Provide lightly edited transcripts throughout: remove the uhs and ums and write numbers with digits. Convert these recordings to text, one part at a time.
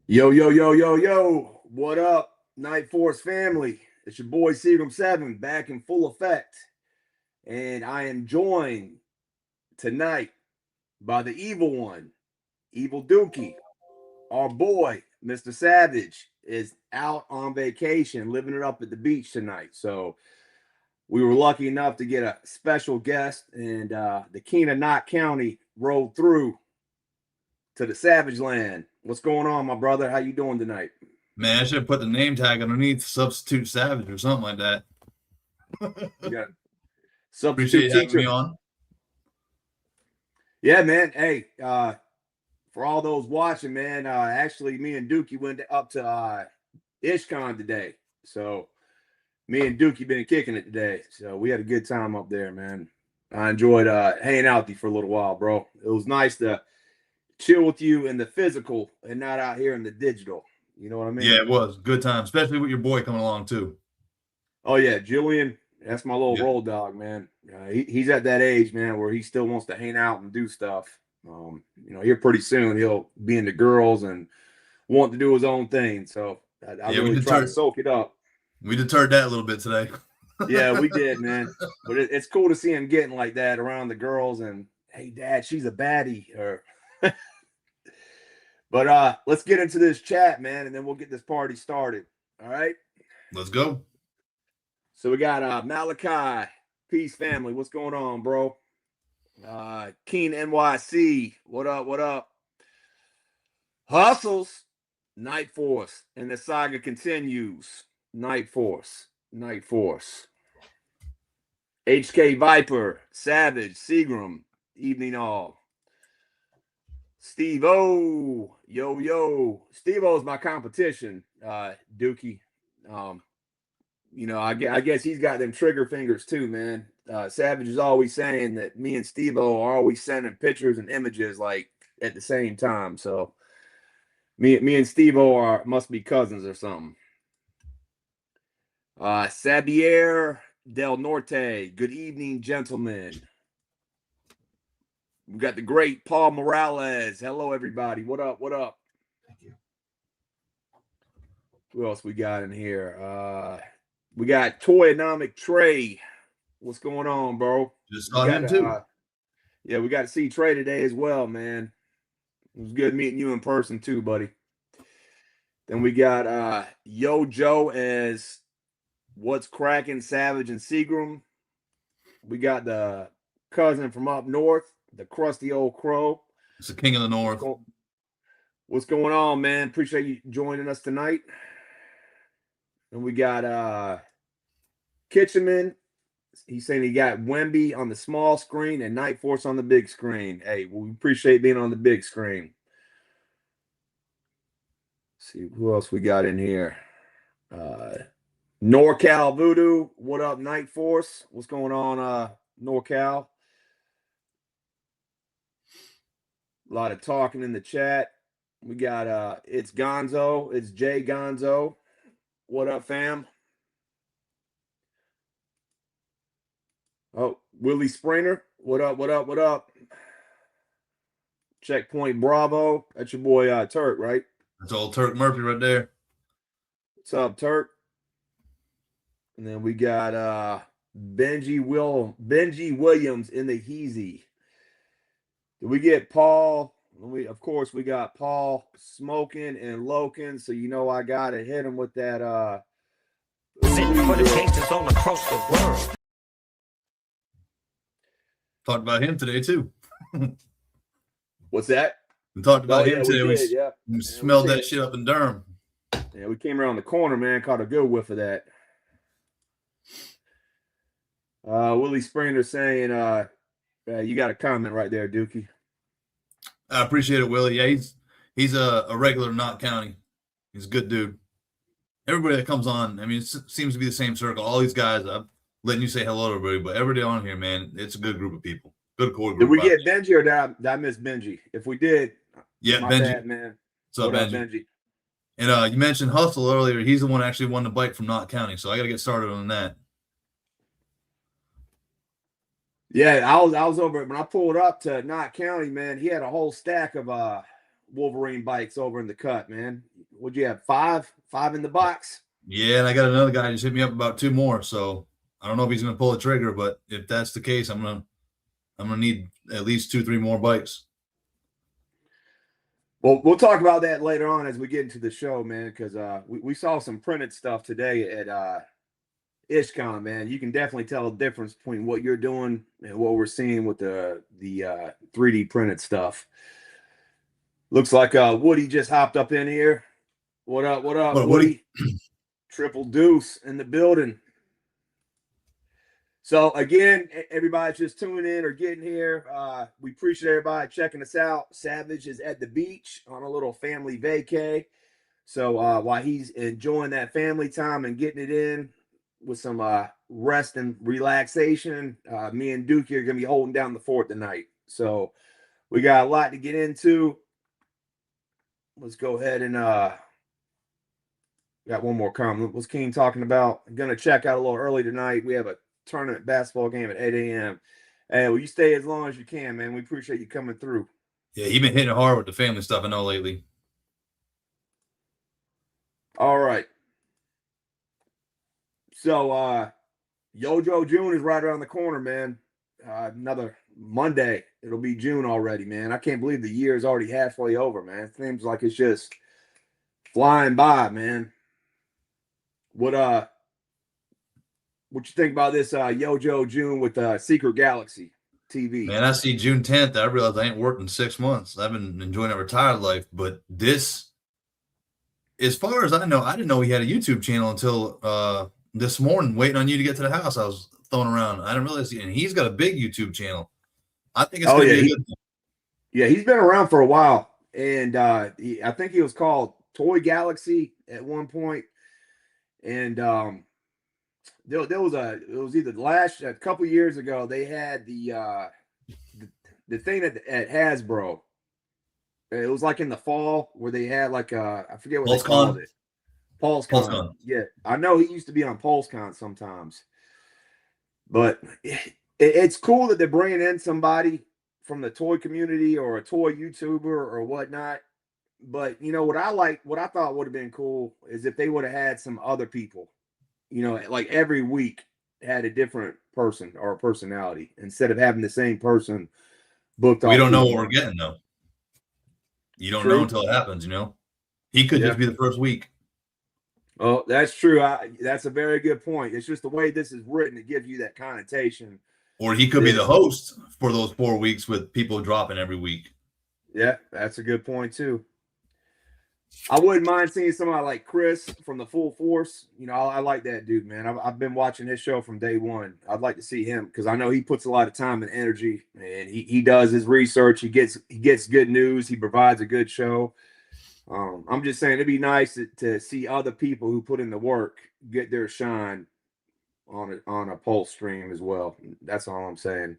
Yo, yo, yo, yo, yo. What up, Night Force family? It's your boy Seagram 7 back in full effect. And I am joined tonight by the evil one, Evil Dookie. Our boy, Mr. Savage, is out on vacation, living it up at the beach tonight. So we were lucky enough to get a special guest, and the King of Knott County rolled through to the Savage Land. What's going on, my brother? How you doing tonight? Man, I should have put the name tag underneath Substitute Savage or something like that. Yeah. Appreciate Substitute you having me teacher. on. Yeah, man. Hey, for all those watching, man, actually, me and Dookie went up to IshCon today. So me and Dookie been kicking it today. So we had a good time up there, man. I enjoyed hanging out with you for a little while, bro. It was nice to chill with you in the physical and not out here in the digital. You know what I Yeah, mean? it was good time, especially with your boy coming along too. Oh yeah, Julian, that's my little Yeah, roll dog, man. He's at that age, man, where he still wants to hang out and do stuff. Here pretty soon he'll be into girls and want to do his own thing. So I yeah, we really try to deterred soak it up. we deterred that a little bit today. Yeah, we did, man. But it's cool to see him getting like that around the girls and hey, Dad, she's a baddie. Or but let's get into this chat, man, and then we'll get this party started. All right. Let's go. So we got Malachi, Peace family. What's going on, bro? Keen NYC. What up? What up? Hustles. Night Force. And the saga continues. Night Force. Night Force. HK Viper. Savage. Seagram. Evening all. Steve O. Yo, yo. Steve O is my competition, Dookie. I guess he's got them trigger fingers too, man. Savage is always saying that me and Steve-O are always sending pictures and images like at the same time. So me and Steve-O must be cousins or something. Sabier Del Norte. Good evening, gentlemen. We got the great Paul Morales. Hello, everybody. What up? What up? Thank you. Who else we got in here? We got Toyonomic Trey. What's going on, bro? Just We saw got him too. yeah, we got to see Trey today as well, man. It was good meeting you in person too, buddy. Then we got Yo Joe as What's Cracking Savage and Seagram. We got the cousin from up north, the crusty old crow. It's the King of the North. What's going on, man? Appreciate you joining us tonight. And we got Kitcheman. He's saying he got Wemby on the small screen and Night Force on the big screen. Hey, we appreciate being on the big screen. Let's see who else we got in here. NorCal Voodoo. What up, Night Force? What's going on, NorCal? A lot of talking in the chat. We got it's Gonzo. It's Jay Gonzo. What up, fam? Oh, Willie Springer. What up? What up? What up? Checkpoint Bravo. That's your boy Turk, right? That's old Turk Murphy right there. What's up, Turk? And then we got Benji Williams in the Heezy. Did we get Paul? Of course we got Paul smoking and loking, so you know I gotta hit him with that Sitting for the gangsters all across the world. Talked about him today too. What's that? We talked about him today. We did, yeah. We smelled that shit up in Durham. Yeah, we came around the corner, man. Caught a good whiff of that. Willie Springer saying, you got a comment right there, Dookie. I appreciate it, Willie. Yeah, he's a regular in Knott County. He's a good dude. Everybody that comes on, I mean, it seems to be the same circle. All these guys, I'm letting you say hello to everybody, but everybody on here, man, it's a good group of people. Good core group. Did we get Benji or did I miss Benji? If we did, yeah, my Benji. bad, man. What's up, Benji? And you mentioned Hustle earlier. He's the one that actually won the bike from Knott County, so I got to get started on that. Yeah, I was over it when I pulled up to Knott County, man. He had a whole stack of Wolverine bikes over in the cut, man. Would you have five in the box? Yeah, and I got another guy just hit me up about 2 more. So I don't know if he's gonna pull the trigger, but if that's the case, I'm gonna need at least 2-3 more bikes. Well, we'll talk about that later on as we get into the show, man, because we saw some printed stuff today at IshCon, man. You can definitely tell the difference between what you're doing and what we're seeing with the 3D printed stuff. Looks like Woody just hopped up in here. What up, Woody? Triple Deuce in the building. So again, everybody's just tuning in or getting here. We appreciate everybody checking us out. Savage is at the beach on a little family vacay. So while he's enjoying that family time and getting it in with some rest and relaxation, me and Dookie are going to be holding down the fort tonight. So we got a lot to get into. Let's go ahead and got one more comment. What's King talking about? I'm going to check out a little early tonight. We have a tournament basketball game at 8 a.m. Hey, well, you stay as long as you can, man. We appreciate you coming through. Yeah, you've been hitting hard with the family stuff, I know, lately. All right. So Yojo June is right around the corner, man. Another Monday. It'll be June already, man. I can't believe the year is already halfway over, man. It seems like it's just flying by, man. What you think about this Yojo June with Secret Galaxy TV? Man, I see June 10th. I realized I ain't worked in 6 months. I've been enjoying a retired life, but this, as far as I know, I didn't know he had a YouTube channel until this morning, waiting on you to get to the house. I was throwing around. I didn't realize, and he's got a big YouTube channel. I think it's going to be a good thing. Yeah, he's been around for a while, and I think he was called Toy Galaxy at one point, and there was it was either a couple years ago they had the thing at Hasbro. It was like in the fall where they had like I forget what they called it. PulseCon. Yeah, I know he used to be on PulseCon sometimes, but it's cool that they're bringing in somebody from the toy community or a toy YouTuber or whatnot. But you know what I thought would have been cool is if they would have had some other people, you know, like every week had a different person or a personality instead of having the same person booked. We don't know what we're getting though. You don't know until it happens, you know. He could just be the first week. Oh, that's true. That's a very good point. It's just the way this is written, it gives you that connotation. Or he could be the host for those 4 weeks with people dropping every week. Yeah, that's a good point too. I wouldn't mind seeing somebody like Chris from the Full Force. You know, I like that dude, man. I've been watching his show from day one. I'd like to see him because I know he puts a lot of time and energy, and he does his research. He gets good news. He provides a good show. I'm just saying it'd be nice to see other people who put in the work get their shine on a Pulse stream as well. That's all I'm saying.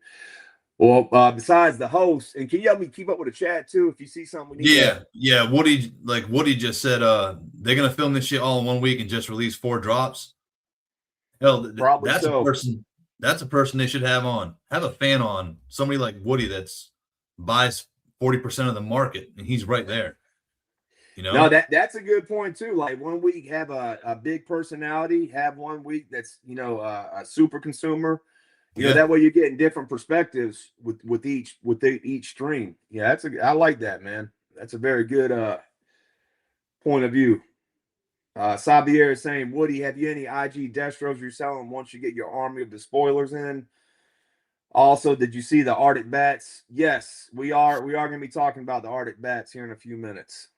Well, besides the host, and can you help me keep up with the chat too? If you see something, yeah. Woody just said, they're gonna film this shit all in 1 week and just release 4 drops. Hell, probably that's so. That's a person they should have on. Have a fan on. Somebody like Woody that's buys 40% of the market, and he's right there. You know, no, that's a good point too. Like 1 week have a big personality, have 1 week that's a super consumer. You know, that way you're getting different perspectives with each stream. Yeah, I like that, man. That's a very good point of view. Sabier is saying, Woody, have you any IG Destros you're selling once you get your army of the spoilers in? Also, did you see the Arctic Bats? Yes, we are going to be talking about the Arctic Bats here in a few minutes.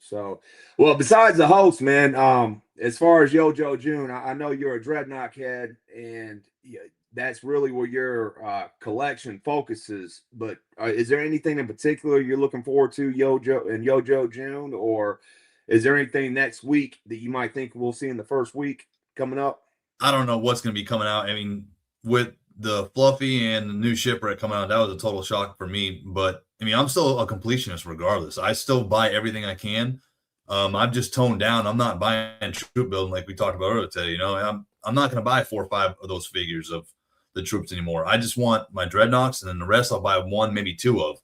So, well, besides the host, man, as far as Yojo June, I know you're a Dreadnought head, and that's really where your collection focuses. But is there anything in particular you're looking forward to, Yojo June, or is there anything next week that you might think we'll see in the first week coming up? I don't know what's going to be coming out. I mean, with the Fluffy and the new Shipwreck coming out, that was a total shock for me. But I mean, I'm still a completionist regardless. I still buy everything I can. I've just toned down. I'm not buying troop building like we talked about earlier today. You know, I'm not going to buy 4 or 5 of those figures of the troops anymore. I just want my Dreadnoughts, and then the rest I'll buy 1, maybe 2 of.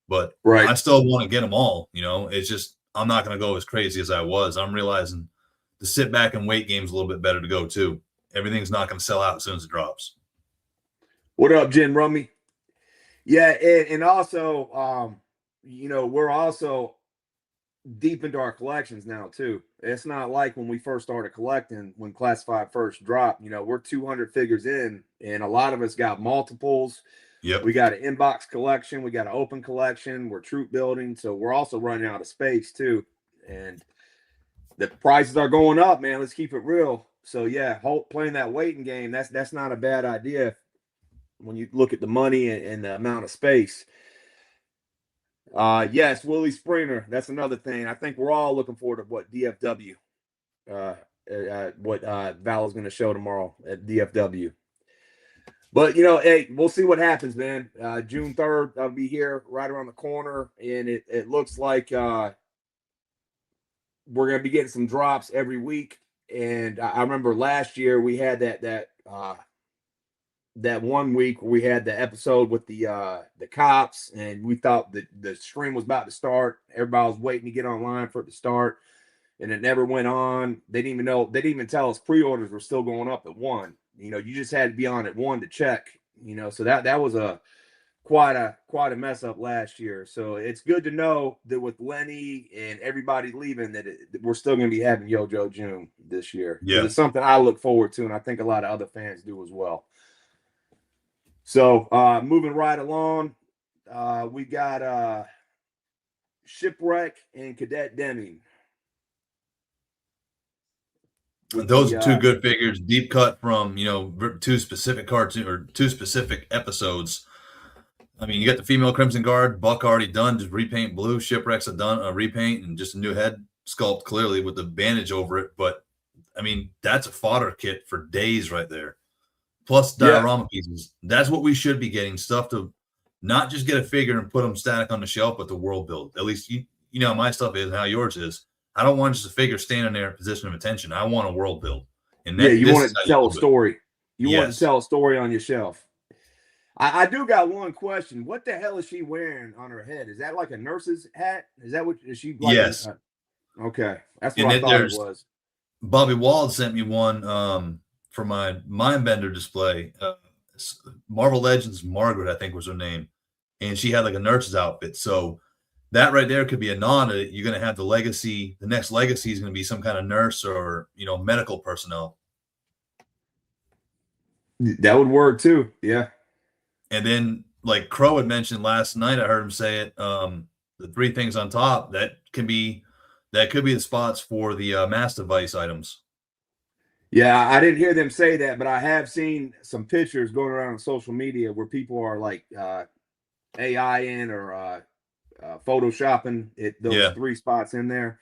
but Right. I still want to get them all. It's just I'm not going to go as crazy as I was. I'm realizing the sit back and wait game's a little bit better to go too. Everything's not going to sell out as soon as it drops. What up, Jen Rummy? Yeah, and also, we're also deep into our collections now too. It's not like when we first started collecting, when Classified first dropped. We're 200 figures in, and a lot of us got multiples. Yep. We got an inbox collection, we got an open collection, we're troop building, so we're also running out of space too. And the prices are going up, man. Let's keep it real. So yeah, playing that waiting game, that's not a bad idea when you look at the money and the amount of space. Yes, Willie Springer. That's another thing. I think we're all looking forward to what DFW, what Val is going to show tomorrow at DFW. But hey, we'll see what happens, man. June 3rd, I'll be here right around the corner, and it looks like we're going to be getting some drops every week. And I remember last year we had that 1 week where we had the episode with the cops, and we thought that the stream was about to start. Everybody was waiting to get online for it to start, and it never went on. They didn't even tell us pre-orders were still going up at 1. You just had to be on at 1 to check. So that was quite a mess up last year. So it's good to know that with Lenny and everybody leaving, that we're still going to be having Yojo June this year. Yeah, it's something I look forward to, and I think a lot of other fans do as well. So moving right along, we got Shipwreck and Cadet Deming. Those are two good figures, deep cut from two specific cartoons or two specific episodes. I mean, you got the female Crimson Guard, Buck already done, just repaint blue. Shipwreck's a repaint and just a new head sculpt, clearly with the bandage over it. But I mean, that's a fodder kit for days right there. Plus diorama pieces. That's what we should be getting, stuff to not just get a figure and put them static on the shelf, but the world build. At least you know how my stuff is and how yours is. I don't want just a figure standing there in position of attention. I want a world build. And you want to tell a story. You Yes. want to tell a story on your shelf. I do got one question. What the hell is she wearing on her head? Is that like a nurse's hat? Is that what is she? Like yes. Okay, that's what I thought it was. Bobby Wald sent me one for my Mindbender display. Marvel Legends Margaret, I think was her name, and she had like a nurse's outfit. So that right there could be a nod. You're going to have the legacy. The next legacy is going to be some kind of nurse or medical personnel. That would work too. Yeah. And then, like Crow had mentioned last night, I heard him say it. The 3 things on top that could be the spots for the mass device items. Yeah, I didn't hear them say that, but I have seen some pictures going around on social media where people are like AI in or photoshopping those 3 spots in there.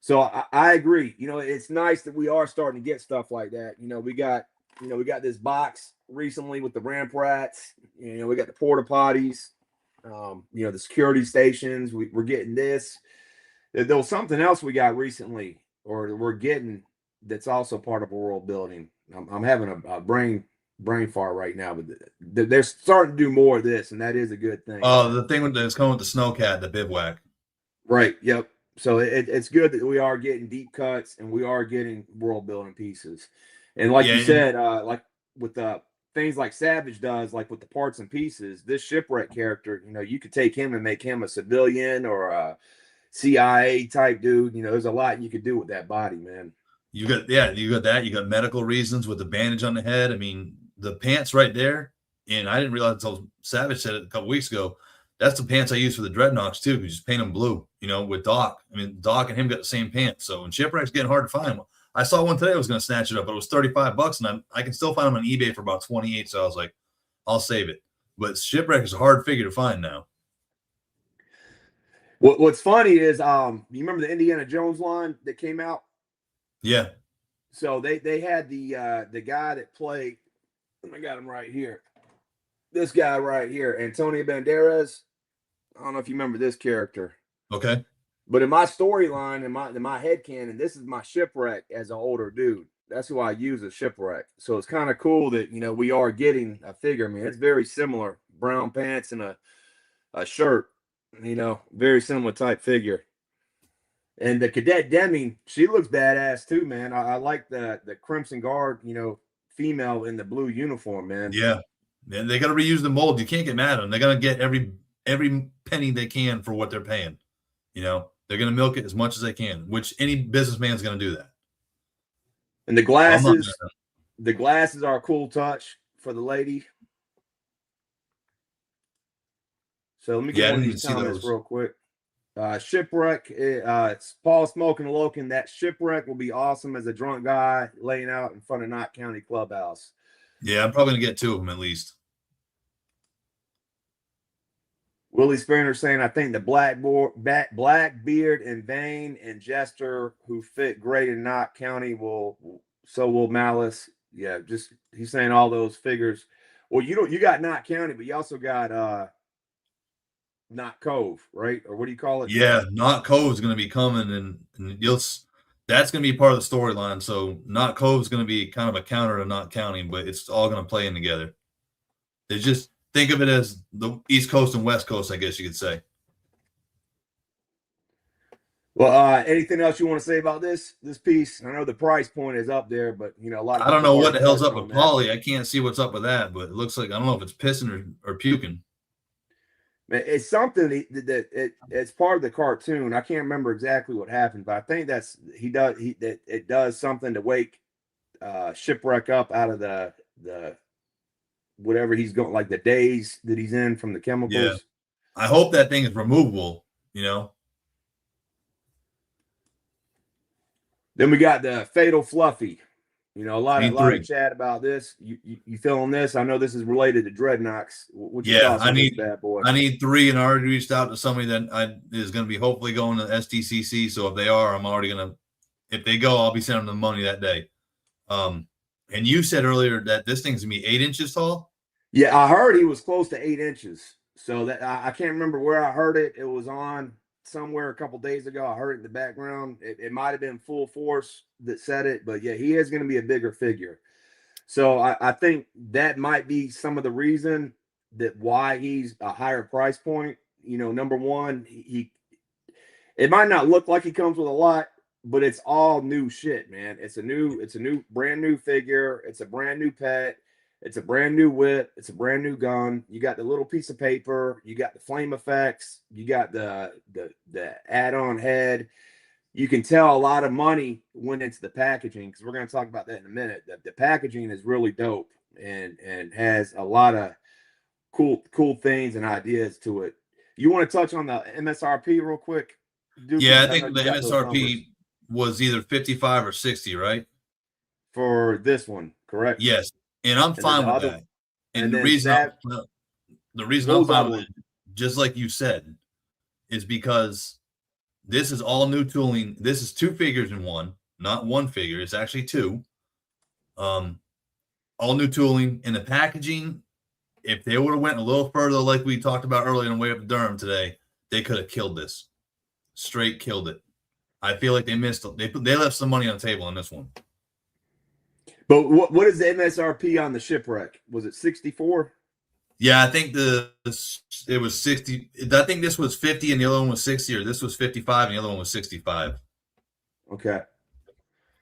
So I agree. It's nice that we are starting to get stuff like that. We got this box recently with the ramp rats. We got the porta potties. The security stations. We're getting this. There was something else we got recently, or we're getting, that's also part of a world building. I'm having a brain fart right now, but they're starting to do more of this, and that is a good thing. Oh, the thing that's coming with the snowcat, the bivouac. Right. Yep. So it's good that we are getting deep cuts and we are getting world building pieces. And like you said, like with the things like Savage does, like with the parts and pieces, this Shipwreck character, you could take him and make him a civilian or a CIA type dude. There's a lot you could do with that body, man. You got that. You got medical reasons with the bandage on the head. I mean, the pants right there. And I didn't realize until Savage said it a couple weeks ago. That's the pants I use for the Dreadnoks too. You just paint them blue, with Doc. I mean, Doc and him got the same pants. So when Shipwreck's getting hard to find, I saw one today. I was going to snatch it up, but it was $35, and I can still find them on eBay for about $28. So I was like, I'll save it. But Shipwreck is a hard figure to find now. What's funny is, you remember the Indiana Jones line that came out? Yeah. So they had the guy that played. I got him right here. This guy right here, Antonio Banderas. I don't know if you remember this character. Okay. But in my storyline, in my headcanon, this is my Shipwreck as an older dude. That's who I use as Shipwreck. So it's kind of cool that we are getting a figure. I mean, it's very similar. Brown pants and a shirt. Very similar type figure. And the Cadet Deming, she looks badass too, man. I like the Crimson Guard, female in the blue uniform, man. Yeah. And they got to reuse the mold. You can't get mad at them. They're going to get every penny they can for what they're paying. They're going to milk it as much as they can, which any businessman's going to do that. And the glasses are a cool touch for the lady. So let me get one of these comments real quick. Shipwreck, it's Paul Smoking Loken. That Shipwreck will be awesome as a drunk guy laying out in front of Knott County Clubhouse. Yeah, I'm probably going to get 2 of them at least. Willie Spinner saying, I think the Blackbeard and Vane and Jester, who fit great in Knott County, so will Malice. Yeah, just he's saying all those figures. Well, you got Knott County, but you also got Knott Cove, right? Or what do you call it? Yeah, Knott Cove is going to be coming, and that's going to be part of the storyline. So Knott Cove is going to be kind of a counter to Knott County, but it's all going to play in together. It's just think of it as the East Coast and West Coast, I guess you could say. Well, anything else you want to say about this piece? I know the price point is up there, but a lot of I don't know what the hell's up with Polly. I can't see what's up with that, but it looks like I don't know if it's pissing or puking. It's something that it's part of the cartoon. I can't remember exactly what happened, but I think it does something to wake Shipwreck up out of the whatever he's going, like the daze that he's in from the chemicals. Yeah. I hope that thing is removable, Then we got the Fatal Fluffy. A lot of chat about this. You feeling this? I know this is related to Dreadnoks. What's your thoughts on this bad boy? I need 3, and I already reached out to somebody that is going to be hopefully going to STCC. So if they are, I'm already going to. If they go, I'll be sending them money that day. And you said earlier that this thing's going to be 8 inches tall. Yeah, I heard he was close to 8 inches. So that I can't remember where I heard it. It was on somewhere a couple days ago. I heard it in the background. It might have been Full Force that said it, but yeah, he is going to be a bigger figure. So I think that might be some of the reason that why he's a higher price point. Number one, it might not look like he comes with a lot, but it's all new shit, man. It's a brand new figure. It's a brand new pet. It's a brand new whip. It's a brand new gun. You got the little piece of paper. You got the flame effects. You got the add-on head. You can tell a lot of money went into the packaging, because we're going to talk about that in a minute. The packaging is really dope and has a lot of cool things and ideas to it. You want to touch on the MSRP real quick? Duke? Yeah, I think the MSRP was either 55 or 60, right? For this one, correct? Yes. And I'm fine with that. And the reason I'm fine with it, just like you said, is because this is all new tooling. This is 2 figures in one, not 1 figure. It's actually 2. All new tooling. And the packaging, if they would have went a little further, like we talked about earlier on the way up to Durham today, they could have killed this. Straight killed it. I feel like they missed. They left some money on the table on this one. But what is the MSRP on the Shipwreck? Was it 64? Yeah, I think it was 60. I think this was 50 and the other one was 60, or this was 55 and the other one was 65. Okay.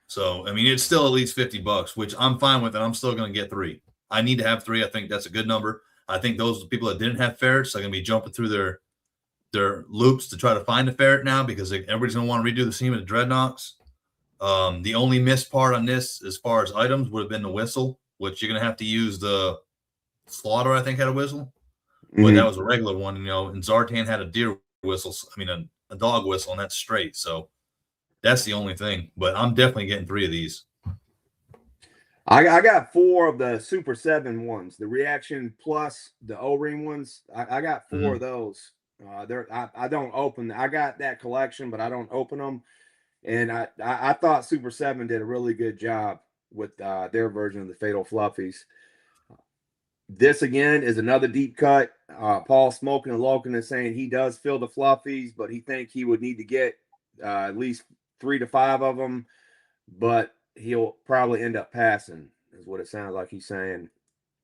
So, I mean, it's still at least $50, which I'm fine with, and I'm still going to get 3. I need to have 3. I think that's a good number. I think those people that didn't have ferrets are going to be jumping through their loops to try to find a ferret now, because everybody's going to want to redo the scene with the Dreadnoks. The only missed part on this, as far as items, would have been the whistle, which you're going to have to use. The Slaughter, I think, had a whistle, but that was a regular one, and Zartan had a deer whistle. I mean, a dog whistle, and that's straight. So that's the only thing, but I'm definitely getting 3 of these. I got 4 of the Super 7 ones, the Reaction Plus, the O-ring ones. I got 4 of those. I don't open. I got that collection, but I don't open them. And I thought Super 7 did a really good job with their version of the Fatal Fluffies. This, again, is another deep cut. Paul Smoking and Loken is saying he does feel the Fluffies, but he thinks he would need to get at least 3 to 5 of them. But he'll probably end up passing, is what it sounds like he's saying.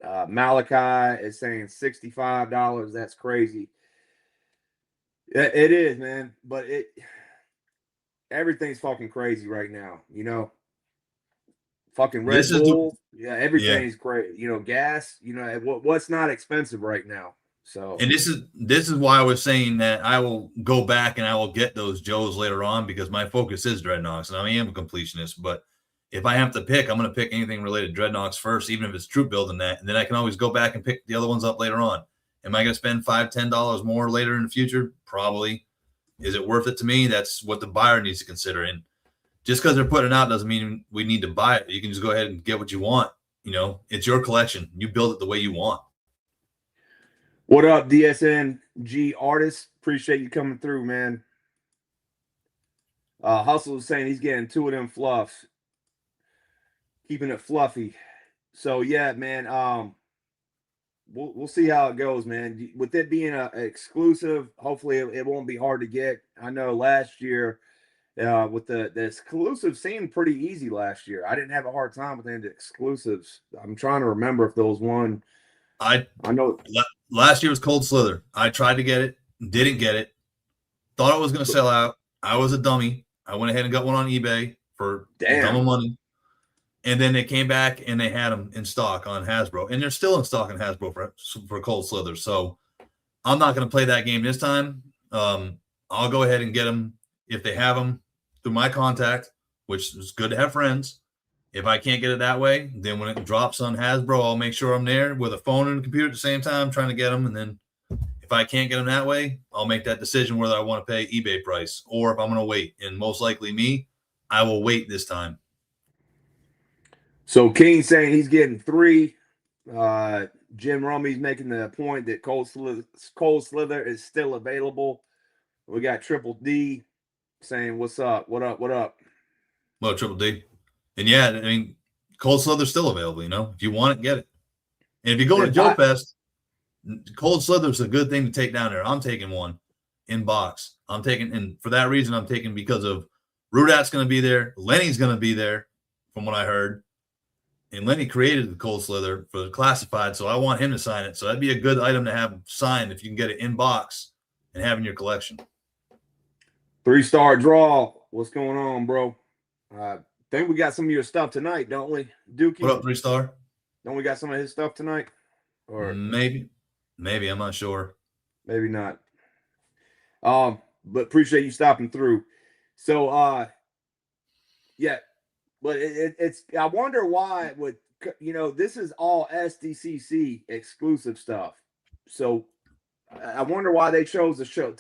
Malachi is saying $65. That's crazy. It is, man. But everything's fucking crazy right now. Fucking This Red is the Bull. Yeah, yeah. everything's crazy. Gas. What's not expensive right now. So And this is why I was saying that I will go back and I will get those Joes later on because my focus is Dreadnoks and I am a completionist. But if I have to pick, I'm going to pick anything related to Dreadnoks first, even if it's troop building that, and then I can always go back and pick the other ones up later on. Am I going to spend $5-10 more later in the future? Probably. Is it worth it to me? That's what the buyer needs to consider. And just because they're putting it out doesn't mean we need to buy it. You can just go ahead and get what you want. It's your collection. You build it the way you want. what up, DSNG artist? Appreciate you coming through, man. Hustle is saying he's getting 2 of them fluffs, keeping it fluffy. So yeah, man. We'll see how it goes, man. With it being a exclusive, hopefully it won't be hard to get. I know last year, with the exclusive seemed pretty easy last year. I didn't have a hard time with any exclusives. I'm trying to remember if there was one. I know last year was Cold Slither. I tried to get it, didn't get it. Thought it was going to sell out. I was a dummy. I went ahead and got one on eBay for dumb money. And then they came back and they had them in stock on Hasbro. And they're still in stock on Hasbro for Cold Slither. So I'm not going to play that game this time. I'll go ahead and get them if they have them through my contact, which is good to have friends. If I can't get it that way, then when it drops on Hasbro, I'll make sure I'm there with a phone and a computer at the same time trying to get them. And then if I can't get them that way, I'll make that decision whether I want to pay eBay price or if I'm going to wait. And most likely I will wait this time. So King's saying he's getting 3. Jim Rummy's making the point that Cold Slither is still available. We got Triple D saying, "What's up? What up? What up?" Well, Triple D, and yeah, I mean, Cold Slither's still available. If you want it, get it. And if you go to Joe Fest, Cold Slither's a good thing to take down there. I'm taking one in box. And for that reason, I'm taking because of Rudat's going to be there. Lenny's going to be there, from what I heard. And Lenny created the Cold Slither for the classified, so I want him to sign it. So that'd be a good item to have signed if you can get it in box and have in your collection. 3-star draw. What's going on, bro? Think we got some of your stuff tonight, don't we, Dookie? What up, 3-star? Don't we got some of his stuff tonight? Or maybe I'm not sure. Maybe not. But appreciate you stopping through. So, yeah. But it's I wonder why this is all SDCC exclusive stuff. So I wonder why they chose the show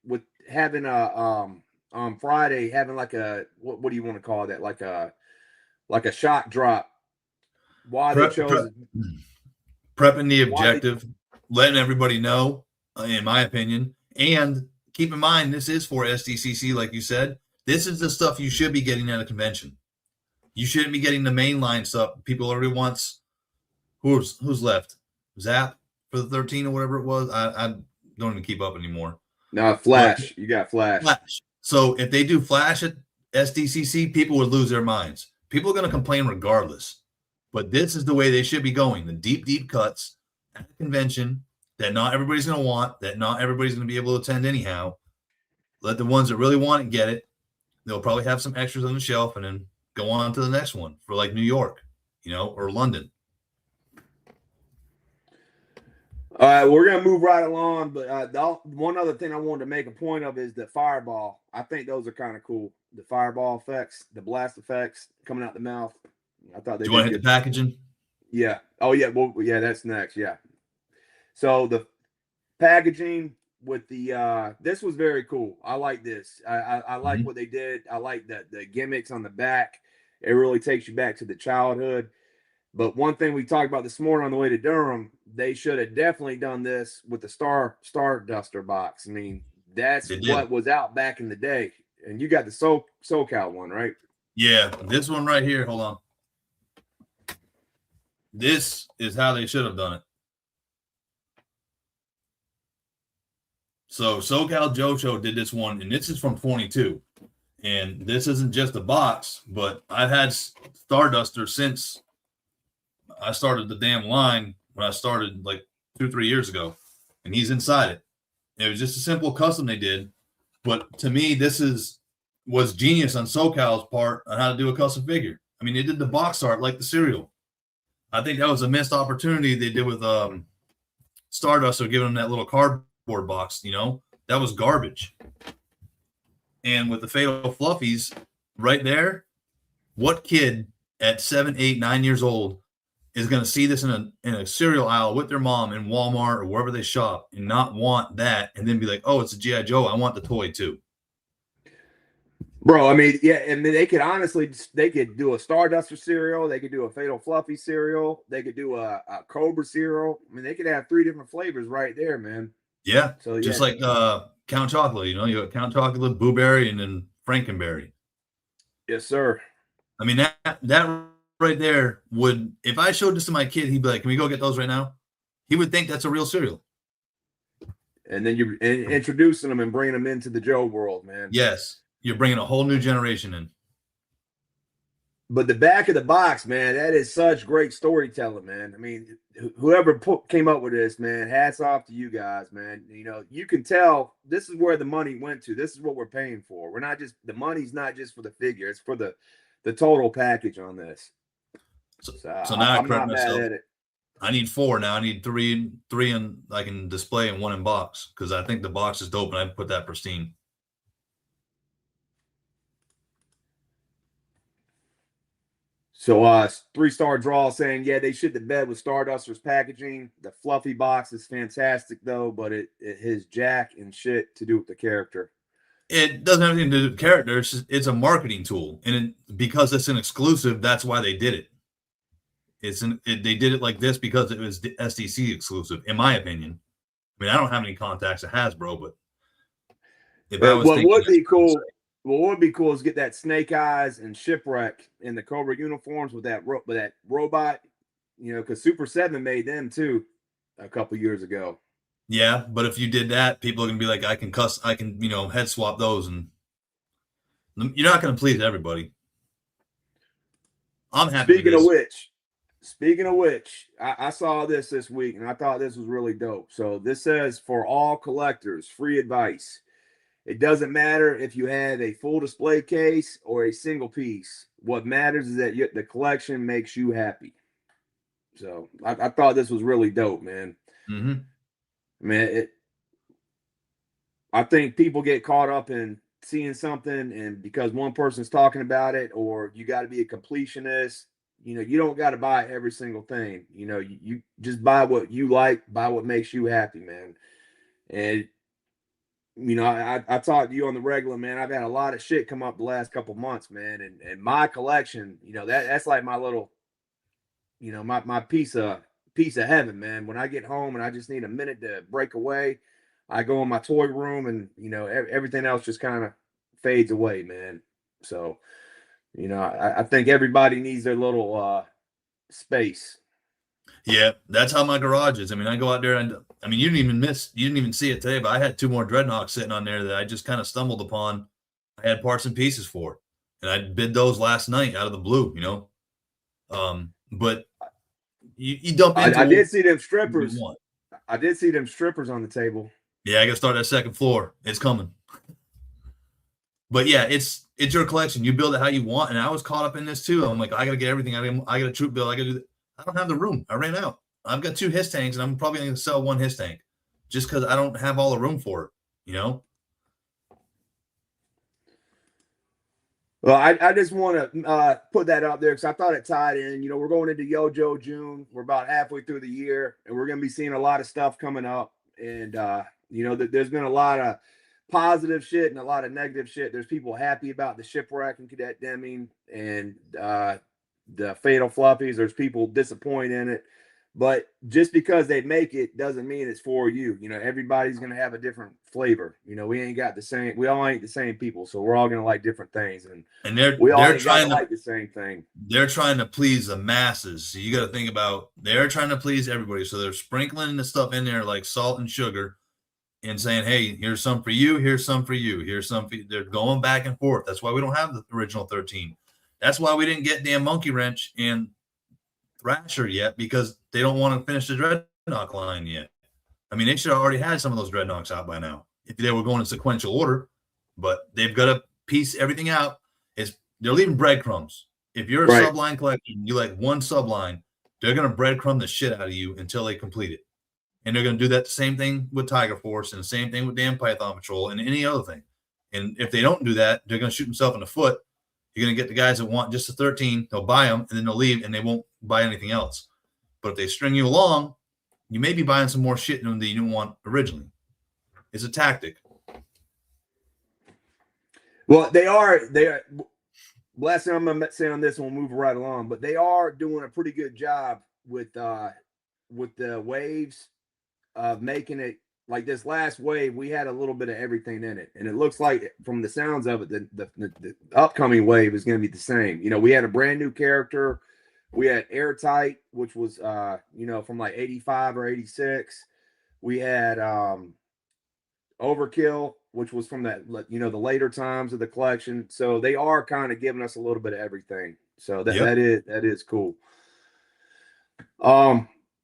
with having on Friday having like a what do you want to call that, like a shock drop. Why they chose prepping the objective, letting everybody know, in my opinion, and keep in mind this is for SDCC, like you said. This is the stuff you should be getting at a convention. You shouldn't be getting the mainline stuff. People already wants who's left? Zap for the 13 or whatever it was. I don't even keep up anymore. No, Flash. You got Flash. So if they do Flash at SDCC, people would lose their minds. People are going to complain regardless. But this is the way they should be going. The deep cuts at the convention that not everybody's going to want, that not everybody's going to be able to attend anyhow. Let the ones that really want it get it. They'll probably have some extras on the shelf and then go on to the next one for like New York, or London. All right, we're going to move right along. But one other thing I wanted to make a point of is the fireball. I think those are kind of cool. The fireball effects, the blast effects coming out the mouth. I thought they. Do you want to hit the packaging? Yeah. Oh, yeah. Well, yeah, that's next. Yeah. So the packaging with the this was very cool. I like this. I like what they did. I like the gimmicks on the back. It really takes you back to the childhood. But one thing we talked about this morning on the way to Durham, they should have definitely done this with the Star Duster box. I mean, that's what was out back in the day. And you got the SoCal one, right? Yeah, this one right here. Hold on. This is how they should have done it. So SoCal JoJo did this one, and this is from 22. And this isn't just a box, but I've had Starduster since I started the damn line when I started like 2-3 years ago, and he's inside it. It was just a simple custom they did. But to me, was genius on SoCal's part on how to do a custom figure. I mean, they did the box art like the cereal. I think that was a missed opportunity they did with Stardust, or giving them that little cardboard box. That was garbage. And with the Fatal Fluffies right there, what kid at 7, 8, 9 years old is going to see this in a cereal aisle with their mom in Walmart or wherever they shop and not want that, and then be like, oh, it's a G.I. Joe, I want the toy too? Bro, I mean, yeah, I mean, they could do a Starduster cereal, they could do a Fatal Fluffy cereal, they could do a Cobra cereal. I mean, they could have 3 different flavors right there, man. Yeah, so just like Count Chocolate, you got Count Chocolate, Boo Berry, and then Frankenberry. Yes, sir. I mean, that right there would, if I showed this to my kid, he'd be like, can we go get those right now? He would think that's a real cereal. And then you're introducing them and bringing them into the Joe world, man. Yes. You're bringing a whole new generation in. But the back of the box, man, that is such great storytelling, man. I mean, whoever came up with this, man, hats off to you guys, man. You can tell this is where the money went to. This is what we're paying for. We're not just, the money's not just for the figure. It's for the total package on this. So now I'm not mad at it. I need 4 now. I need three and I can display and 1 in box, because I think the box is dope and I put that pristine. So 3-star draw saying, yeah, they shit the bed with Starduster's packaging. The fluffy box is fantastic though, but it has jack and shit to do with the character. It doesn't have anything to do with the character. It's a marketing tool, and because it's an exclusive, that's why they did it. They did it like this because it was the SDC exclusive, in my opinion. I mean, I don't have any contacts at Hasbro, but if I was what would be cool is get that Snake Eyes and Shipwreck in the Cobra uniforms with that robot, because Super 7 made them too a couple years ago. Yeah, but if you did that, people are gonna be like, I can head swap those, and you're not gonna please everybody. I'm happy. Speaking of which, I saw this week and I thought this was really dope. So this says, for all collectors, free advice. It doesn't matter if you have a full display case or a single piece. What matters is that the collection makes you happy. So I thought this was really dope, man. Mm-hmm. Man, I think people get caught up in seeing something, and because one person's talking about it, or you got to be a completionist. You don't got to buy every single thing. You just buy what you like, buy what makes you happy, man. And I talked to you on the regular, man. I've had a lot of shit come up the last couple months, man, and my collection, that's like my little, my piece of heaven, man. When I get home and I just need a minute to break away, I go in my toy room, and everything else just kind of fades away, man. So, I think everybody needs their little space. Yeah, that's how my garage is. I mean, I go out there and you didn't even see it today, but I had 2 more Dreadnoughts sitting on there that I just kind of stumbled upon. I had parts and pieces for, and I bid those last night out of the blue, but you dump into. I did see them strippers. I did see them strippers on the table. Yeah, I got to start that second floor. It's coming. But yeah, it's your collection. You build it how you want, and I was caught up in this too. I'm like, I got to get everything. I got a troop build. I got to do that. I don't have the room. I ran out. I've got 2 HISS tanks, and I'm probably going to sell 1 HISS tank just because I don't have all the room for it, Well, I just want to put that out there because I thought it tied in. We're going into Yojo June. We're about halfway through the year, and we're going to be seeing a lot of stuff coming up. And, there's been a lot of positive shit and a lot of negative shit. There's people happy about the Shipwreck and Cadet Deming and the Fatal Fluffies. There's people disappointed in it. But just because they make it doesn't mean it's for you. Everybody's going to have a different flavor. We all ain't the same people. So we're all going to like different things. And they're trying to like the same thing. They're trying to please the masses. So you got to think about, they're trying to please everybody. So they're sprinkling the stuff in there like salt and sugar and saying, hey, here's some for you. Here's some for you. Here's some for you. They're going back and forth. That's why we don't have the original 13. That's why we didn't get damn Monkey Wrench and Thrasher yet, because they don't want to finish the Dreadnought line yet. I mean, they should have already had some of those dreadnoughts out by now if they were going in sequential order, but they've got to piece everything out. They're leaving breadcrumbs. If you're a Right. subline collector, you like one subline, they're going to breadcrumb the shit out of you until they complete it. And they're going to do that the same thing with Tiger Force and the same thing with damn Python Patrol and any other thing. And if they don't do that, they're going to shoot themselves in the foot. You're going to get the guys that want just the 13, they'll buy them, and then they'll leave, and they won't buy anything else. But if they string you along, you may be buying some more shit than you didn't want originally. It's a tactic. Well, they are. Last thing I'm going to say on this, and we'll move right along, but they are doing a pretty good job with the waves of making it like this last wave. We had a little bit of everything in it, and it looks like from the sounds of it, the upcoming wave is going to be the same. You know, we had a brand new character. We had Airtight, which was from like 85 or 86. We had Overkill, which was from that, the later times of the collection. So they are kind of giving us a little bit of everything. So that is cool.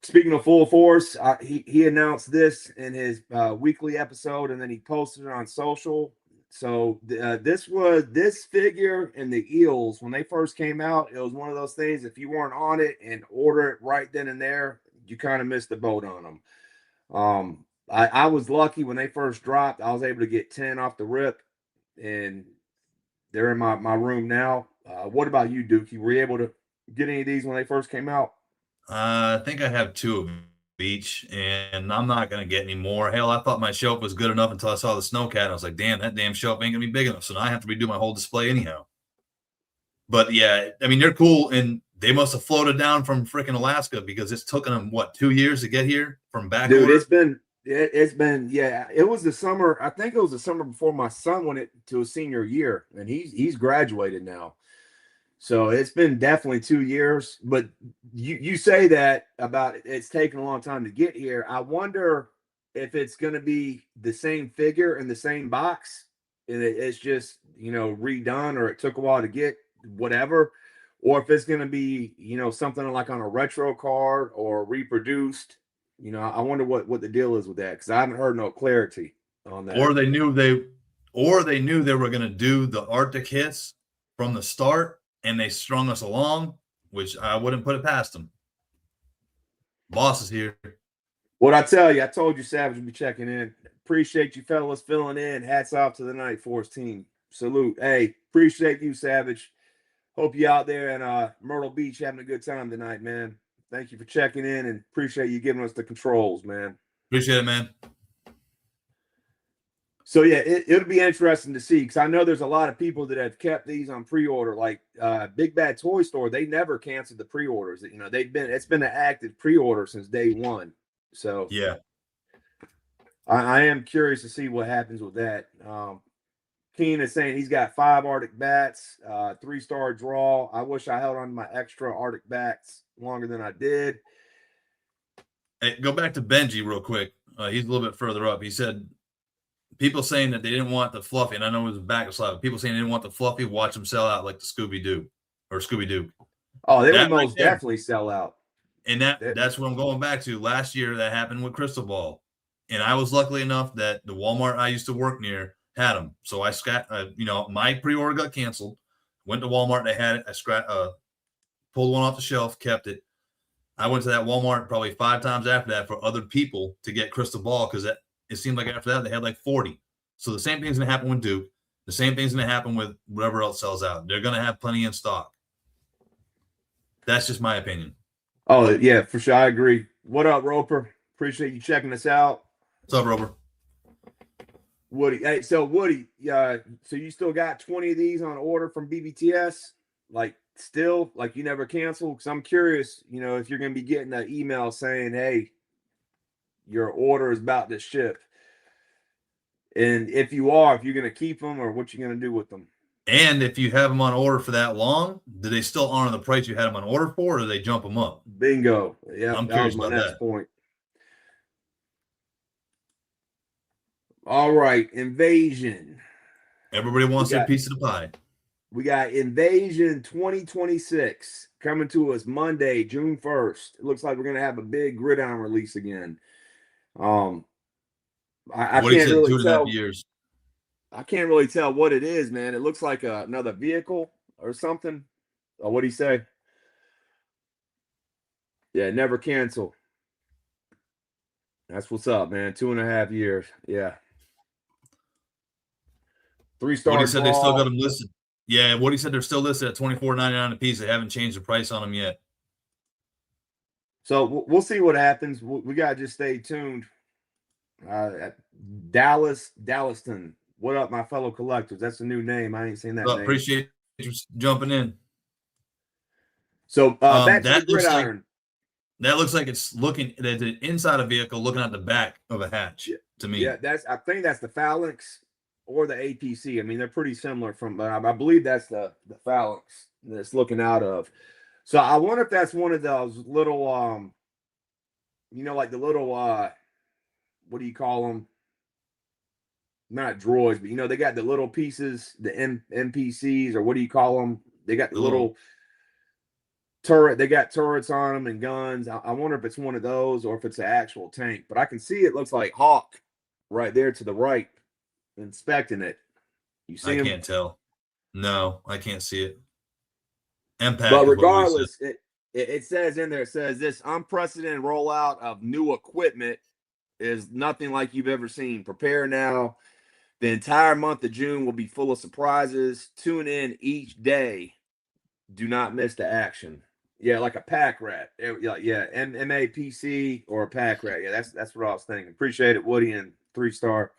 Speaking of Full Force, he announced this in his weekly episode, and then he posted it on social. So this figure and the eels, when they first came out, it was one of those things, if you weren't on it and order it right then and there, you kind of missed the boat on them. I was lucky when they first dropped. I was able to get 10 off the rip, and they're in my room now. What about you, Dookie? Were you able to get any of these when they first came out? I think I have 2 of each, and I'm not going to get any more. Hell, I thought my shelf was good enough until I saw the Snowcat. I was like, damn, that damn shelf ain't going to be big enough. So now I have to redo my whole display anyhow. But yeah, I mean, they're cool, and they must have floated down from freaking Alaska because it's taken them, 2 years to get here from back Dude, order? it's been, yeah, it was the summer. I think it was the summer before my son went to his senior year, and he's graduated now. So it's been definitely 2 years, but you say that about it's taken a long time to get here. I wonder if it's going to be the same figure in the same box, and it's just, redone, or it took a while to get whatever, or if it's going to be, something like on a retro card or reproduced. I wonder what the deal is with that, because I haven't heard no clarity on that. Or they knew they were going to do the Arctic hits from the start, and they strung us along, which I wouldn't put it past them. Boss is here. What I tell you, I told you Savage would be checking in. Appreciate you fellas filling in. Hats off to the Night Force team. Salute. Hey, appreciate you, Savage. Hope you out there in Myrtle Beach having a good time tonight, man. Thank you for checking in, and appreciate you giving us the controls, man. Appreciate it, man. So yeah, it'll be interesting to see, because I know there's a lot of people that have kept these on pre-order. Like Big Bad Toy Store, they never canceled the pre-orders. It's been an active pre-order since day one. So yeah, I am curious to see what happens with that. Keen is saying he's got 5 Arctic bats, 3-star draw. I wish I held on to my extra Arctic bats longer than I did. Hey, go back to Benji real quick. He's a little bit further up. He said, people saying that they didn't want the fluffy, and I know it was back of slide. People saying they didn't want the fluffy, watch them sell out like the Scooby-Doo or Scooby-Doo. Oh, they would most definitely sell out. And that's what I'm going back to. Last year that happened with Crystal Ball. And I was lucky enough that the Walmart I used to work near had them. So I my pre-order got canceled. Went to Walmart, they had it. Pulled one off the shelf, kept it. I went to that Walmart probably 5 times after that for other people to get Crystal Ball, because it seemed like after that they had like 40. So the same thing's going to happen with Duke. The same thing's going to happen with whatever else sells out. They're going to have plenty in stock. That's just my opinion. Oh, yeah, for sure. I agree. What up, Roper? Appreciate you checking us out. What's up, Roper? Woody. Hey, so Woody, so you still got 20 of these on order from BBTS? Like, still, like, you never canceled? Because I'm curious, if you're going to be getting an email saying, hey, your order is about to ship. And if you're going to keep them, or what you're going to do with them. And if you have them on order for that long, do they still honor the price you had them on order for, or do they jump them up? Bingo. Yeah, I'm that was curious my about next that. point. All right, Invasion. Everybody wants their piece of the pie. We got Invasion 2026 coming to us Monday, June 1st. It looks like we're going to have a big gridiron release again. Um, I What he can't said, really 2.5 tell. years. I can't really tell what it is, man. It looks like another vehicle or something. What do you say? Yeah, never cancel. That's what's up, man. 2.5 years. Yeah. Three What he star said, they still got draw. them listed. Yeah, what he said, they're still listed at $24.99 a piece. They haven't changed the price on them yet. So we'll see what happens. We gotta just stay tuned. Dallaston. What up, my fellow collectors? That's a new name. I ain't seen that But name. appreciate you jumping in. So back to the That gridiron. looks like it's looking at the inside of a vehicle, looking at the back of a hatch. Yeah, To me, yeah, I think that's the phalanx or the APC. I mean, they're pretty similar from, but I believe that's the phalanx that's looking out of. So I wonder if that's one of those little like the little what do you call them? Not droids, but they got the little pieces, the NPCs, or what do you call them? They got the little turret. They got turrets on them and guns. I wonder if it's one of those or if it's an actual tank. But I can see it looks like Hawk right there to the right, inspecting it. You see I him? can't tell. No, I can't see it. Impact But is what Woody said. regardless, it says in there, it says this unprecedented rollout of new equipment is nothing like you've ever seen. Prepare now. The entire month of June will be full of surprises. Tune in each day. Do not miss the action. Yeah, like a pack rat. Yeah, MAPC or a pack rat. Yeah, that's what I was thinking. Appreciate it, Woody, and 3-star.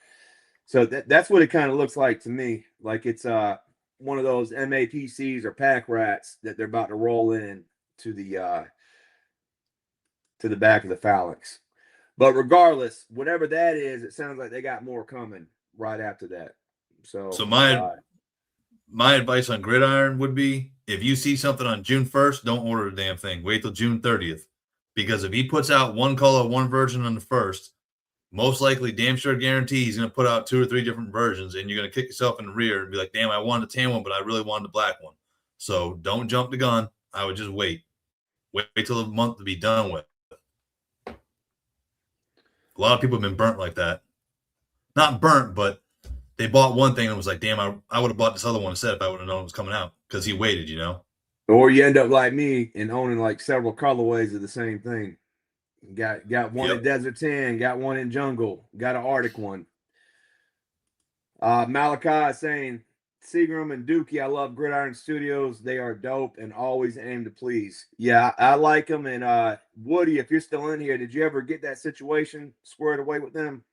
So that's what it kind of looks like to me. Like it's one of those MAPCs or pack rats that they're about to roll in to the back of the phalanx. But regardless, whatever that is, it sounds like they got more coming right after that. So my advice on gridiron would be, if you see something on June 1st, don't order the damn thing. Wait till June 30th. Because if he puts out one color, one version on the 1st, most likely, damn sure guarantee he's going to put out 2 or 3 different versions, and you're going to kick yourself in the rear and be like, damn, I wanted the tan one, but I really wanted the black one. So don't jump the gun. I would just wait. Wait till the month to be done with. A lot of people have been burnt like that. Not burnt, but they bought one thing and was like, damn, I would have bought this other one instead if I would have known it was coming out, because he waited, Or you end up like me and owning like several colorways of the same thing. Got one in Desert Tan, got one in Jungle, got an Arctic one. Malachi is saying, Seagram and Dookie, I love Gridiron Studios. They are dope and always aim to please. Yeah, I like them. And Woody, if you're still in here, did you ever get that situation squared away with them?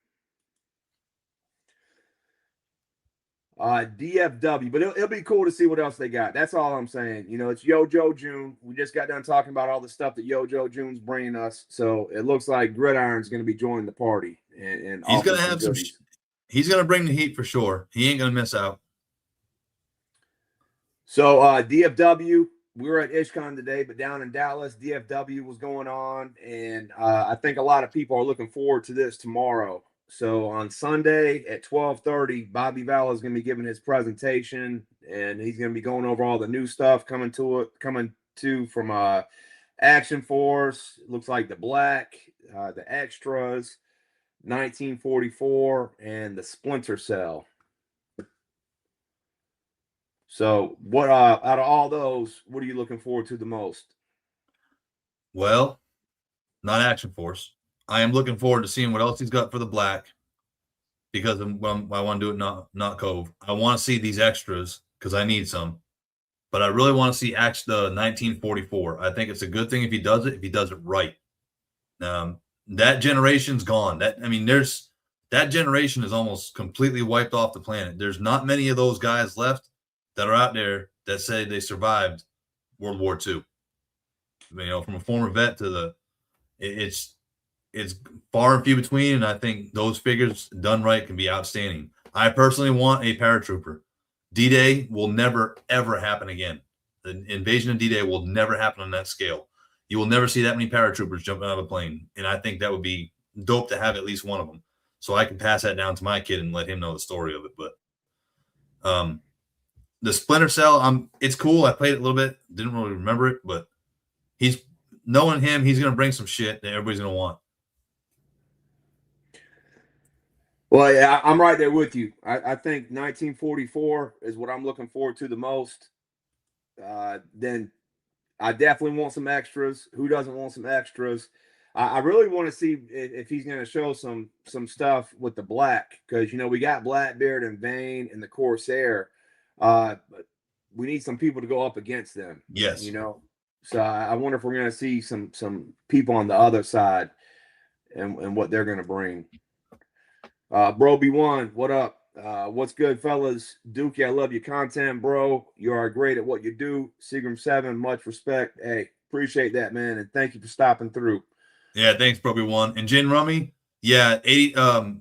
DFW, but it'll be cool to see what else they got. That's all I'm saying. It's Yo-Joe June. We just got done talking about all the stuff that Yo-Joe June's bringing us. So it looks like Gridiron's going to be joining the party. And he's going to have some. He's going to bring the heat for sure. He ain't going to miss out. So DFW, we were at IshCon today, but down in Dallas, DFW was going on. And I think a lot of people are looking forward to this tomorrow. So on Sunday at 12:30, Bobby Valla is going to be giving his presentation, and he's going to be going over all the new stuff coming to from Action Force. It looks like the Black, the Extras, 1944, and the Splinter Cell. So what out of all those, what are you looking forward to the most? Well, not Action Force. I am looking forward to seeing what else he's got for the Black, because I want to do it not Cove. I want to see these extras because I need some, but I really want to see the 1944. I think it's a good thing if he does it right. That generation's gone. That generation is almost completely wiped off the planet. There's not many of those guys left that are out there that say they survived World War II. From a former vet to it's far and few between, and I think those figures done right can be outstanding. I personally want a paratrooper. D-Day will never, ever happen again. The invasion of D-Day will never happen on that scale. You will never see that many paratroopers jumping out of a plane, and I think that would be dope to have at least one of them, so I can pass that down to my kid and let him know the story of it. But the Splinter Cell, it's cool. I played it a little bit, didn't really remember it, but he's going to bring some shit that everybody's going to want. Well, yeah, I'm right there with you. I think 1944 is what I'm looking forward to the most. Then I definitely want some extras. Who doesn't want some extras? I really want to see if he's going to show some stuff with the black, because we got Blackbeard and Vane and the Corsair. But we need some people to go up against them. Yes. So I wonder if we're going to see some people on the other side and what they're going to bring. Bro B1, what up? What's good, fellas? Dookie, I love your content, bro. You are great at what you do. Seagram 7, much respect. Hey, appreciate that, man, and thank you for stopping through. Yeah, thanks, Bro B1. And Gin Rummy, yeah, 80. I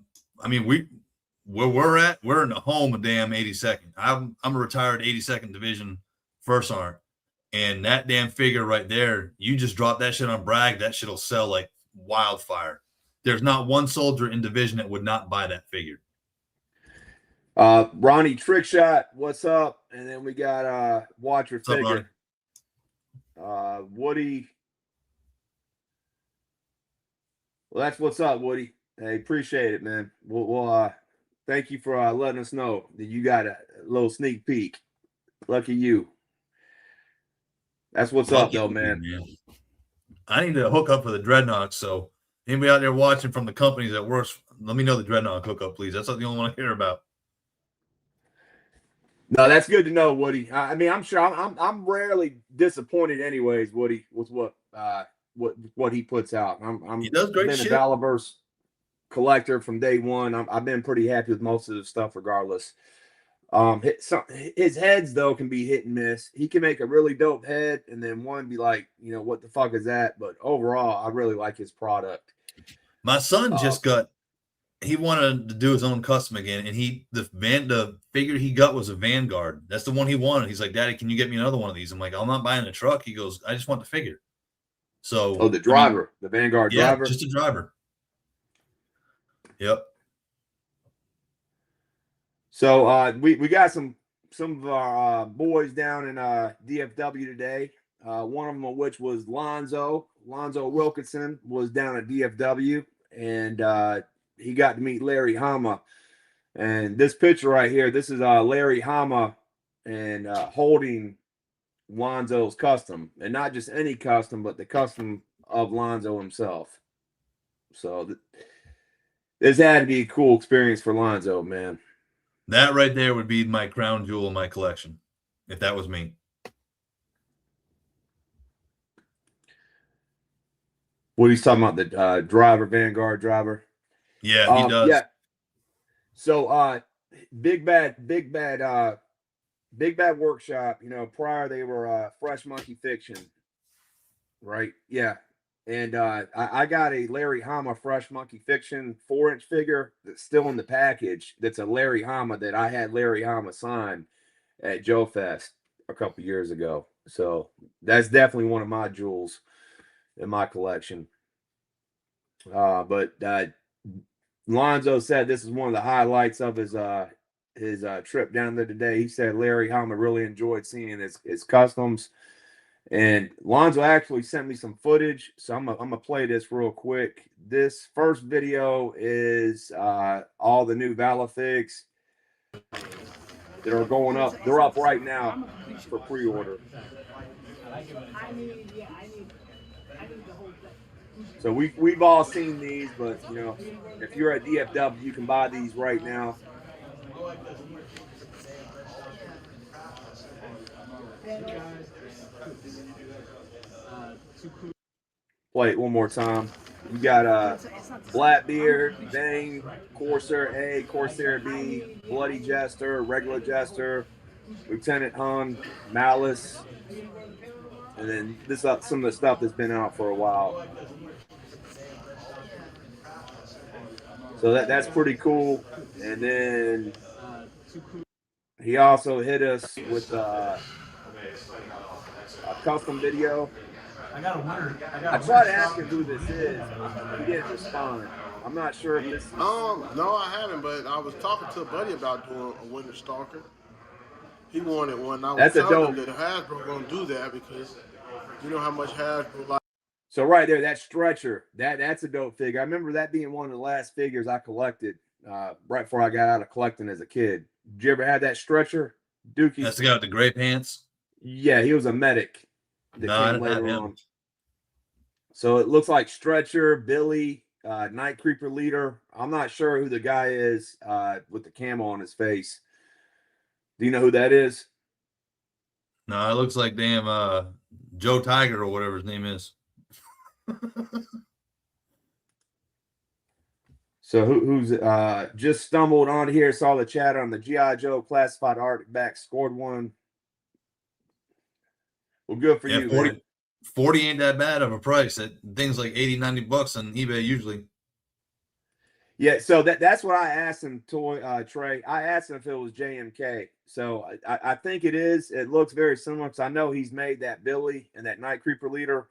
mean, where we're at, we're in the home of damn 82nd. I'm a retired 82nd Division First Sergeant, and that damn figure right there, you just drop that shit on Bragg, that shit'll sell like wildfire. There's not one soldier in division that would not buy that figure. Ronnie Trickshot, what's up? And then we got Watch Your Figure. Woody. Well, that's what's up, Woody. Hey, appreciate it, man. Well, thank you for letting us know that you got a little sneak peek. Lucky you. That's what's up, though, man. I need to hook up for the Dreadnought, so anybody out there watching from the companies that works, let me know the Dreadnought hookup, please. That's not the only one I care about. No, that's good to know, Woody. I mean, I'm sure I'm rarely disappointed, anyways, Woody, with what he puts out. He does great shit. Been a Dollarverse collector from day one. I've been pretty happy with most of the stuff, regardless. His heads though can be hit and miss. He can make a really dope head, and then one be like, what the fuck is that? But overall, I really like his product. My son just he wanted to do his own custom again, and the figure he got was a Vanguard. That's the one he wanted. He's like, Daddy, can you get me another one of these? I'm like, I'm not buying a truck. He goes, I just want the figure. So the driver, the Vanguard driver, just a driver. Yep. So we got some of our boys down in DFW today. One of them, which was Lonzo Wilkinson, was down at DFW, and he got to meet Larry Hama. And this picture right here, this is Larry Hama and holding Lonzo's custom, and not just any custom, but the custom of Lonzo himself. So this had to be a cool experience for Lonzo, man. That right there would be my crown jewel in my collection, if that was me. What he's talking about, the driver, Vanguard driver. Yeah, he does. Yeah. So Big Bad Workshop, prior they were Fresh Monkey Fiction, right? Yeah. And I got a Larry Hama Fresh Monkey Fiction 4-inch figure that's still in the package. That's a Larry Hama that I had Larry Hama sign at Joe Fest a couple years ago. So that's definitely one of my jewels in my collection. But Lonzo said this is one of the highlights of his trip down there today. He said Larry Hama really enjoyed seeing his customs. And Lonzo actually sent me some footage, so I'm gonna play this real quick. This first video is all the new Valafigs that are going up. They're up right now for pre-order. So we've all seen these, but if you're at DFW, you can buy these right now. Play it one more time. You got Blackbeard, Vane, Corsair A, Corsair B, Bloody Jester, Regular Jester, Lieutenant Hun, Malice, and then this some of the stuff that's been out for a while. So that's pretty cool. And then he also hit us with a custom video. I tried to ask him who this is. He didn't respond. I'm not sure if this is... No, I haven't, but I was talking to a buddy about doing a Winter Stalker. He wanted one. I was telling him that Hasbro going to do that because you know how much Hasbro like. So right there, that stretcher, that's a dope figure. I remember that being one of the last figures I collected. right before I got out of collecting as a kid. Did you ever have that stretcher, Dookie? That's the guy with the gray pants. Yeah, he was a medic that No, I came didn't have later him. on. So it looks like Stretcher, Billy, Night Creeper Leader. I'm not sure who the guy is with the camo on his face. Do you know who that is? No, it looks like damn Joe Tiger or whatever his name is. So who's just stumbled on here, saw the chat on the G.I. Joe Classified Arctic back, scored one. Well, good for you, 40, man. 40 ain't that bad of a price. That thing's like $80-$90 on eBay usually. Yeah, so that's what I asked him, Trey. I asked him if it was JMK. So I think it is. It looks very similar because I know he's made that Billy and that Night Creeper Leader,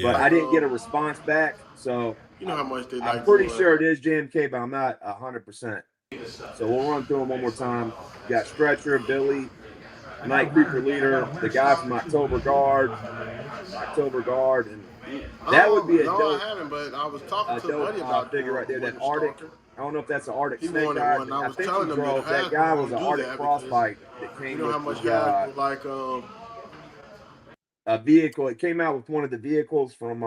but I didn't get a response back. So you know how much they I'm pretty sure it is JMK, but I'm not 100%. So we'll run through them one more time. You got Stretcher, Billy, Night Creeper Leader, the guy from October Guard, and that would be a dope. I haven't, but I was talking to a buddy about figure right there. That Arctic. I don't know if that's an Arctic he snake wanted guy. one. I was think telling he him drove that guy was an Arctic frostbite that came you know how with much like a vehicle. It came out with one of the vehicles from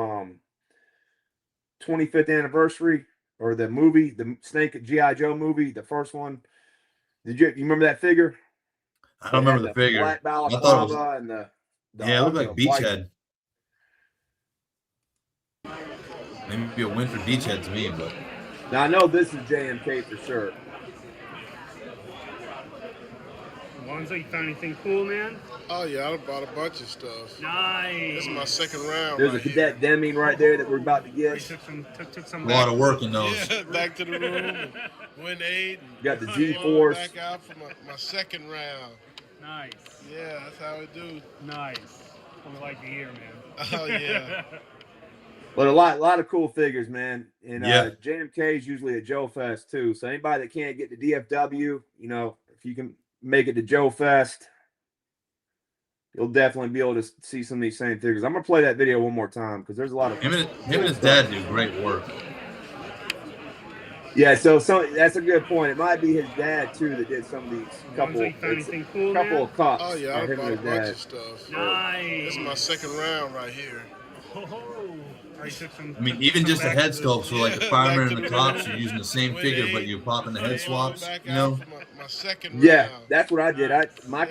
25th anniversary or the movie, the Snake G.I. Joe movie, the first one. You remember that figure? I don't remember the figure. Black balaclava I thought it was, and the yeah, it looked like Beachhead. Maybe a Winford Beachhead to me, but now I know this is JMK for sure. Lonzo, you found anything cool, man? Oh yeah, I bought a bunch of stuff. Nice. This is my second round. There's a Cadet Deming right there that we're about to get. Took some a lot of work in those. Yeah, back to the room. Went 8. Got the G-Force. Back out for my second round. Nice. Yeah, that's how we do. Nice. What we like to hear, man. Oh yeah. But a lot of cool figures, man. And yeah. JMK is usually at Joe Fest too. So anybody that can't get to DFW, you know, if you can make it to Joe Fest, you'll definitely be able to see some of these same figures. I'm gonna play that video one more time because there's a lot of him and his dad do great work. Yeah, so that's a good point. It might be his dad too that did some of these couple of cups. Oh yeah, I bought a bunch of stuff. Nice. This is my second round right here. I mean, even just the head sculpts for like the fireman and the cops, you're using the same figure, but you're popping the head swaps, you know? My second yeah, round. that's what I did.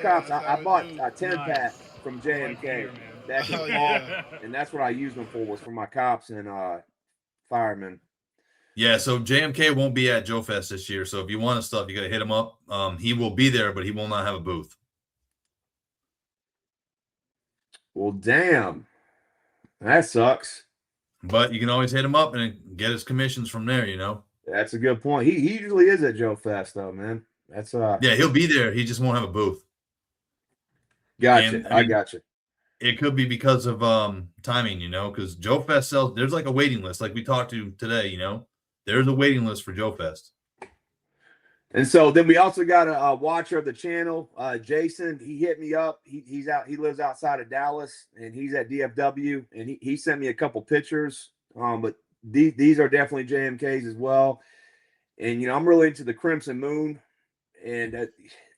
Cops, I bought a 10-pack from JMK back in the fall, and that's what I used them for, was for my cops and firemen. Yeah, so JMK won't be at Joe Fest this year, so if you want his stuff, you got to hit him up. He will be there, but he will not have a booth. Well, damn. That sucks. But you can always hit him up and get his commissions from there, you know? That's a good point. He usually is at Joe Fest, though, man. That's yeah, he'll be there. He just won't have a booth. Gotcha. And, I gotcha. It could be because of timing, you know, because Joe Fest sells. There's like a waiting list, like we talked to today, you know. There's a waiting list for Joe Fest. And so then we also got a watcher of the channel, Jason. He hit me up. He's out. He lives outside of Dallas, and he's at DFW. And he sent me a couple pictures. But these are definitely JMKs as well. And you know, I'm really into the Crimson Moon, and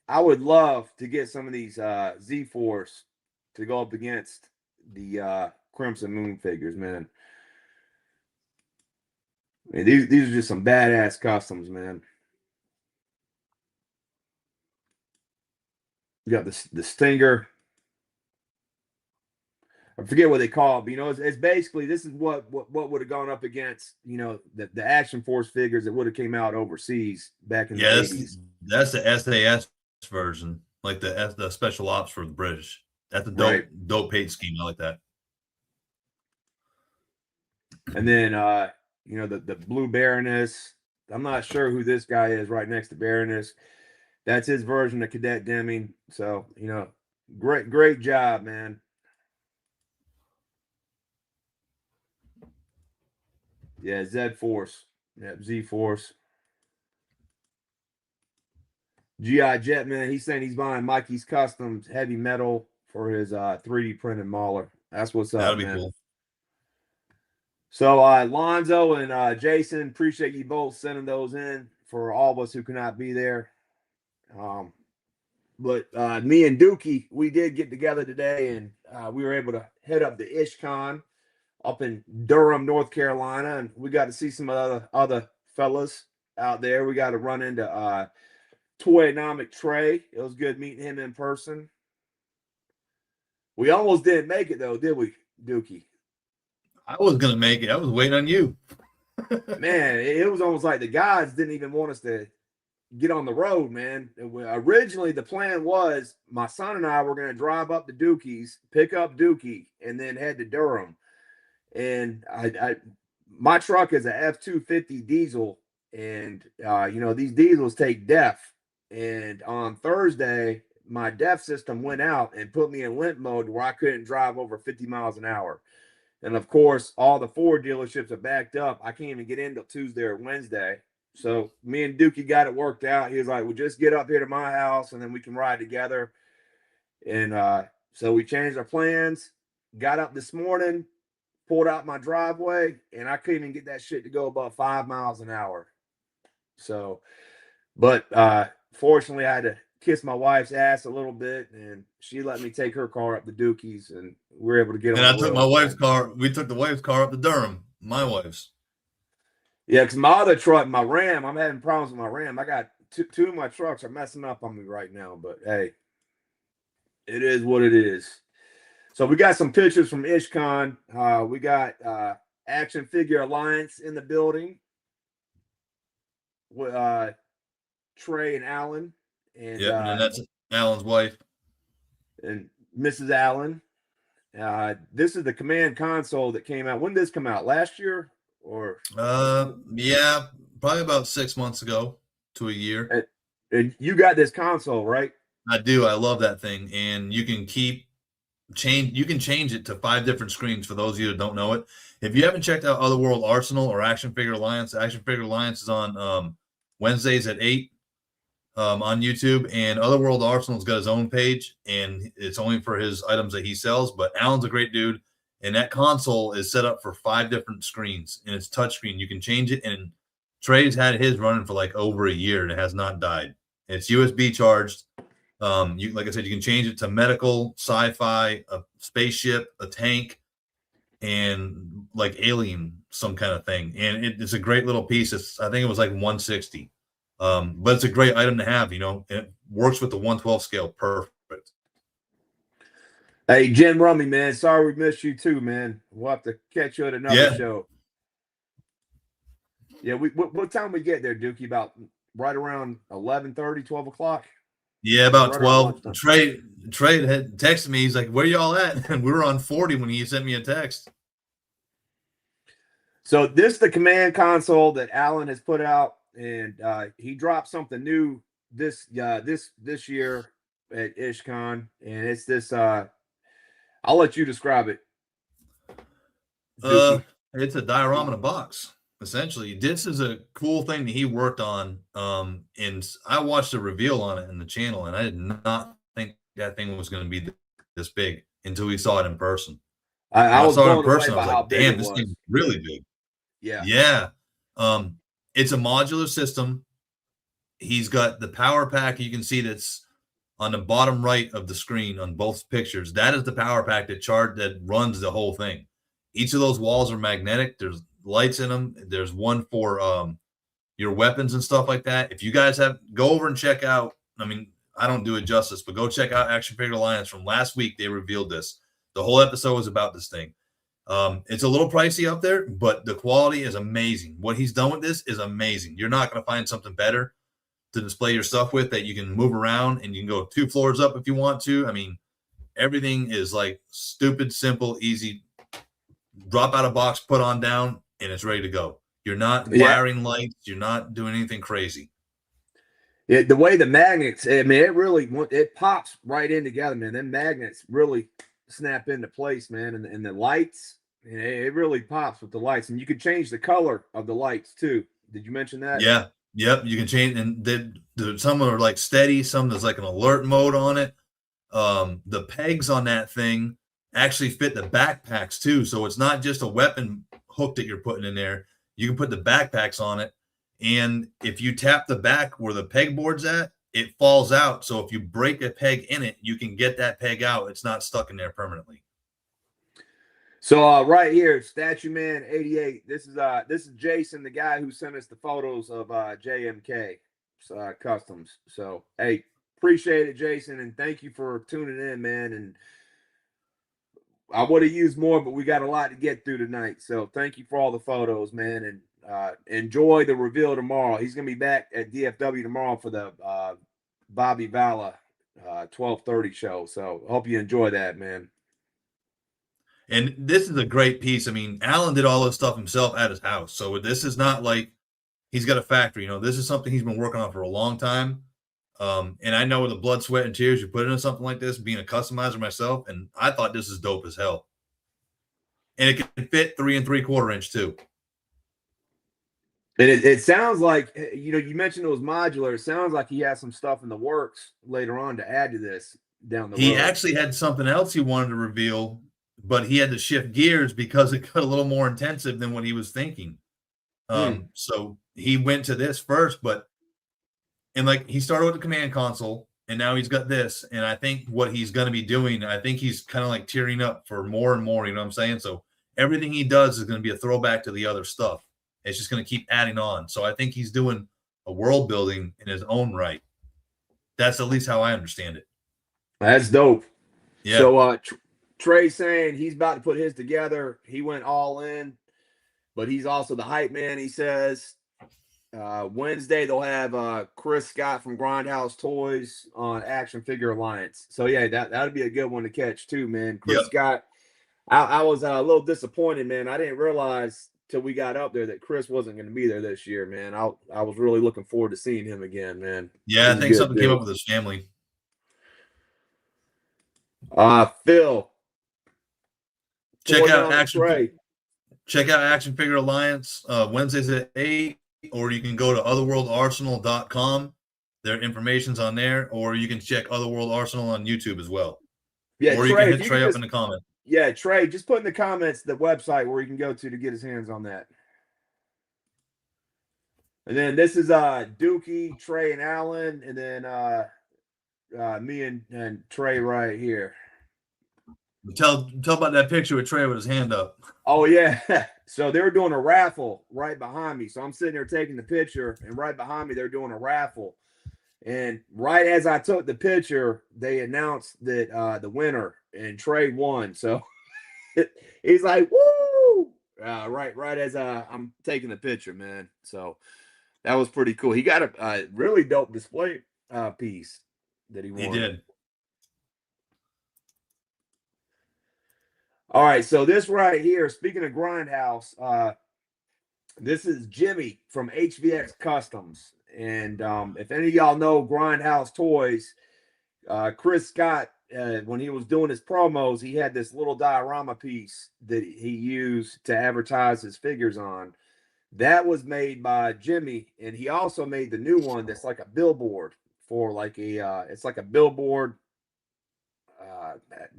I would love to get some of these Z-Force to go up against the Crimson Moon figures, man. I mean, these are just some badass customs, man. You got the Stinger. I forget what they call it, but you know, it's basically, this is what would have gone up against, you know, the Action Force figures that would have came out overseas back in the 80s. That's the SAS version, like the special ops for the British. That's a dope paid scheme. I like that. And then you know, the Blue Baroness. I'm not sure who this guy is right next to Baroness. That's his version of Cadet Deming. So, you know, great job, man. Yeah, Z-Force. Yep, Z-Force. G.I. Jet, man, he's saying he's buying Mikey's Customs heavy metal for his 3D printed Mauler. That's what's up, That'll be man. cool. So, Lonzo and Jason, appreciate you both sending those in for all of us who could not be there. But me and Dookie, we did get together today, and we were able to head up to IshCon up in Durham, North Carolina, and we got to see some other fellas out there. We got to run into Toyonomic Trey. It was good meeting him in person. We almost didn't make it though, did we, Dookie? I was gonna make it. I was waiting on you. Man, it was almost like the guys didn't even want us to get on the road, man. Originally, the plan was my son and I were going to drive up to Dookie's, pick up Dookie, and then head to Durham. And my truck is a F-250 diesel, and these diesels take DEF. And on Thursday, my DEF system went out and put me in limp mode where I couldn't drive over 50 miles an hour. And of course, all the Ford dealerships are backed up. I can't even get in till Tuesday or Wednesday. So me and Dookie got it worked out. He was like, well, just get up here to my house and then we can ride together. And so we changed our plans, got up this morning, pulled out my driveway, and I couldn't even get that shit to go above 5 miles an hour. So, but fortunately, I had to kiss my wife's ass a little bit, and she let me take her car up to Dookie's, and we were able to get on. And I took my wife's car. We took the wife's car up to Durham. My wife's. Yeah, because my other truck, my Ram, I'm having problems with my Ram. I got two of my trucks are messing up on me right now, but hey, it is what it is. So we got some pictures from IshCon. We got Action Figure Alliance in the building with Trey and Alan. And, and that's Alan's wife. And Mrs. Allen. This is the command console that came out. When did this come out? Last year? Or yeah, probably about 6 months ago to a year. And you got this console, right? I do. I love that thing. And you can change it to 5 different screens for those of you that don't know it. If you haven't checked out Otherworld Arsenal or Action Figure Alliance, Action Figure Alliance is on Wednesdays at 8 on YouTube, and Otherworld Arsenal's got his own page, and it's only for his items that he sells. But Alan's a great dude, and that console is set up for 5 different screens, and it's touchscreen. You can change it, and Trey's had his running for like over a year, and it has not died. It's USB charged. Like I said, you can change it to medical, sci-fi, a spaceship, a tank, and like alien, some kind of thing. And it's a great little piece. I think it was like $160. But it's a great item to have, it works with the 112 scale. Perfect. Hey, Jim Rummy, man. Sorry we missed you too, man. We'll have to catch you at another show. Yeah, what time we get there, Dookie? About right around 11:30, 12 o'clock? Yeah, about 12. Trey had texted me. He's like, where y'all at? And we were on 40 when he sent me a text. So this is the command console that Alan has put out. And he dropped something new this year at IshCon, and it's this. I'll let you describe it. It's a diorama in a box, essentially. This is a cool thing that he worked on, and I watched a reveal on it in the channel, and I did not think that thing was going to be this big until we saw it in person. I saw it in person. I was like, damn, this thing's really big. Yeah. It's a modular system. He's got the power pack. You can see that's on the bottom right of the screen on both pictures. That is the power pack that runs the whole thing. Each of those walls are magnetic. There's lights in them. There's one for your weapons and stuff like that. If you guys go over and check out, I don't do it justice, but go check out Action Figure Alliance from last week. They revealed this. The whole episode was about this thing. It's a little pricey up there, but the quality is amazing. What he's done with this is amazing. You're not going to find something better to display your stuff with that you can move around, and you can go 2 floors up if you want to. Everything is like stupid, simple, easy. Drop out a box, put on down, and it's ready to go. You're not wiring lights. You're not doing anything crazy. Yeah, the way the magnets, it pops right in together, man. Them magnets really snap into place, man. And the lights, it really pops with the lights, and you can change the color of the lights too. Did you mention that? Yeah. Yep. You can change, and some are like steady, some there's like an alert mode on it. The pegs on that thing actually fit the backpacks too, so it's not just a weapon hook that you're putting in there. You can put the backpacks on it, And if you tap the back where the pegboard's at, it falls out. So if you break a peg in it, you can get that peg out. It's not stuck in there permanently. So right here, Statue Man 88. This is Jason, the guy who sent us the photos of JMK Customs. So hey, appreciate it, Jason, and thank you for tuning in, man. And I would have used more, but we got a lot to get through tonight. So thank you for all the photos, man, and enjoy the reveal tomorrow. He's gonna be back at DFW tomorrow for the Bobby Vala 12:30 show. So hope you enjoy that, man. And this is a great piece. I mean, Alan did all this stuff himself at his house. So this is not like he's got a factory. You know, this is something he's been working on for a long time. And I know the blood, sweat, and tears you put into something like this, being a customizer myself, and I thought this is dope as hell. And it can fit 3 3/4 inch too. And it sounds like, you know, you mentioned it was modular. It sounds like he has some stuff in the works later on to add to this down the road. He actually had something else he wanted to reveal, but he had to shift gears because it got a little more intensive than what he was thinking. So he went to this first, and like he started with the command console, and now he's got this. And I think what he's going to be doing, I think he's kind of like tearing up for more and more. You know what I'm saying? So everything he does is going to be a throwback to the other stuff. It's just going to keep adding on. So I think he's doing a world building in his own right. That's at least how I understand it. That's dope. Yeah. So Trey saying he's about to put his together. He went all in, but he's also the hype man, he says. Wednesday, they'll have Chris Scott from Grindhouse Toys on Action Figure Alliance. So, yeah, that'd be a good one to catch too, man. Chris Scott, I was a little disappointed, man. I didn't realize till we got up there that Chris wasn't going to be there this year, man. I was really looking forward to seeing him again, man. Yeah, I think something came up with his family. Phil. Check out Action Figure Alliance Wednesdays at 8, or you can go to otherworldarsenal.com. Their information's on there, or you can check Otherworld Arsenal on YouTube as well. Yeah, or Trey, you can hit Trey up in the comment. Yeah, Trey, just put in the comments the website where he can go to get his hands on that. And then this is Dookie, Trey, and Alan, and then me and Trey right here. Tell about that picture with Trey with his hand up. Oh yeah. So they were doing a raffle right behind me. So I'm sitting there taking the picture, and right behind me they're doing a raffle. And right as I took the picture, they announced that the winner, and Trey won. So he's like, "Woo!" Right as I'm taking the picture, man. So that was pretty cool. He got a really dope display piece that he won. He did. All right, so this right here, speaking of Grindhouse, this is Jimmy from HVX Customs. And if any of y'all know Grindhouse Toys, Chris Scott, when he was doing his promos, he had this little diorama piece that he used to advertise his figures on. That was made by Jimmy, and he also made the new one that's like a billboard for like it's like a billboard.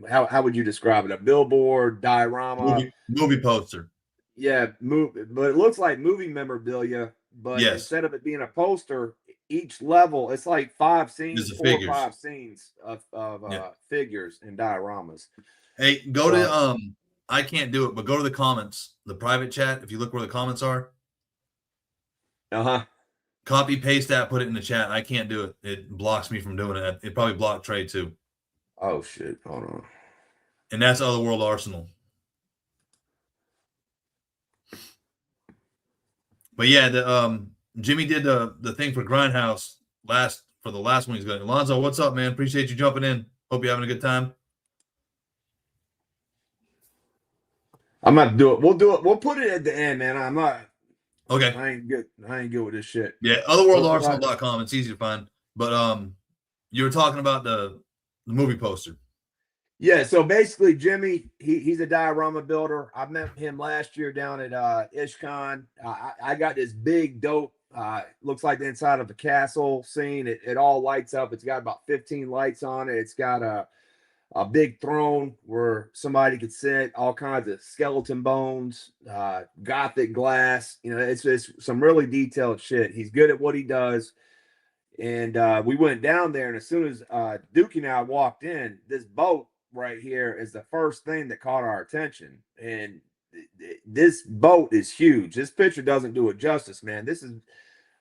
How would you describe it? A billboard, diorama, movie poster. Yeah, but it looks like movie memorabilia. But instead of it being a poster, each level it's like 5 scenes, 4 or 5 scenes of figures and dioramas. Hey, go to I can't do it, but go to the comments, the private chat. If you look where the comments are, copy paste that, put it in the chat. I can't do it. It blocks me from doing it. It probably blocked Trey too. Oh shit! Hold on. And that's Otherworld Arsenal. But yeah, Jimmy did the thing for Grindhouse for the last one he's got. Alonzo, what's up, man? Appreciate you jumping in. Hope you're having a good time. I'm not do it. We'll do it. We'll put it at the end, man. I'm not. Okay. I ain't good with this shit. Yeah, otherworldarsenal.com. It's easy to find. But you were talking about the movie poster. Yeah, so basically Jimmy, he's a diorama builder. I met him last year down at IshCon. I got this big dope, looks like the inside of a castle scene. It all lights up. It's got about 15 lights on it. It's got a big throne where somebody could sit, all kinds of skeleton bones, Gothic glass. You know, it's some really detailed shit. He's good at what he does. And we went down there, and as soon as Dookie and I walked in, this boat right here is the first thing that caught our attention. And this boat is huge. This picture doesn't do it justice, man. This is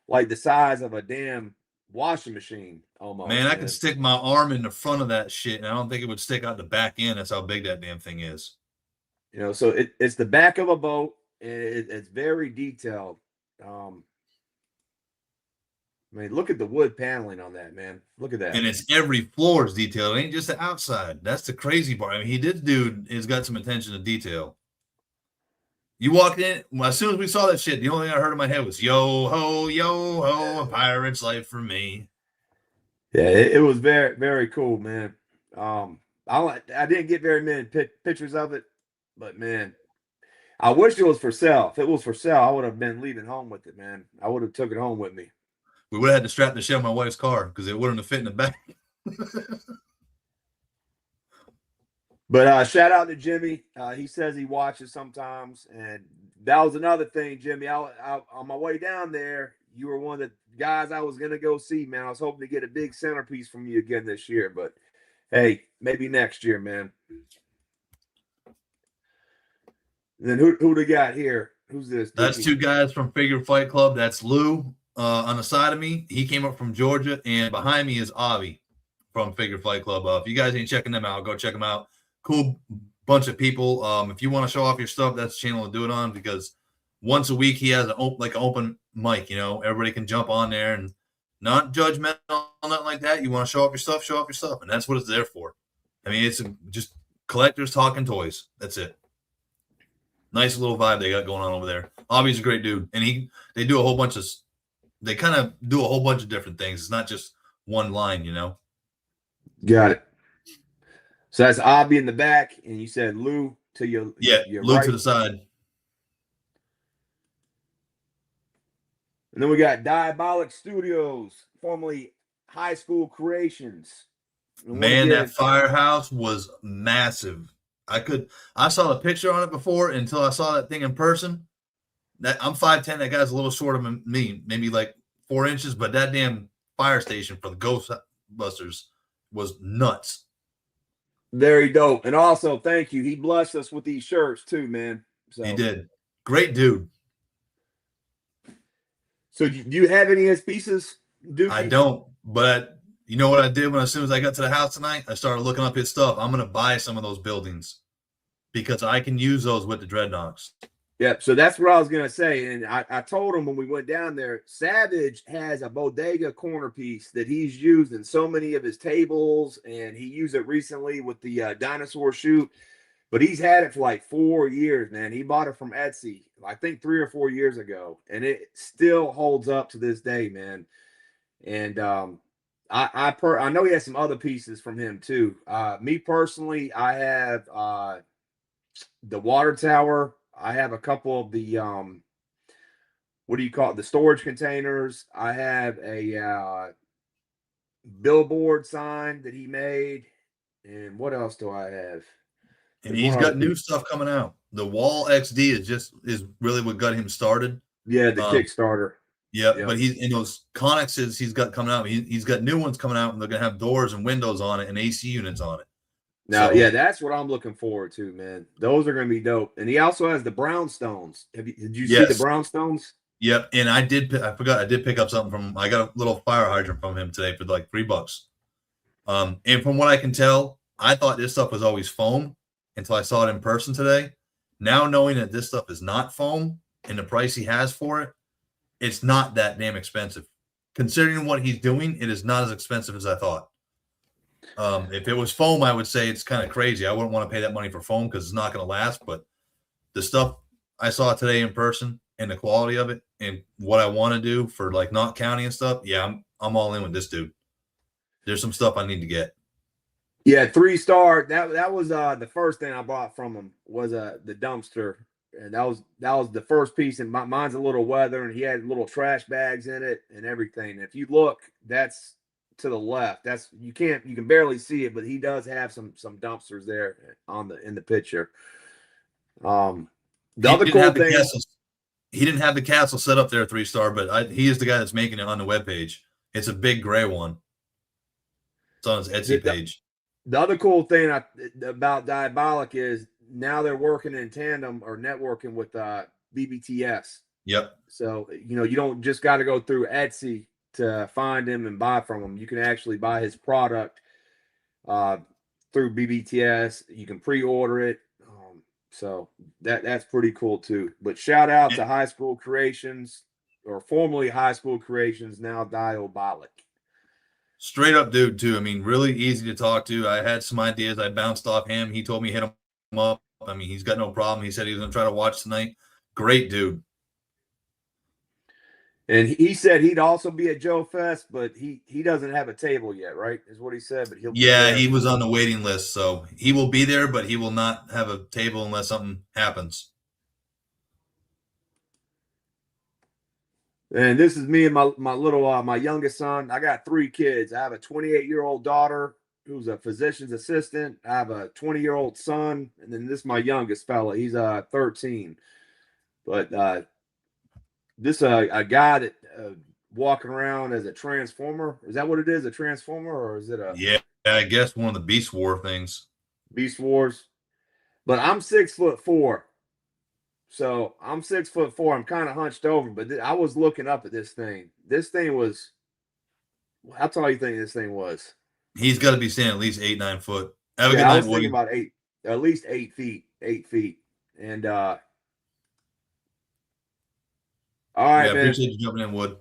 like the size of a damn washing machine almost. Man, I could stick my arm in the front of that shit, and I don't think it would stick out the back end. That's how big that damn thing is. You know, so it's the back of a boat, and it's very detailed. I mean, look at the wood paneling on that, man. Look at that. And it's every floor is detailed. It ain't just the outside. That's the crazy part. I mean, this dude has got some attention to detail. You walked in, as soon as we saw that shit, the only thing I heard in my head was, yo ho, a pirate's life for me. Yeah, it was very, very cool, man. I didn't get very many pictures of it, but man, I wish it was for sale. If it was for sale, I would have been leaving home with it, man. I would have took it home with me. We would have had to strap the shit on my wife's car because it wouldn't have fit in the back. But shout out to Jimmy. He says he watches sometimes, and that was another thing, Jimmy. I on my way down there, you were one of the guys I was gonna go see, man. I was hoping to get a big centerpiece from you again this year, but hey, maybe next year, man. And then who they got here? Who's this? That's two guys from Figure Fight Club. That's Lou on the side of me. He came up from Georgia, and behind me is Avi from Figure Fight Club. If you guys ain't checking them out, go check them out. Cool bunch of people. If you want to show off your stuff, that's the channel to do it on, because once a week he has an open mic. You know, everybody can jump on there and not judgmental, nothing like that. You want to show off your stuff, and that's what it's there for. I mean, it's just collectors talking toys. That's it. Nice little vibe they got going on over there. Avi's a great dude, and they do a whole bunch of. They kind of do a whole bunch of different things. It's not just one line, you know. Got it. So that's Avi in the back, and you said Lou to your Lou right. to the side. And then we got Diabolic Studios, formerly High School Creations. Man, that firehouse was massive. I saw the picture on it before until I saw that thing in person. I'm 5'10". That guy's a little shorter than me, maybe like 4 inches, but that damn fire station for the Ghostbusters was nuts. Very dope. And also, thank you. He blessed us with these shirts too, man. So he did. Great dude. So do you have any of his pieces, Dookie? I don't, but you know what I did as soon as I got to the house tonight? I started looking up his stuff. I'm going to buy some of those buildings because I can use those with the Dreadnoks. Yep. So that's what I was going to say. And I told him when we went down there, Savage has a bodega corner piece that he's used in so many of his tables, and he used it recently with the dinosaur shoot. But he's had it for like 4 years, man. He bought it from Etsy, I think 3 or 4 years ago, and it still holds up to this day, man. And I know he has some other pieces from him too. Me personally, I have the water tower. I have a couple of the what do you call it? The storage containers. I have a billboard sign that he made. And what else do I have? And he's got new stuff coming out. The Wall XD is really what got him started. Yeah, the Kickstarter. Yeah, but he's in those Connexes he's got coming out. He's got new ones coming out, and they're gonna have doors and windows on it and AC units on it. Now, yeah, that's what I'm looking forward to, man. Those are going to be dope. And he also has the brownstones. Did you see the brownstones? Yep. And I forgot I did pick up something from him. I got a little fire hydrant from him today for like $3. And from what I can tell, I thought this stuff was always foam until I saw it in person today. Now knowing that this stuff is not foam and the price he has for it, it's not that damn expensive. Considering what he's doing, it is not as expensive as I thought. If it was foam, I would say it's kind of crazy. I wouldn't want to pay that money for foam because it's not going to last. But the stuff I saw today in person and the quality of it and what I want to do for like Knott County and stuff, yeah, I'm all in with this dude. There's some stuff I need to get. Yeah, 3-star. That was the first thing I bought from him was the dumpster, and that was the first piece. And mine's a little weather, and he had little trash bags in it and everything. If you look, that's to the left. That's you can barely see it, but he does have some dumpsters there in the picture. The other cool thing, he didn't have the castle set up there 3-star, but he is the guy that's making it on the webpage. It's a big gray one. It's on his Etsy page. The other cool thing about Diabolic is now they're working in tandem or networking with BBTS. Yep. So, you don't just got to go through Etsy to find him and buy from him. You can actually buy his product through BBTS. You can pre-order it. So that's pretty cool too. But shout out to High School Creations, or formerly High School Creations, now Diabolic. Straight up dude too. I mean, really easy to talk to. I had some ideas. I bounced off him. He told me hit him up. I mean, he's got no problem. He said he was going to try to watch tonight. Great dude. And he said he'd also be at Joe Fest, but he doesn't have a table yet, right? Is what he said. But he was on the waiting list, so he will be there, but he will not have a table unless something happens. And this is me and my little my youngest son. I got 3 kids. I have a 28-year-old daughter who's a physician's assistant. I have a 20-year-old son, and then this is my youngest fella. He's 13. But this a guy that walking around as a transformer. Is that what it is? A transformer, or is it a? Yeah, I guess one of the Beast War things. Beast Wars. But I'm 6'4". So I'm 6'4". I'm kind of hunched over, but I was looking up at this thing. This thing was. How tall do you think this thing was? He's got to be standing at least 8-9 foot. I was thinking about at least 8 feet. 8 feet, and all right, man. Appreciate you jumping in, Wood.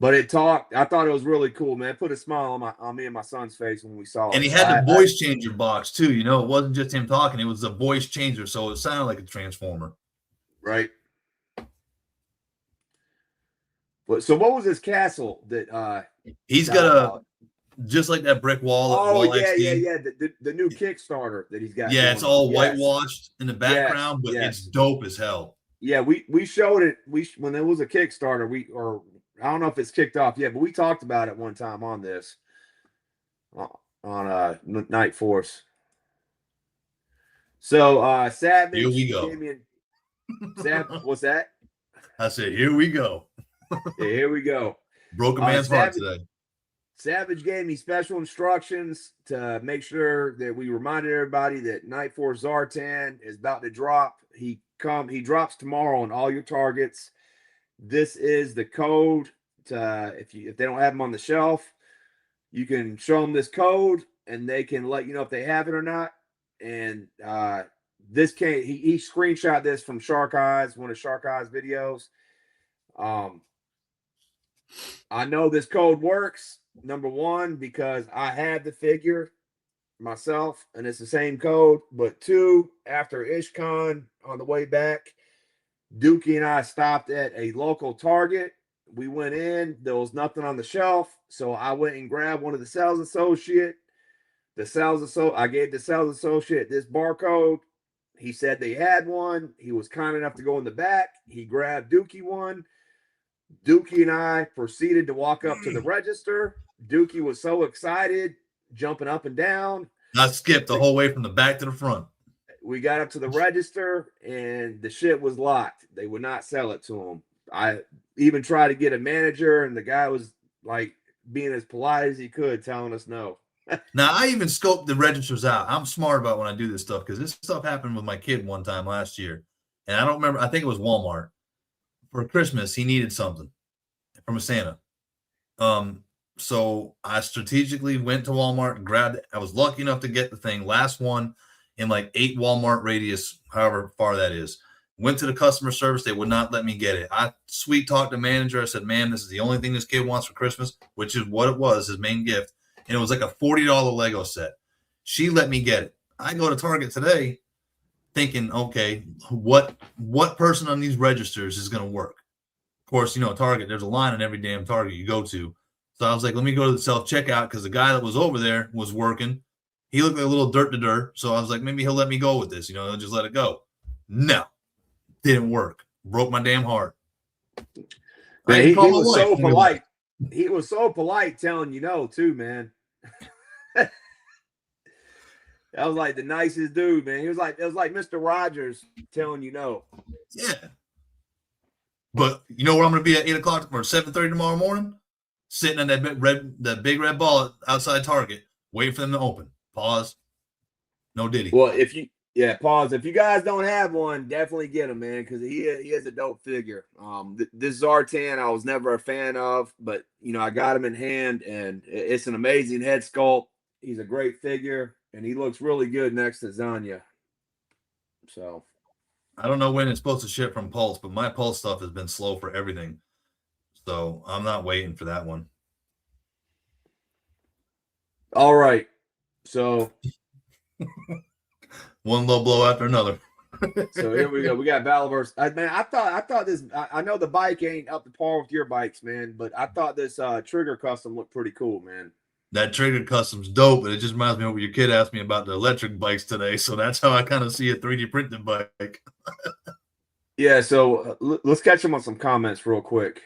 But I thought it was really cool, man. It put a smile on me and my son's face when we saw it. And he had the voice changer box too. It wasn't just him talking; it was the voice changer, so it sounded like a transformer. Right. But so, what was this castle that he's got just like that brick wall? Oh yeah. The new Kickstarter that he's got. Yeah, it's all whitewashed in the background, but it's dope as hell. Yeah, we showed it. When there was a Kickstarter, I don't know if it's kicked off yet, but we talked about it one time on this on Night Force. So Savage, here we go. What's that? I said, here we go. Yeah, here we go. Broke a man's heart today. Savage gave me special instructions to make sure that we reminded everybody that Night Force Zartan is about to drop. He drops tomorrow on all your targets. This is the code to if they don't have them on the shelf, you can show them this code and they can let you know if they have it or not. And this he screenshot this from Shark Eyes, one of Shark Eyes videos. I know this code works, number one, because I had the figure myself and it's the same code. But 2, after IshCon on the way back, Dookie and I stopped at a local Target. We went in, there was nothing on the shelf, so I went and grabbed one of the sales associate. I gave the sales associate this barcode. He said they had one. He was kind enough to go in the back. He grabbed Dookie one. Dookie and I proceeded to walk up to the register. Dookie was so excited, jumping up and down. I skipped the whole way from the back to the front. We got up to the register and the shit was locked. They would not sell it to him. I even tried to get a manager and the guy was like being as polite as he could, telling us no. Now, I even scoped the registers out. I'm smart about when I do this stuff because this stuff happened with my kid one time last year. And I don't remember. I think it was Walmart. For Christmas, he needed something from a Santa. So I strategically went to Walmart and grabbed it. I was lucky enough to get the thing, last one in like 8 Walmart radius, however far that is. Went to the customer service. They would not let me get it. I sweet talked the manager. I said, "Ma'am, this is the only thing this kid wants for Christmas," which is what it was, his main gift. And it was like a $40 Lego set. She let me get it. I go to Target today thinking, okay, what person on these registers is going to work? Of course, Target, there's a line on every damn Target you go to. So I was like, let me go to the self-checkout because the guy that was over there was working. He looked like a little dirt. So I was like, maybe he'll let me go with this. He'll just let it go. No, didn't work. Broke my damn heart. Man, he was so polite. he was so polite telling you no, too, man. That was like the nicest dude, man. It was like Mr. Rogers telling you no. Yeah. But you know where I'm going to be at 8 o'clock or 7:30 tomorrow morning? Sitting on that big red ball outside Target, waiting for them to open. Pause. No Diddy. Well, pause. If you guys don't have one, definitely get him, man, because he is a dope figure. This Zartan I was never a fan of, but I got him in hand, and it's an amazing head sculpt. He's a great figure, and he looks really good next to Zanya. So I don't know when it's supposed to ship from Pulse, but my Pulse stuff has been slow for everything. So I'm not waiting for that one. All right. So one low blow after another. So here we go. We got Balaverse. Man, I thought this. I know the bike ain't up to par with your bikes, man, but I thought this Trigger Custom looked pretty cool, man. That Trigger Custom's dope, but it just reminds me of what your kid asked me about the electric bikes today. So that's how I kind of see a 3D printed bike. Yeah. So let's catch them on some comments real quick.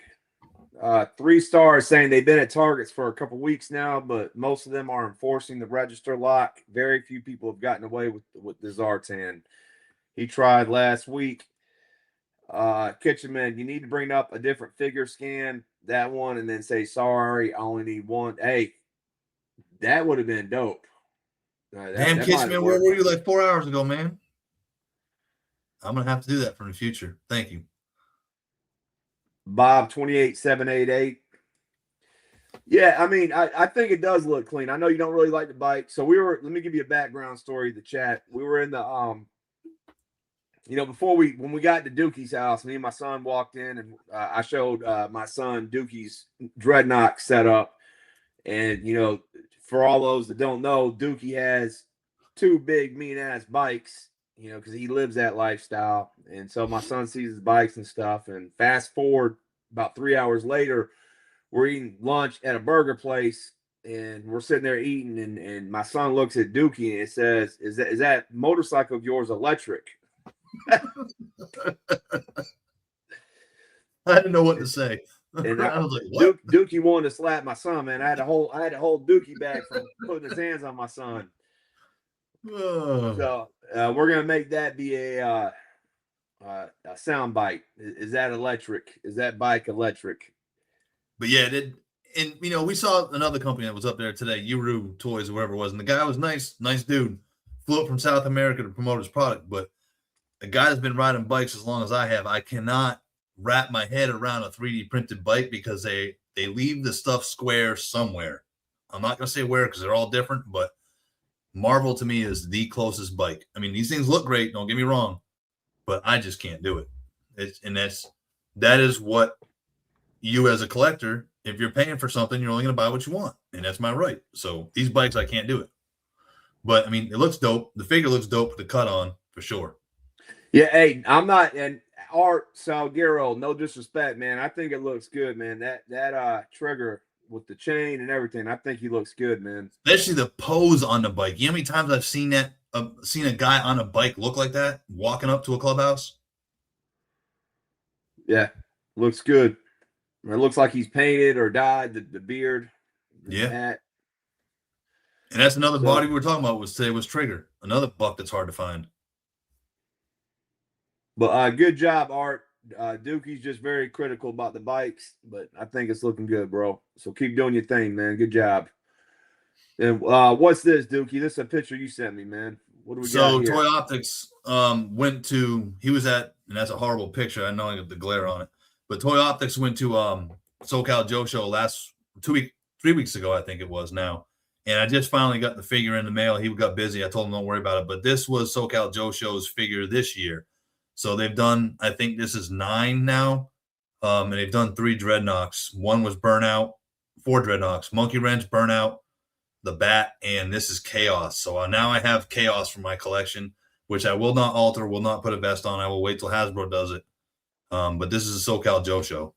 3 stars saying they've been at Targets for a couple weeks now, but most of them are enforcing the register lock. Very few people have gotten away with the Zartan. He tried last week. Kitchenman, you need to bring up a different figure scan, that one, and then say, sorry, I only need one. Hey, that would have been dope. Damn, Kitchenman, where were you like 4 hours ago, man? I'm going to have to do that for the future. Thank you. Bob 28788. Yeah, I mean, I think it does look clean. I know you don't really like the bike. So let me give you a background story of the chat. We were in the when we got to Dookie's house, me and my son walked in, and I showed my son Dookie's Dreadnought setup. And, for all those that don't know, Dookie has 2 big mean ass bikes, because he lives that lifestyle. And so my son sees his bikes and stuff, and fast forward about 3 hours later, we're eating lunch at a burger place, and we're sitting there eating, and my son looks at Dookie and it says, is that motorcycle of yours electric? I didn't know what to say. And I was like, what? Dookie wanted to slap my son, man. I had to hold Dookie back from putting his hands on my son. So we're gonna make that be a sound bite. Is that electric? Is that bike electric? But yeah, and we saw another company that was up there today, Yuru Toys or whatever it was, and the guy was nice dude. Flew up from South America to promote his product, but a guy that's been riding bikes as long as I have, I cannot wrap my head around a 3D printed bike because they leave the stuff square somewhere. I'm not going to say where because they're all different, but Marvel to me is the closest bike. I mean, these things look great, don't get me wrong, but I just can't do it. That is what you as a collector, if you're paying for something, you're only going to buy what you want, and that's my right. So these bikes, I can't do it. But I mean, it looks dope. The figure looks dope with the cut on for sure. Yeah, hey, I'm not, and Art Salguero, no disrespect, man. I think it looks good, man. That trigger with the chain and everything, I think he looks good, man. Especially the pose on the bike. You know how many times I've seen that? Seen a guy on a bike look like that walking up to a clubhouse? Yeah, looks good. It looks like he's painted or dyed the beard. Yeah. Hat. And that's another body we were talking about was Trigger, another buck that's hard to find. But good job, Art. Dookie's just very critical about the bikes, but I think it's looking good, bro. So keep doing your thing, man. Good job. And what's this, Dookie? This is a picture you sent me, man. What do we got here? So Toy Optics he was at, and that's a horrible picture. I know I got the glare on it, but Toy Optics went to SoCal Joe Show 3 weeks ago, I think it was now. And I just finally got the figure in the mail. He got busy. I told him don't worry about it. But this was SoCal Joe Show's figure this year. So they've done, I think this is 9 now. And they've done 3 Dreadnoughts. One was Burnout, 4 Dreadnoughts. Monkey Wrench, Burnout, the Bat, and this is Chaos. So now I have Chaos for my collection, which I will not alter, will not put a vest on. I will wait till Hasbro does it. But this is a SoCal Joe Show.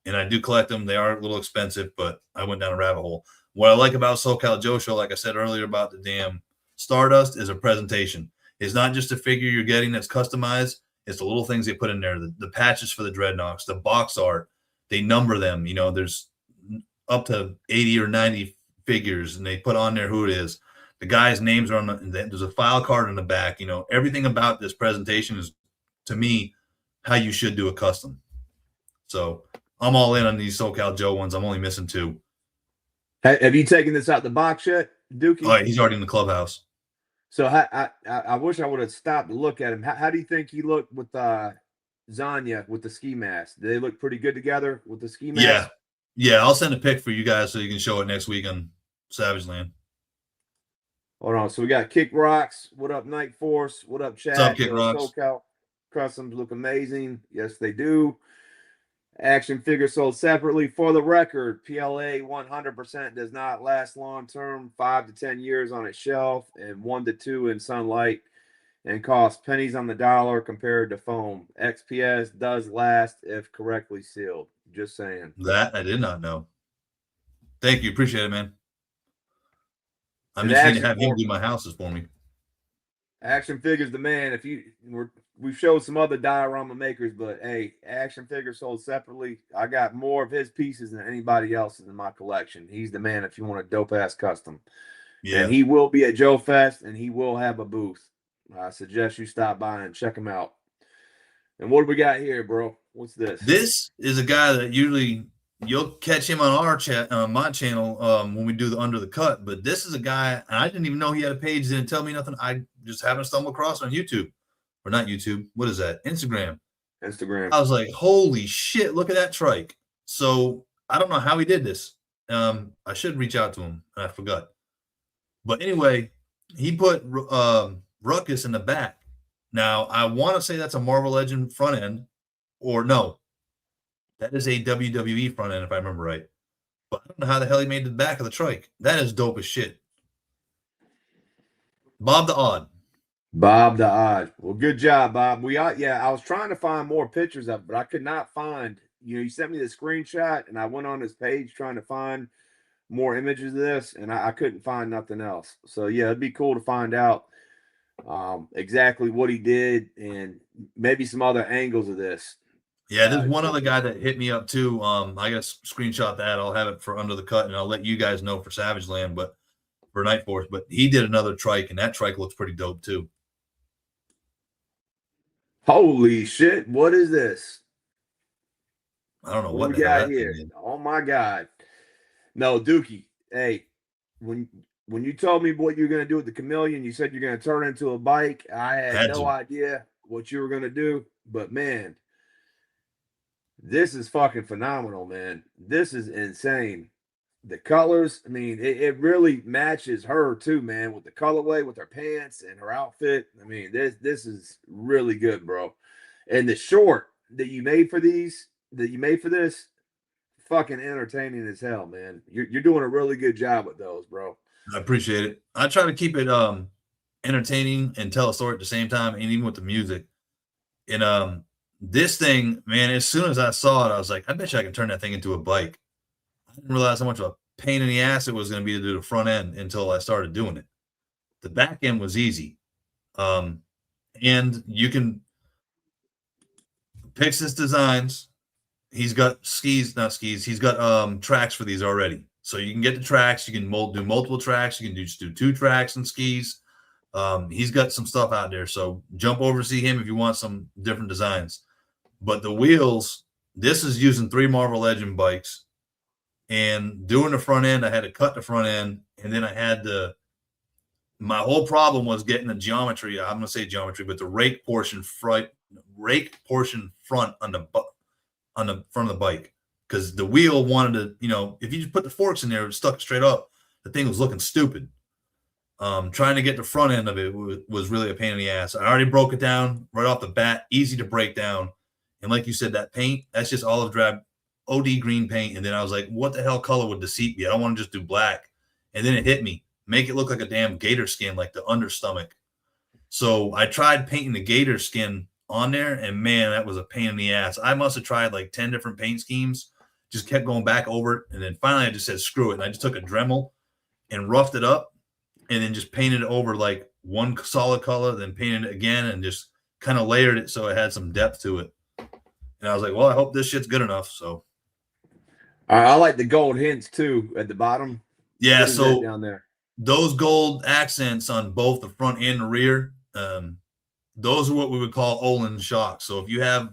And I do collect them. They are a little expensive, but I went down a rabbit hole. What I like about SoCal Joe Show, like I said earlier about the damn Stardust, is a presentation. It's not just a figure you're getting that's customized. It's the little things they put in there, the patches for the Dreadnoughts, the box art. They number them. There's up to 80 or 90 figures, and they put on there who it is. The guy's names are on there's a file card in the back. You know, everything about this presentation is, to me, how you should do a custom. So I'm all in on these SoCal Joe ones. I'm only missing 2. Have you taken this out the box yet, Dookie? Oh, he's already in the clubhouse. So I wish I would have stopped to look at him. How do you think he looked with Zanya with the ski mask? Do they look pretty good together with the ski mask? Yeah. I'll send a pic for you guys so you can show it next week on Savage Land. Hold on. So we got Kick Rocks. What up, Night Force? What up, Chad? What's up, Kick Rocks? SoCal Customs look amazing. Yes, they do. Action figures sold separately. For the record, PLA 100% does not last long term, 5 to 10 years on its shelf and 1 to 2 in sunlight, and costs pennies on the dollar compared to foam. XPS does last if correctly sealed. Just saying. That I did not know. Thank you. Appreciate it, man. I'm And just going to Action have him Force- do my houses for me. Action Figures the man. If we've showed some other diorama makers, but hey, Action Figures sold separately. I got more of his pieces than anybody else's in my collection. He's the man if you want a dope ass custom. Yeah. And he will be at Joe Fest, and he will have a booth. I suggest you stop by and check him out. And what do we got here, bro? What's this? This is a guy that usually you'll catch him on our chat on my channel when we do the Under the Cut. But this is a guy, and I didn't even know he had a page. Didn't tell me nothing. I just happened to stumble across on YouTube, or not YouTube. What is that? Instagram. I was like, holy shit! Look at that trike. So I don't know how he did this. I should reach out to him, and I forgot. But anyway, he put Ruckus in the back. Now I want to say that's a Marvel Legend front end, or no. That is a WWE front end, if I remember right. But I don't know how the hell he made the back of the trike. That is dope as shit. Bob the Odd. Well, good job, Bob. I was trying to find more pictures of it, but I could not find. You sent me the screenshot, and I went on his page trying to find more images of this, and I couldn't find nothing else. So yeah, it'd be cool to find out exactly what he did and maybe some other angles of this. Yeah, there's one other guy that hit me up too. I got to screenshot that. I'll have it for Under the Cut, and I'll let you guys know for Savage Land, but for Night Force. But he did another trike, and that trike looks pretty dope too. Holy shit! What is this? I don't know What what we the hell got that here. thing is. Oh my god! No, Dookie. Hey, when you told me what you're gonna do with the chameleon, you said you're gonna turn it into a bike. I had no idea what you were gonna do, but man. This is fucking phenomenal, man. This is insane. The colors, I mean, it really matches her too, man, with the colorway, with her pants and her outfit. I mean, this is really good, bro. And the short that you made for this, fucking entertaining as hell, man. You're doing a really good job with those, bro. I appreciate it. I try to keep it entertaining and tell a story at the same time, and even with the music. And this thing, man, as soon as I saw it, I was like, I bet you I can turn that thing into a bike. I didn't realize how much of a pain in the ass it was going to be to do the front end until I started doing it. The back end was easy. And you can Pixis Designs. He's got he's got tracks for these already. So you can get the tracks, you can do multiple tracks, you can just do 2 tracks and skis. He's got some stuff out there. So jump over to see him if you want some different designs. But the wheels, this is using 3 Marvel Legend bikes. And doing the front end, I had to cut the front end, and then I had my whole problem was getting the geometry. I'm gonna say geometry, but the rake portion front on the front of the bike, because the wheel wanted to, if you just put the forks in there, it stuck straight up. The thing was looking stupid. Trying to get the front end of it was really a pain in the ass. I already broke it down right off the bat, easy to break down. And like you said, that paint, that's just olive drab, OD green paint. And then I was like, what the hell color would the seat be? I don't want to just do black. And then it hit me. Make it look like a damn gator skin, like the understomach. So I tried painting the gator skin on there, and man, that was a pain in the ass. I must have tried like 10 different paint schemes, just kept going back over it. And then finally I just said, screw it. And I just took a Dremel and roughed it up. And then just painted it over like one solid color, then painted it again and just kind of layered it so it had some depth to it. And I was like, well, I hope this shit's good enough. So I like the gold hints too at the bottom. Yeah, What is that so down there? those gold accents on both the front and the rear, those are what we would call Olin shocks. So if you have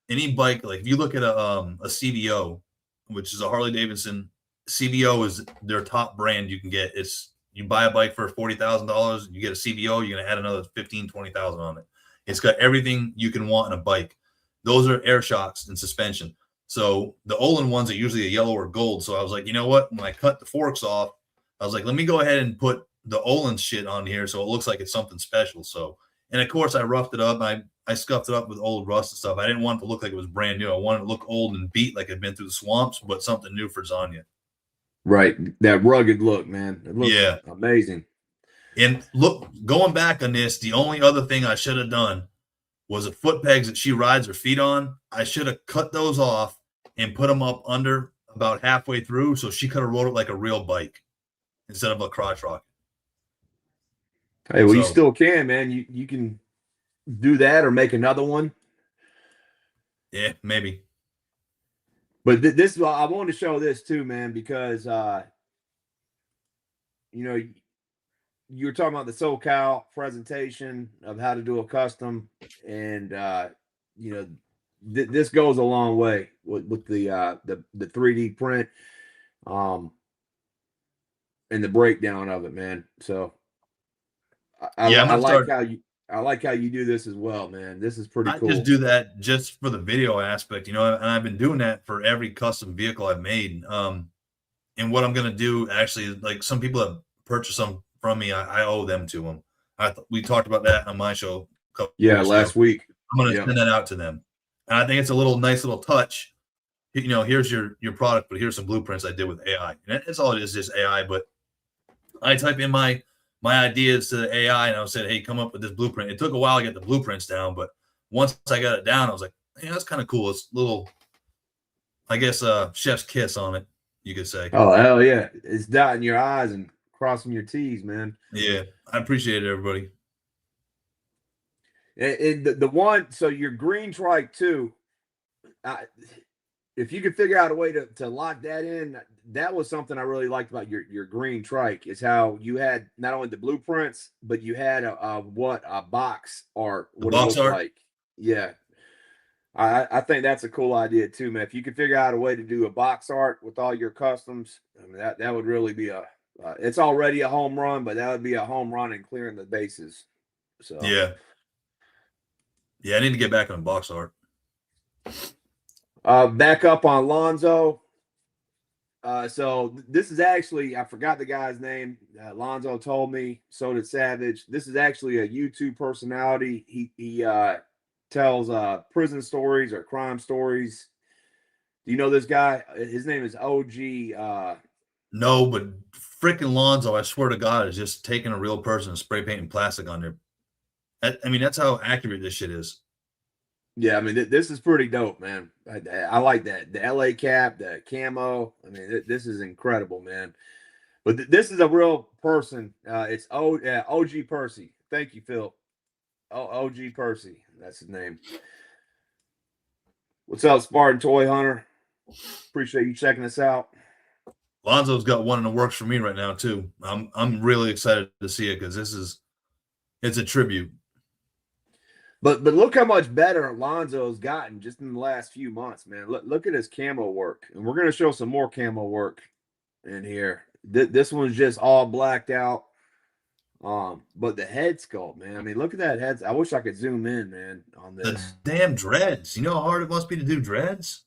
any bike, like if you look at a CVO, which is a Harley Davidson, CVO is their top brand you can get. It's you buy a bike for $40,000, you get a CVO, you're gonna add another 15,000-20,000 on it. It's got everything you can want in a bike. Those are air shocks and suspension. So the Olin ones are usually a yellow or gold. So I was like, you know what? When I cut the forks off, I was like, let me go ahead and put the Olin shit on here so it looks like it's something special. So, and of course, I roughed it up. I scuffed it up with old rust and stuff. I didn't want it to look like it was brand new. I wanted it to look old and beat like it'd been through the swamps, but something new for Zanya. Right, that rugged look, man. It looks amazing. And look, going back on this, the only other thing I should have done was the foot pegs that she rides her feet on. I should have cut those off and put them up under about halfway through, so she could have rode it like a real bike instead of a crotch rocket. Hey, well, you still can, man. You can do that or make another one. Yeah, maybe. But this, I wanted to show this too, man, because you know, you were talking about the SoCal presentation of how to do a custom, and you know, this goes a long way with the 3D print, and the breakdown of it, man. So I like how you do this as well, man. This is pretty cool. I just do that just for the video aspect, you know, and I've been doing that for every custom vehicle I've made. And what I'm going to do actually, like some people have purchased them from me, I owe them to them. We talked about that on my show. Last week. I'm going to send that out to them. And I think it's a nice little touch. You know, here's your product, but here's some blueprints I did with AI. And that's all it is, just AI. But I type in my ideas to the AI, and I said, hey, come up with this blueprint. It took a while to get the blueprints down, but once I got it down, I was like, hey, that's kind of cool. It's a little, I guess, chef's kiss on it, you could say. Oh, hell yeah. It's dotting your I's and crossing your T's, man. Yeah, I appreciate it, everybody. And the one, so your green trike too, if you could figure out a way to lock that in, that was something I really liked about your green trike, is how you had not only the blueprints, but you had a box art, what it looked like. Yeah. I think that's a cool idea too, man. If you could figure out a way to do a box art with all your customs, I mean, that would really be it's already a home run, but that would be a home run in clearing the bases. So yeah, I need to get back on box art. Back up on Lonzo. So this is actually, I forgot the guy's name. Lonzo told me, so did Savage. This is actually a YouTube personality. He tells prison stories or crime stories. Do you know this guy? His name is OG. No, but freaking Lonzo, I swear to God, is just taking a real person and spray painting plastic on there. I mean, that's how accurate this shit is. Yeah, I mean, this is pretty dope, man. I like that. The LA cap, the camo. I mean, this is incredible, man. But this is a real person. It's OG Percy. Thank you, Phil. OG Percy. That's his name. What's up, Spartan Toy Hunter? Appreciate you checking us out. Lonzo's got one in the works for me right now, too. I'm really excited to see it because it's a tribute. But look how much better Alonzo's gotten just in the last few months, man. Look at his camo work. And we're going to show some more camo work in here. This one's just all blacked out. But the head sculpt, man. I mean, look at that head. I wish I could zoom in, man, on this. The damn dreads. You know how hard it must be to do dreads?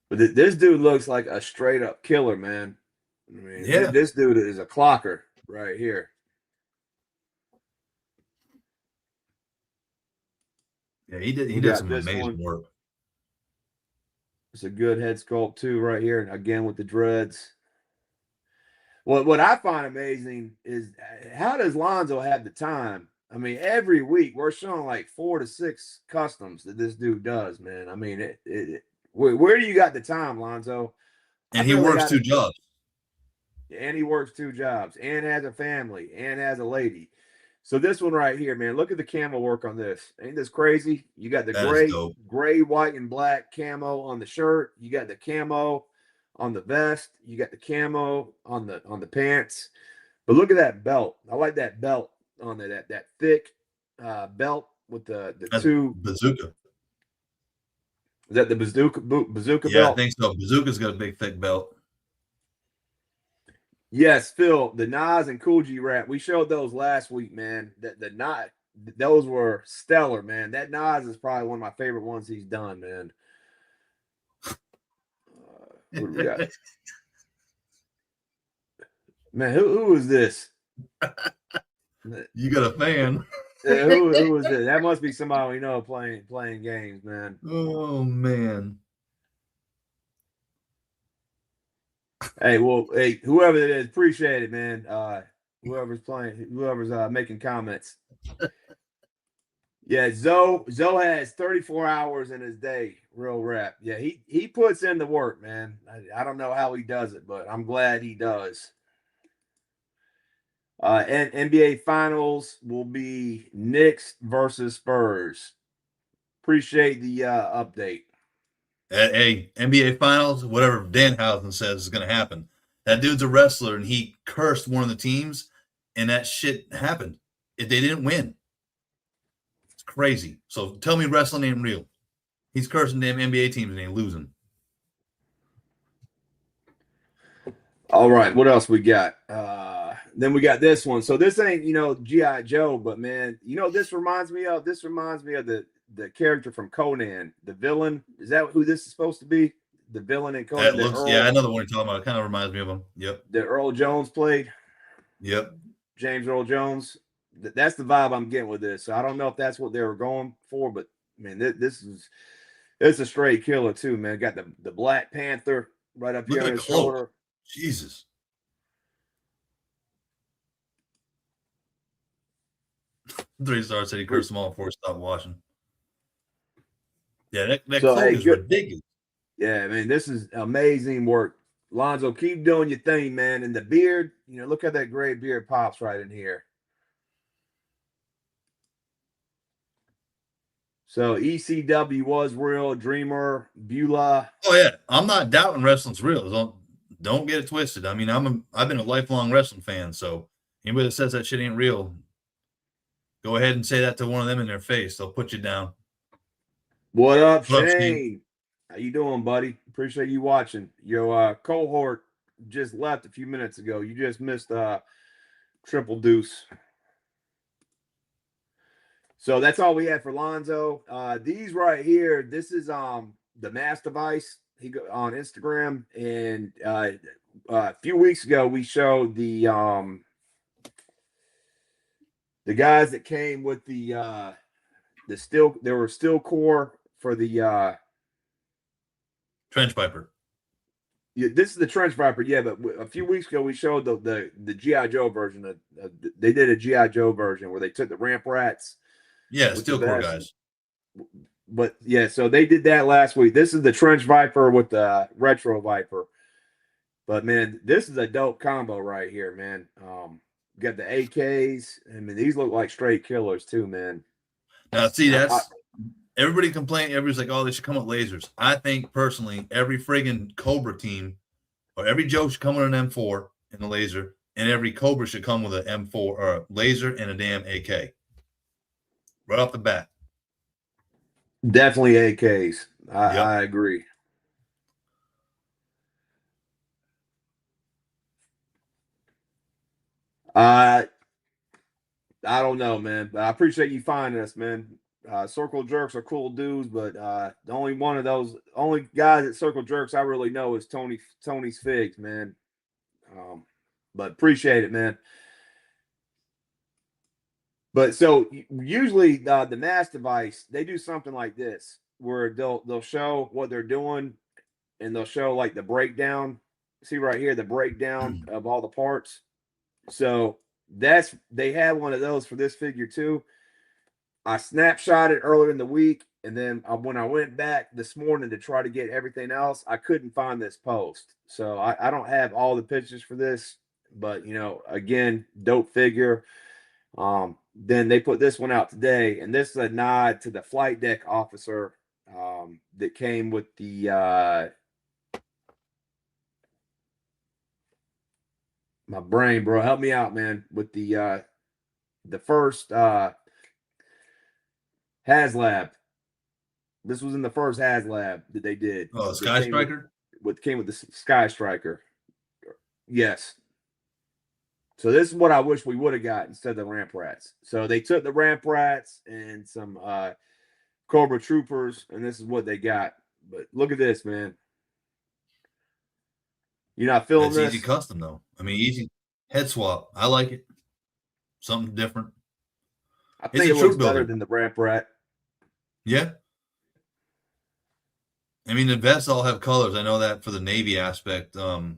But this dude looks like a straight up killer, man. I mean, yeah. This dude is a clocker right here. Yeah, he did some amazing work. It's a good head sculpt too, right here. And again with the dreads. What I find amazing is how does Lonzo have the time? I mean, every week we're showing like 4 to 6 customs that this dude does, man. I mean, where do you got the time, Lonzo? And he works 2 jobs. And he works 2 jobs and has a family and has a lady. So this one right here, man, look at the camo work on this. Ain't this crazy? You got the gray, white, and black camo on the shirt. You got the camo on the vest. You got the camo on the pants. But look at that belt. I like that belt on there, that thick belt with the That's two. bazooka. Is that the bazooka Yeah, belt? I think so. Bazooka's got a big thick belt. Yes, Phil, the Nas and Cool G rap. We showed those last week, man. Those were stellar, man. That Nas is probably one of my favorite ones he's done, man. What do we got? Man, who is this? You got a fan. Who is this? That must be somebody we know playing games, man. Oh man. Hey, whoever it is, appreciate it, man. Whoever's making comments. Yeah, Zoe has 34 hours in his day, real rap. Yeah, he puts in the work, man. I don't know how he does it, but I'm glad he does. And NBA Finals will be Knicks versus Spurs. Appreciate the update. Hey, NBA Finals, whatever Danhausen says is going to happen. That dude's a wrestler, and he cursed one of the teams, and that shit happened. If they didn't win, it's crazy. So tell me wrestling ain't real. He's cursing damn NBA teams and ain't losing. All right, what else we got? Then we got this one. So this ain't, G.I. Joe, but man, this reminds me of the character from Conan, the villain. Is that who this is supposed to be? The villain in Conan. I know the one you're talking about. It kind of reminds me of him. Yep. That Earl Jones played. Yep. James Earl Jones. That's the vibe I'm getting with this. So I don't know if that's what they were going for, but man, it's a straight killer too, man. Got the Black Panther right up here on his shoulder. Jesus. Three stars said he cursed them all before he stopped watching. Yeah, that cloak is ridiculous. Yeah, I mean, this is amazing work. Lonzo, keep doing your thing, man. And the beard, look at that gray beard pops right in here. So ECW was real, Dreamer, Beulah. Oh yeah, I'm not doubting wrestling's real. Don't get it twisted. I mean, I've been a lifelong wrestling fan, so anybody that says that shit ain't real, go ahead and say that to one of them in their face. They'll put you down. What up, Shane? How you doing, buddy? Appreciate you watching. Your cohort just left a few minutes ago. You just missed Triple Deuce. So that's all we had for Lonzo. These right here, this is the Mass Device. He go on Instagram, and a few weeks ago we showed the guys that came with the steel core for the Trench Viper. Yeah, this is the Trench Viper, yeah. But a few weeks ago we showed the GI Joe version. They did a GI Joe version where they took the ramp rats. Yeah, steel core guys. But yeah, so they did that last week. This is the Trench Viper with the Retro Viper. But man, this is a dope combo right here, man. Got the AKs. I mean, these look like straight killers too, man. Now, see, everybody complain. Everybody's like, "Oh, they should come with lasers." I think personally, every friggin' Cobra team or every Joe should come with an M4 and a laser, and every Cobra should come with an M4 or a laser and a damn AK. Right off the bat. Definitely AKs. I agree. I don't know, man, but I appreciate you finding us, man. Circle Jerks are cool dudes, but the only guys at Circle Jerks I really know is Tony's Figs, man. But appreciate it, man. But so usually the Mass Device, they do something like this where they'll show what they're doing, and they'll show like the breakdown. See right here, the breakdown of all the parts. So they had one of those for this figure too. I snapshotted earlier in the week, and then when I went back this morning to try to get everything else, I couldn't find this post. So I don't have all the pictures for this, but again, dope figure. Then they put this one out today, and this is a nod to the flight deck officer that came with the My brain, bro. Help me out, man, with the first HasLab. This was in the first HasLab that they did. Oh, Sky Striker? Came with the Sky Striker. Yes. So this is what I wish we would have got instead of the Ramp Rats. So they took the Ramp Rats and some Cobra Troopers, and this is what they got. But look at this, man. You're not feeling this? It's easy custom, though. I mean, easy head swap. I like it. Something different. I think it looks better than the Ramp Rat. Yeah. I mean, the vests all have colors. I know that for the Navy aspect. For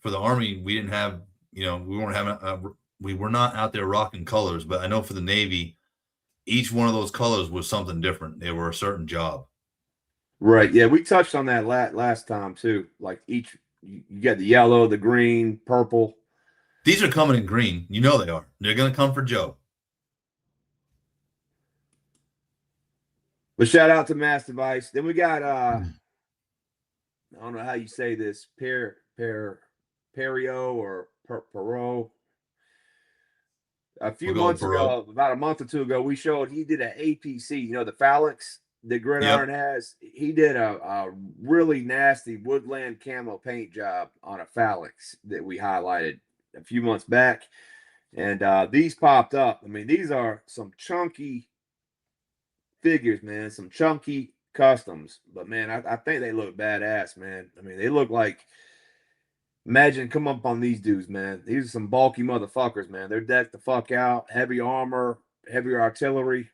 the Army, we didn't have, we were not out there rocking colors. But I know for the Navy, each one of those colors was something different. They were a certain job. Right. Yeah, we touched on that last time too. Like you got the yellow, the green, purple. These are coming in green. You know they are. They're going to come for Joe. But shout out to Mass Device. Then we got I don't know how you say this, Perio or Perot. A few months ago, about a month or two ago, we showed he did an APC, the phalanx that Gridiron has. He did a really nasty woodland camo paint job on a phalanx that we highlighted a few months back. And these popped up. I mean, these are some chunky figures, man, some chunky customs. But, man, I think they look badass, man. I mean, they look like, imagine come up on these dudes, man. These are some bulky motherfuckers, man. They're decked the fuck out, heavy armor, heavy artillery.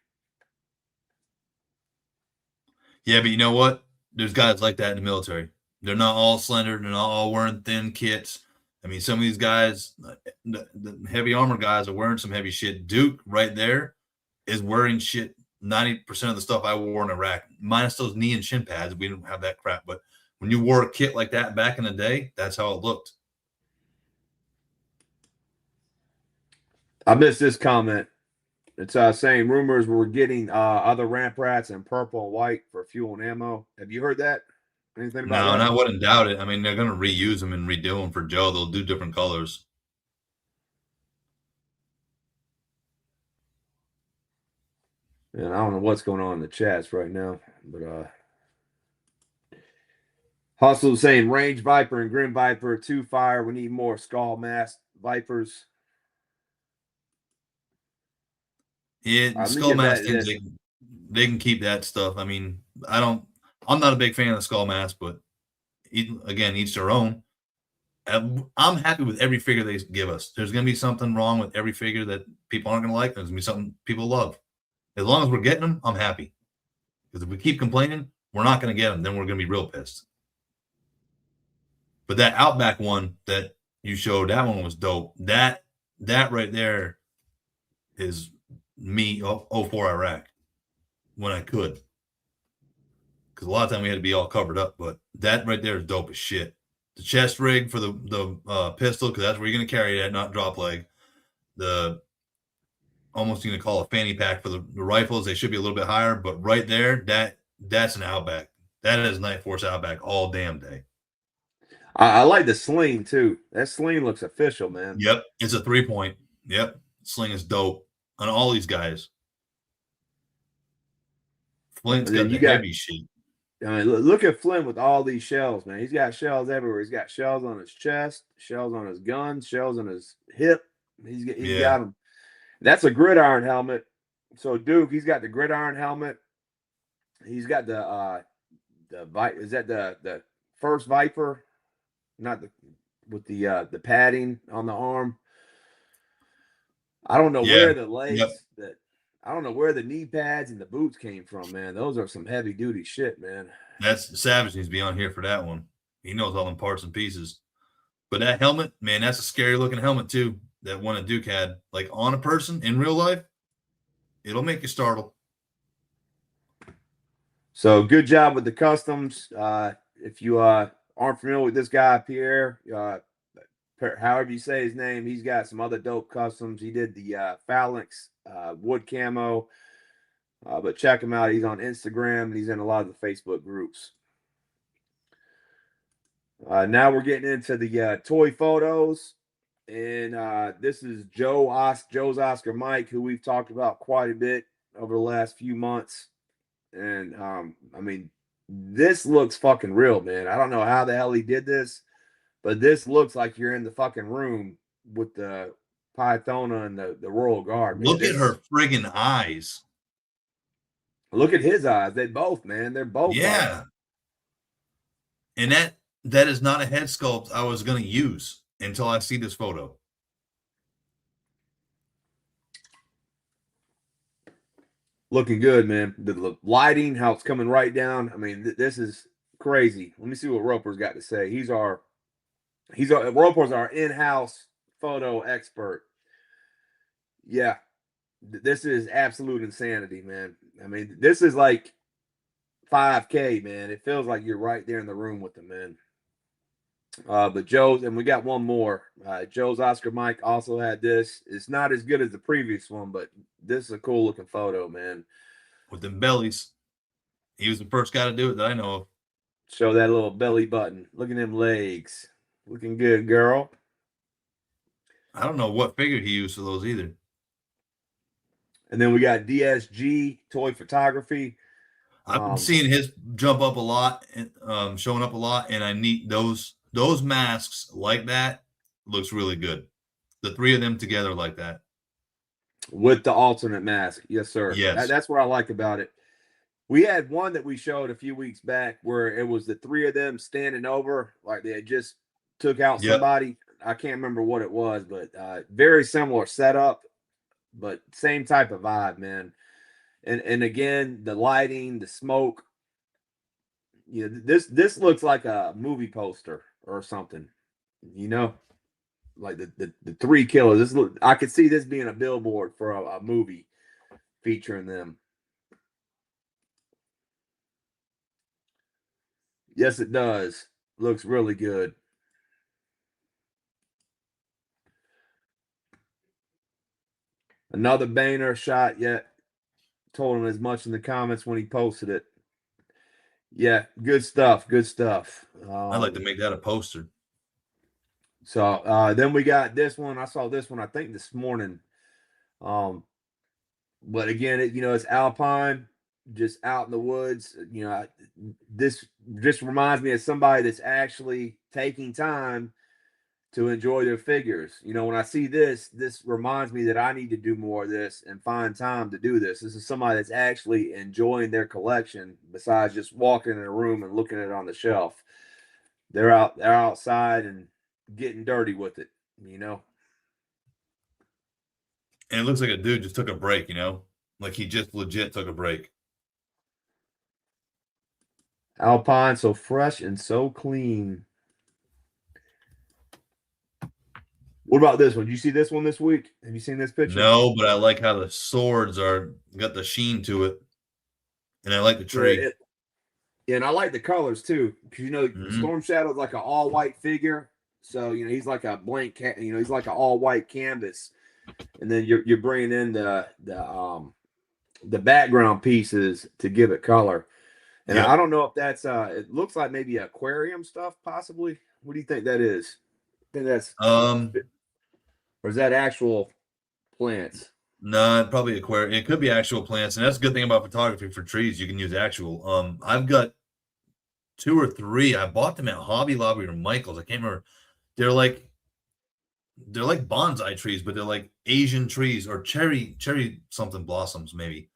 Yeah, but you know what? There's guys like that in the military. They're not all slender. They're not all wearing thin kits. I mean, some of these guys, the heavy armor guys are wearing some heavy shit. Duke right there is wearing shit 90% of the stuff I wore in Iraq, minus those knee and shin pads. We didn't have that crap. But when you wore a kit like that back in the day, that's how it looked. I missed this comment. It's saying rumors we're getting other Ramp Rats in purple and white for fuel and ammo. Have you heard that? Anything about that? No, and I wouldn't doubt it. I mean, they're going to reuse them and redo them for Joe. They'll do different colors. And I don't know what's going on in the chats right now, but Hustle saying Range Viper and Grim Viper 2 fire. We need more Skull Mask Vipers. Yeah, Skull Mask things, they can keep that stuff. I mean, I'm not a big fan of the Skull Mask, but again, each their own. I'm happy with every figure they give us. There's going to be something wrong with every figure that people aren't going to like. There's going to be something people love. As long as we're getting them, I'm happy. Because if we keep complaining, we're not going to get them. Then we're going to be real pissed. But that Outback one that you showed, that one was dope. That right there is me 04 Iraq when I could. Because a lot of time we had to be all covered up. But that right there is dope as shit. The chest rig for the pistol, because that's where you're going to carry that, not drop leg. The almost going to call a fanny pack for the rifles. They should be a little bit higher, but right there, that's an Outback. That is Night Force Outback all damn day. I like the sling too. That sling looks official, man. Yep, it's a 3-point. Yep, sling is dope on all these guys. Flint's got the heavy shit. I mean, look at Flint with all these shells, man. He's got shells everywhere. He's got shells on his chest, shells on his gun, shells on his hip. He's got them. That's a Gridiron helmet. So Duke, he's got the Gridiron helmet. He's got the is that the first Viper? Not with the padding on the arm. I don't know where the legs I don't know where the knee pads and the boots came from, man. Those are some heavy duty shit, man. That's Savage needs to be on here for that one. He knows all them parts and pieces. But that helmet, man, that's a scary looking helmet too. That one that Duke had, like on a person in real life, it'll make you startle. So good job with the customs. If you aren't familiar with this guy, Pierre, however you say his name, he's got some other dope customs. He did the phalanx wood camo, but check him out. He's on Instagram and he's in a lot of the Facebook groups. Now we're getting into the toy photos. And this is Joe's Oscar Mike, who we've talked about quite a bit over the last few months. And I mean, this looks fucking real, man. I don't know how the hell he did this, but this looks like you're in the fucking room with the Pythona and the Royal Guard, man. Look at her friggin' eyes. Look at his eyes. They both, man. They're both. Yeah. And that is not a head sculpt I was going to use until I see this photo. Looking good, man. The lighting, how it's coming right down. I mean, this is crazy. Let me see what Roper's got to say. Roper's our in-house photo expert. Yeah, this is absolute insanity, man. I mean, this is like 5K, man. It feels like you're right there in the room with them, man. But Joe's, and we got one more. Joe's Oscar Mike also had this. It's not as good as the previous one, but this is a cool looking photo, man. With them bellies. He was the first guy to do it that I know of. Show that little belly button. Look at them legs. Looking good, girl. I don't know what figure he used for those either. And then we got DSG Toy Photography. I've been seeing his jump up a lot and showing up a lot, and I need those masks like that. Looks really good. The three of them together like that. With the alternate mask. Yes, sir. Yes. That's what I like about it. We had one that we showed a few weeks back where it was the three of them standing over, like they had just took out somebody. I can't remember what it was, but very similar setup, but same type of vibe, man. And again, the lighting, the smoke. You know, this looks like a movie poster or something. You know, like the three killers. I could see this being a billboard for a movie featuring them. Yes, it does. Looks really good. Another banger shot yet. Told him as much in the comments when he posted it. Yeah, good stuff. Good stuff. I'd like to make that a poster. So then we got this one. I saw this one, I think, this morning. But again, it's Alpine, just out in the woods. This just reminds me of somebody that's actually taking time to enjoy their figures. When I see this reminds me that I need to do more of this and find time to do this. This is somebody that's actually enjoying their collection besides just walking in a room and looking at it on the shelf. They're outside and getting dirty with it, And it looks like a dude just took a break, like he just legit took a break. Alpine, so fresh and so clean. What about this one? Did you see this one this week? Have you seen this picture? No, but I like how the swords got the sheen to it. And I like the tree. Yeah, and I like the colors too. Because Storm Shadow's like an all-white figure. So, he's like a blank he's like an all-white canvas. And then you're bringing in the background pieces to give it color. And I don't know if that's it looks like maybe aquarium stuff, possibly. What do you think that is? I think that's or is that actual plants? No, probably aquarium. It could be actual plants, and that's a good thing about photography for trees. You can use actual. I've got 2 or 3. I bought them at Hobby Lobby or Michael's. I can't remember. They're like bonsai trees, but they're like Asian trees or cherry something blossoms maybe.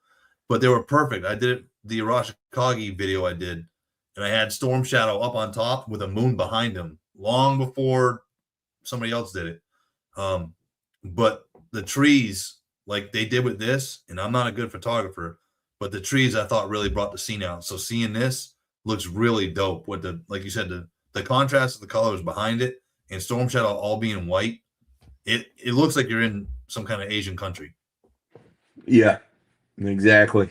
But they were perfect. I did the Arashikage video I did, and I had Storm Shadow up on top with a moon behind him long before somebody else did it. But the trees, like they did with this, and I'm not a good photographer, but the trees I thought really brought the scene out. So seeing this looks really dope with like you said, the contrast of the colors behind it and Storm Shadow all being white. It looks like you're in some kind of Asian country. Yeah, exactly.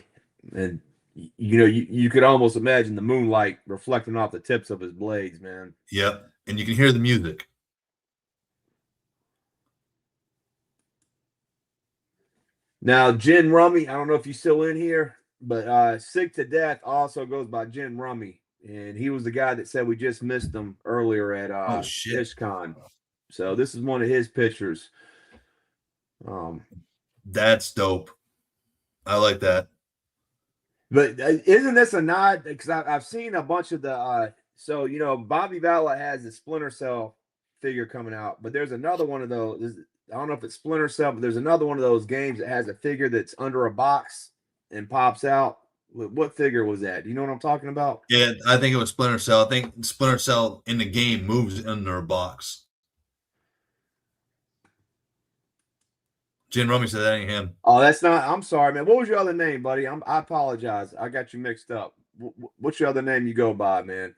And you could almost imagine the moonlight reflecting off the tips of his blades, man. Yep. And you can hear the music. Now, Gin Rummy, I don't know if you're still in here, but Sick to Death also goes by Gin Rummy. and he was the guy that said we just missed him earlier at Oh shit. IshCon. So this is one of his pictures. That's dope. I like that. But isn't this a nod? Because I've seen a bunch of the so you know Bobby Vala has the Splinter Cell figure coming out, but there's another one of those. I don't know if it's Splinter Cell, but there's another one of those games that has a figure that's under a box and pops out. What figure was that? Do you know what I'm talking about? Yeah, I think it was Splinter Cell. I think Splinter Cell in the game moves under a box. Jin Rummy said that ain't him. Oh, that's not. I'm sorry, man. What was your other name, buddy? I apologize. I got you mixed up. What's your other name you go by, man?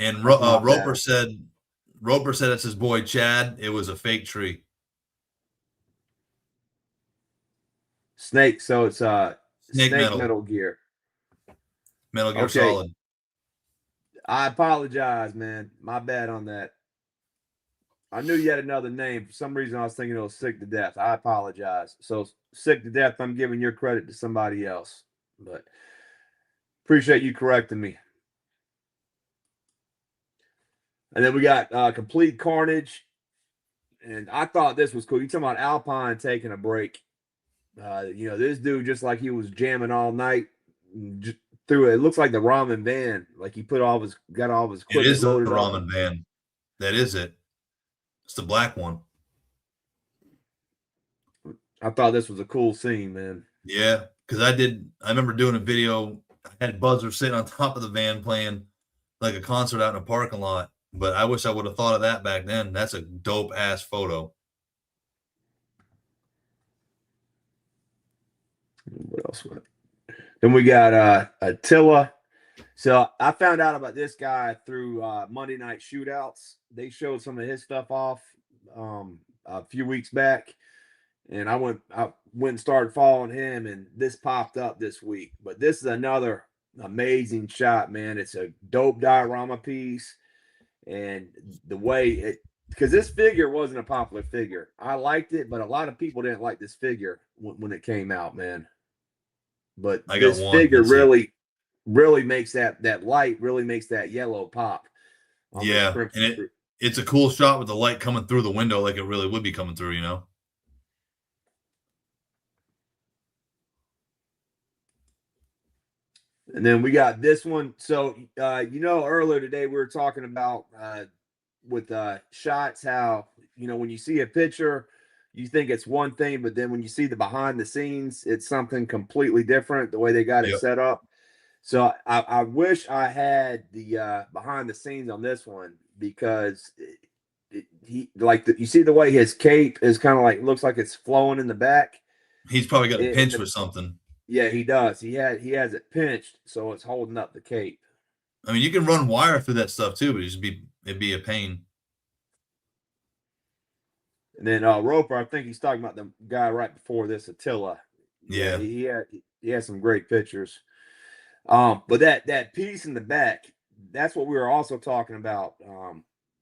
And Roper said it's his boy Chad. It was a fake tree. Snake. So it's Snake Metal Gear. Metal Gear Okay. Solid. I apologize, man. My bad on that. I knew you had another name. For some reason, I was thinking it was Sick to Death. I apologize. So Sick to Death, I'm giving your credit to somebody else. But appreciate you correcting me. And then we got Complete Carnage. And I thought this was cool. You talking about Alpine taking a break. You know, this dude, just like he was jamming all night through it. It looks like the ramen van. Like he got all of his equipment. It is the loaded up. ramen van. That is it. It's the black one. I thought this was a cool scene, man. Yeah, because I remember doing a video. I had Buzzer sitting on top of the van playing like a concert out in a parking lot. But I wish I would have thought of that back then. That's a dope ass photo. What else? Then we got Attila. So I found out about this guy through Monday Night Shootouts. They showed some of his stuff off a few weeks back, and I went and started following him, and this popped up this week. But this is another amazing shot, man. It's a dope diorama piece, and the way it, because this figure wasn't a popular figure. I liked it, but a lot of people didn't like this figure when it came out, man. But this figure really makes that light really makes that yellow pop. Yeah, and it's a cool shot with the light coming through the window like it really would be coming through, you know. And then we got this one. So you know, earlier today we were talking about with shots how, you know, when you see a picture you think it's one thing, but then when you see the behind the scenes it's something completely different, the way they got it set up. So I wish I had the behind the scenes on this one, because he like you see the way his cape is kind of like looks like it's flowing in the back. He's probably got a pinch with something. Yeah, he does. He has it pinched, so it's holding up the cape. I mean, you can run wire through that stuff too, but it'd be a pain. And then Roper, I think he's talking about the guy right before this, Attila. Yeah, he had some great pictures. But that piece in the back, that's what we were also talking about.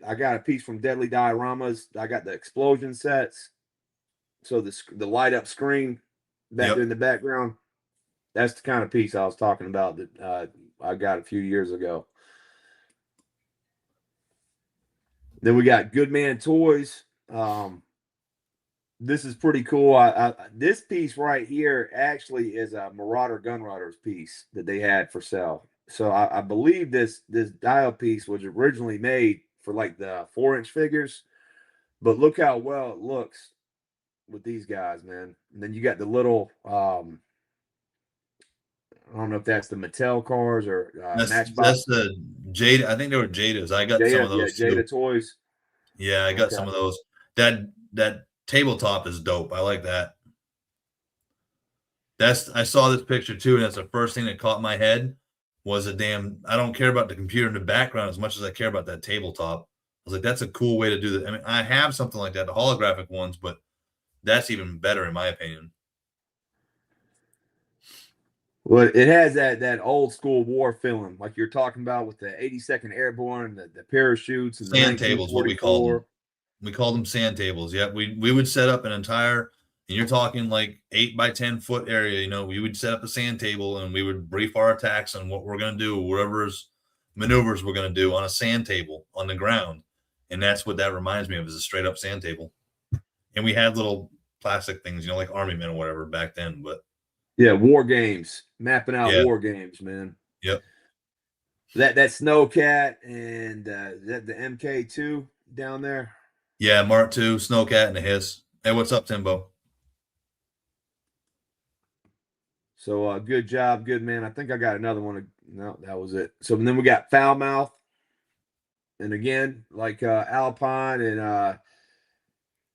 I got a piece from Deadly Dioramas. I got the explosion sets. So the light up screen back in the background. That's the kind of piece I was talking about that I got a few years ago. Then we got Good Man Toys. This is pretty cool. This piece right here actually is a Marauder Gunrunners piece that they had for sale. So I believe this dial piece was originally made for like the 4-inch figures, but look how well it looks with these guys, man. And then you got the little I don't know if that's the Mattel cars or Matchbox. That's the Jada. I think they were Jadas. I got some of those. Yeah, Jada toys. Yeah, I got some of those. That tabletop is dope. I like that. I saw this picture too, and that's the first thing that caught my head was I don't care about the computer in the background as much as I care about that tabletop. I was like, that's a cool way to do that. I mean, I have something like that, the holographic ones, but that's even better in my opinion. Well, it has that old school war feeling, like you're talking about with the 82nd Airborne, the parachutes, and sand tables. What we call them. We call them sand tables. Yeah, we would set up an entire And you're talking like 8 by 10 foot area. You know, we would set up a sand table and we would brief our attacks on what we're going to do, whatever's maneuvers we're going to do on a sand table on the ground. And that's what that reminds me of, is a straight up sand table. And we had little plastic things, you know, like Army men or whatever back then. But yeah, war games, mapping out war games, man. Yep. That Snowcat and that the MK2 down there. Yeah, Mark II, Snowcat, and the Hiss. Hey, what's up, Timbo? So good job, good man. I think I got another one. No, that was it. So then we got Foul Mouth. And again, like Alpine and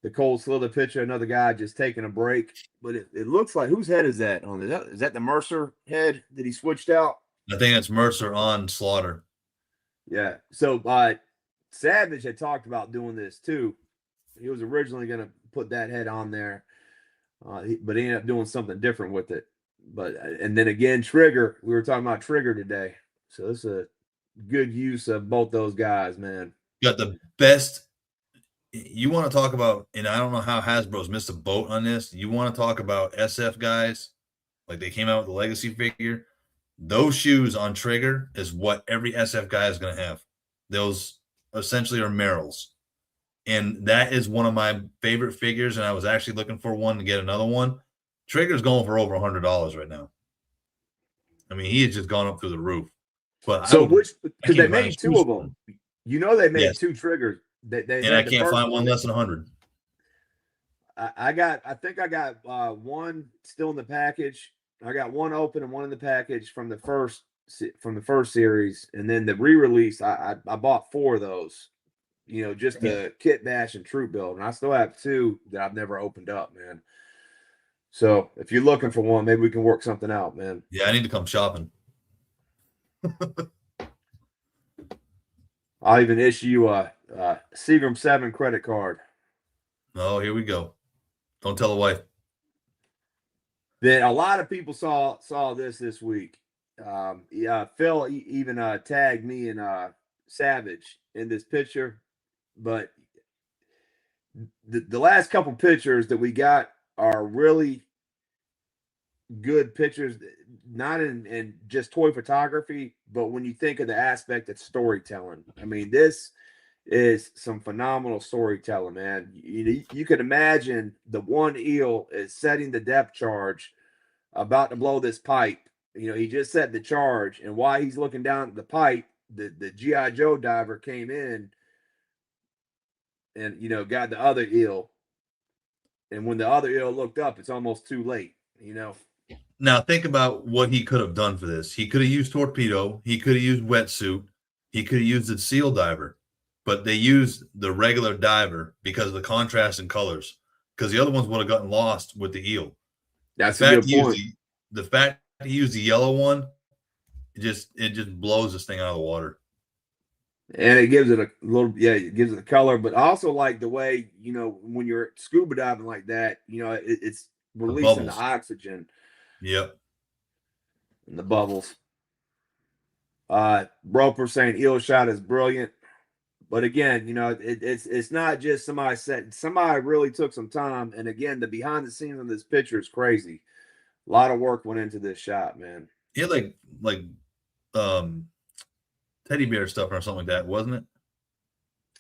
the Cold Slither pitcher, another guy just taking a break. But it looks like, whose head is that on? Is that the Mercer head that he switched out? I think it's Mercer on Slaughter. Yeah. So Savage had talked about doing this too. He was originally going to put that head on there, but he ended up doing something different with it. But and then again, Trigger. We were talking about Trigger today, so this is a good use of both those guys, man. Got the best. You want to talk about, and I don't know how Hasbro's missed a boat on this. You want to talk about SF guys, like they came out with the Legacy figure. Those shoes on Trigger is what every SF guy is going to have. Those essentially are Merrills. And that is one of my favorite figures, and I was actually looking for one to get another one. Trigger's going for over $100 right now. I mean, he has just gone up through the roof. But so because they made two of them. You know, they made two Triggers. And I can't find one less than 100. I think I got one still in the package. I got one open and one in the package from the first series, and then the re-release. I bought 4 of those. You know, just the Kitbash and Troop Build, and I still have 2 that I've never opened up, man. So if you're looking for one, maybe we can work something out, man. Yeah, I need to come shopping. I'll even issue you a Seagram 7 credit card. Oh, here we go. Don't tell the wife. Then a lot of people saw this week. Phil even tagged me and Savage in this picture, but the last couple pictures that we got are really good pictures, not in just toy photography, but when you think of the aspect of storytelling. I mean, this is some phenomenal storytelling, man. You could imagine the one eel is setting the depth charge, about to blow this pipe. You know, he just set the charge, and while he's looking down at the pipe, the G.I. Joe diver came in and, you know, got the other eel. And when the other eel looked up, it's almost too late, you know. Now, think about what he could have done for this. He could have used torpedo. He could have used wetsuit. He could have used the seal diver. But they used the regular diver because of the contrast in colors. Because the other ones would have gotten lost with the eel. That's a good point. The fact he used the yellow one, it just blows this thing out of the water. And it gives it a little, it gives it a color, but also like the way, you know, when you're scuba diving like that, you know, it's releasing the oxygen. Yep. And the bubbles. Roper saying eel shot is brilliant. But again, you know, it's not just somebody really took some time. And again, the behind the scenes on this picture is crazy. A lot of work went into this shot, man. He had like teddy bear stuff or something like that, wasn't it?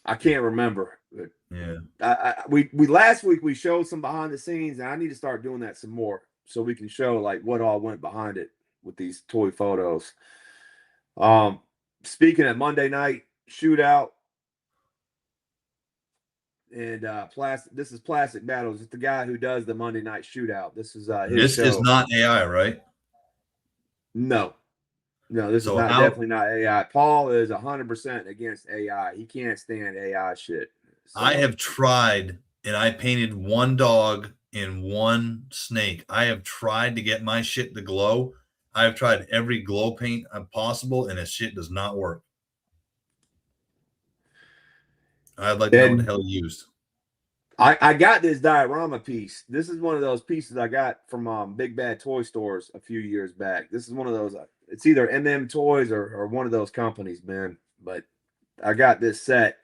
I can't remember. Yeah. We last week we showed some behind the scenes, and I need to start doing that some more so we can show like what all went behind it with these toy photos. Speaking of Monday night shootout and this is Plastic Battles. It's the guy who does the Monday night shootout. This is his show. Is not AI, right? No, this is definitely not AI. Paul is 100% against AI. He can't stand AI shit. So. I have tried, and I painted one dog and one snake. I have tried to get my shit to glow. I have tried every glow paint possible, and this shit does not work. I'd like to know what the hell he used. I got this diorama piece. This is one of those pieces I got from Big Bad Toy Stores a few years back. This is one of those. It's either MM Toys or one of those companies, man. But I got this set.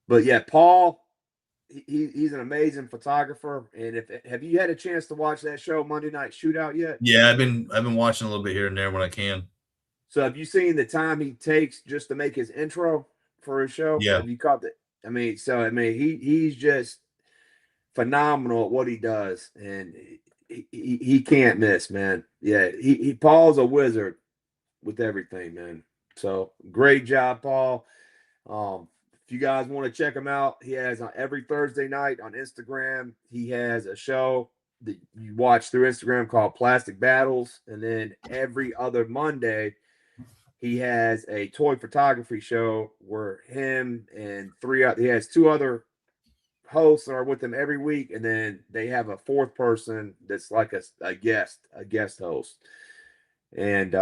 But yeah, Paul, he's an amazing photographer. And have you had a chance to watch that show Monday Night Shootout yet? Yeah, I've been watching a little bit here and there when I can. So have you seen the time he takes just to make his intro for his show? Yeah. Have you caught that? He's just phenomenal at what he does, and he can't miss, man. Yeah, Paul's a wizard with everything, man. So great job, Paul. If you guys want to check him out, he has on every Thursday night on Instagram. He has a show that you watch through Instagram called Plastic Battles, and then every other Monday he has a toy photography show where him and he has 2 other hosts are with him every week, and then they have a 4th person that's like a guest host. And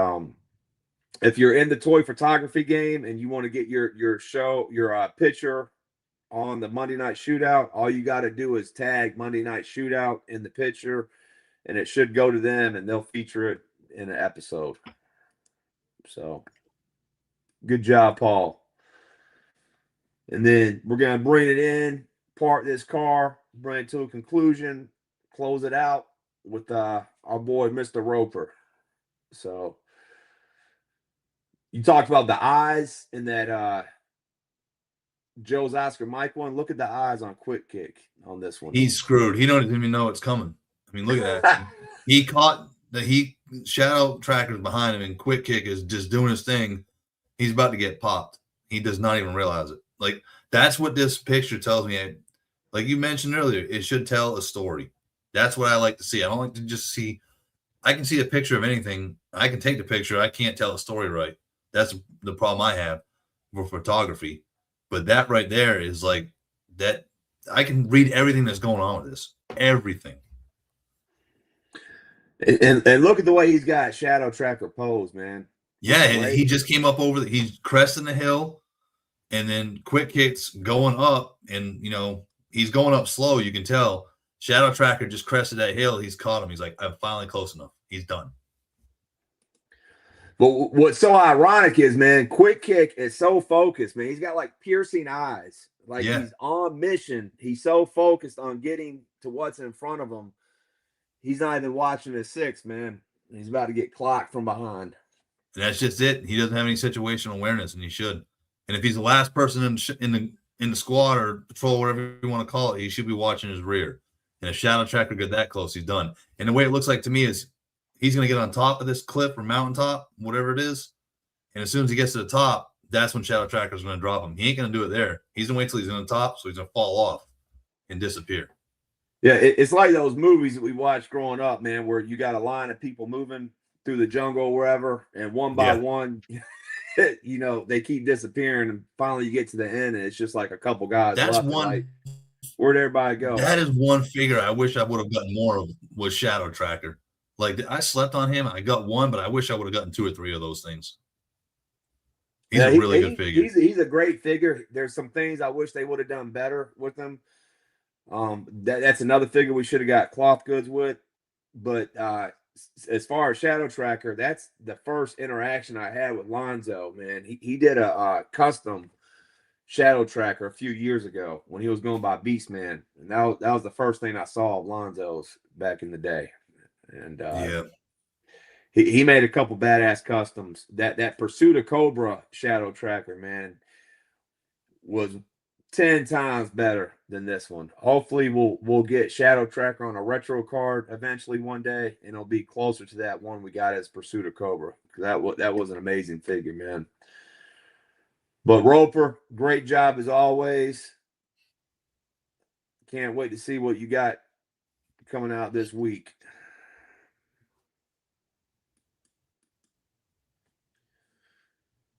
if you're in the toy photography game and you want to get your picture on the Monday Night Shootout, all you got to do is tag Monday Night Shootout in the picture, and it should go to them, and they'll feature it in an episode. So good job, Paul. And then we're going to bring it in, park this car, bring it to a conclusion, close it out with our boy, Mr. Roper. So you talked about the eyes in that Joe's Oscar Mike one. Look at the eyes on Quick Kick on this one. He's screwed. He don't even know it's coming. I mean, look at that. He caught shadow trackers behind him, and Quick Kick is just doing his thing. He's about to get popped. He does not even realize it. Like, that's what this picture tells me. Like you mentioned earlier, it should tell a story. That's what I like to see. I don't like to just see. I can see a picture of anything. I can take the picture. I can't tell a story right. That's the problem I have for photography. But that right there is like that. I can read everything that's going on with this. Everything. And look at the way he's got shadow tracker pose, man. Yeah, he just came up over he's cresting the hill, and then Quick Kick's going up, and he's going up slow. You can tell. Shadow tracker just crested that hill. He's caught him. He's like, I'm finally close enough. He's done. But what's so ironic is, man, Quick Kick is so focused, man. He's got like piercing eyes. Like he's on mission. He's so focused on getting to what's in front of him. He's not even watching his 6, man. He's about to get clocked from behind. And that's just it. He doesn't have any situational awareness, and he should. And if he's the last person in the squad or patrol, whatever you want to call it, he should be watching his rear. And if shadow tracker get that close, he's done. And the way it looks like to me is he's going to get on top of this cliff or mountaintop, whatever it is. And as soon as he gets to the top, that's when shadow tracker is going to drop him. He ain't going to do it there. He's going to wait till he's on the top, so he's going to fall off and disappear. Yeah, it's like those movies that we watched growing up, man, where you got a line of people moving through the jungle or wherever, and one by one, they keep disappearing, and finally you get to the end, and it's just like a couple guys. That's left one. Like, where'd everybody go? That is one figure I wish I would have gotten more of was shadow tracker. Like, I slept on him. I got one, but I wish I would have gotten 2 or 3 of those things. He's a really good figure. He's a great figure. There's some things I wish they would have done better with him. That's another figure we should have got cloth goods with. But as far as shadow tracker, that's the first interaction I had with Lonzo, man. He did a custom shadow tracker a few years ago when he was going by Beastman, and that was the first thing I saw of Lonzo's back in the day. And he made a couple badass customs. That Pursuit of Cobra shadow tracker, man, was 10 times better than this one. Hopefully we'll get shadow tracker on a retro card eventually one day, and it'll be closer to that one we got as Pursuit of Cobra. That was an amazing figure, man. But Roper, great job as always. Can't wait to see what you got coming out this week.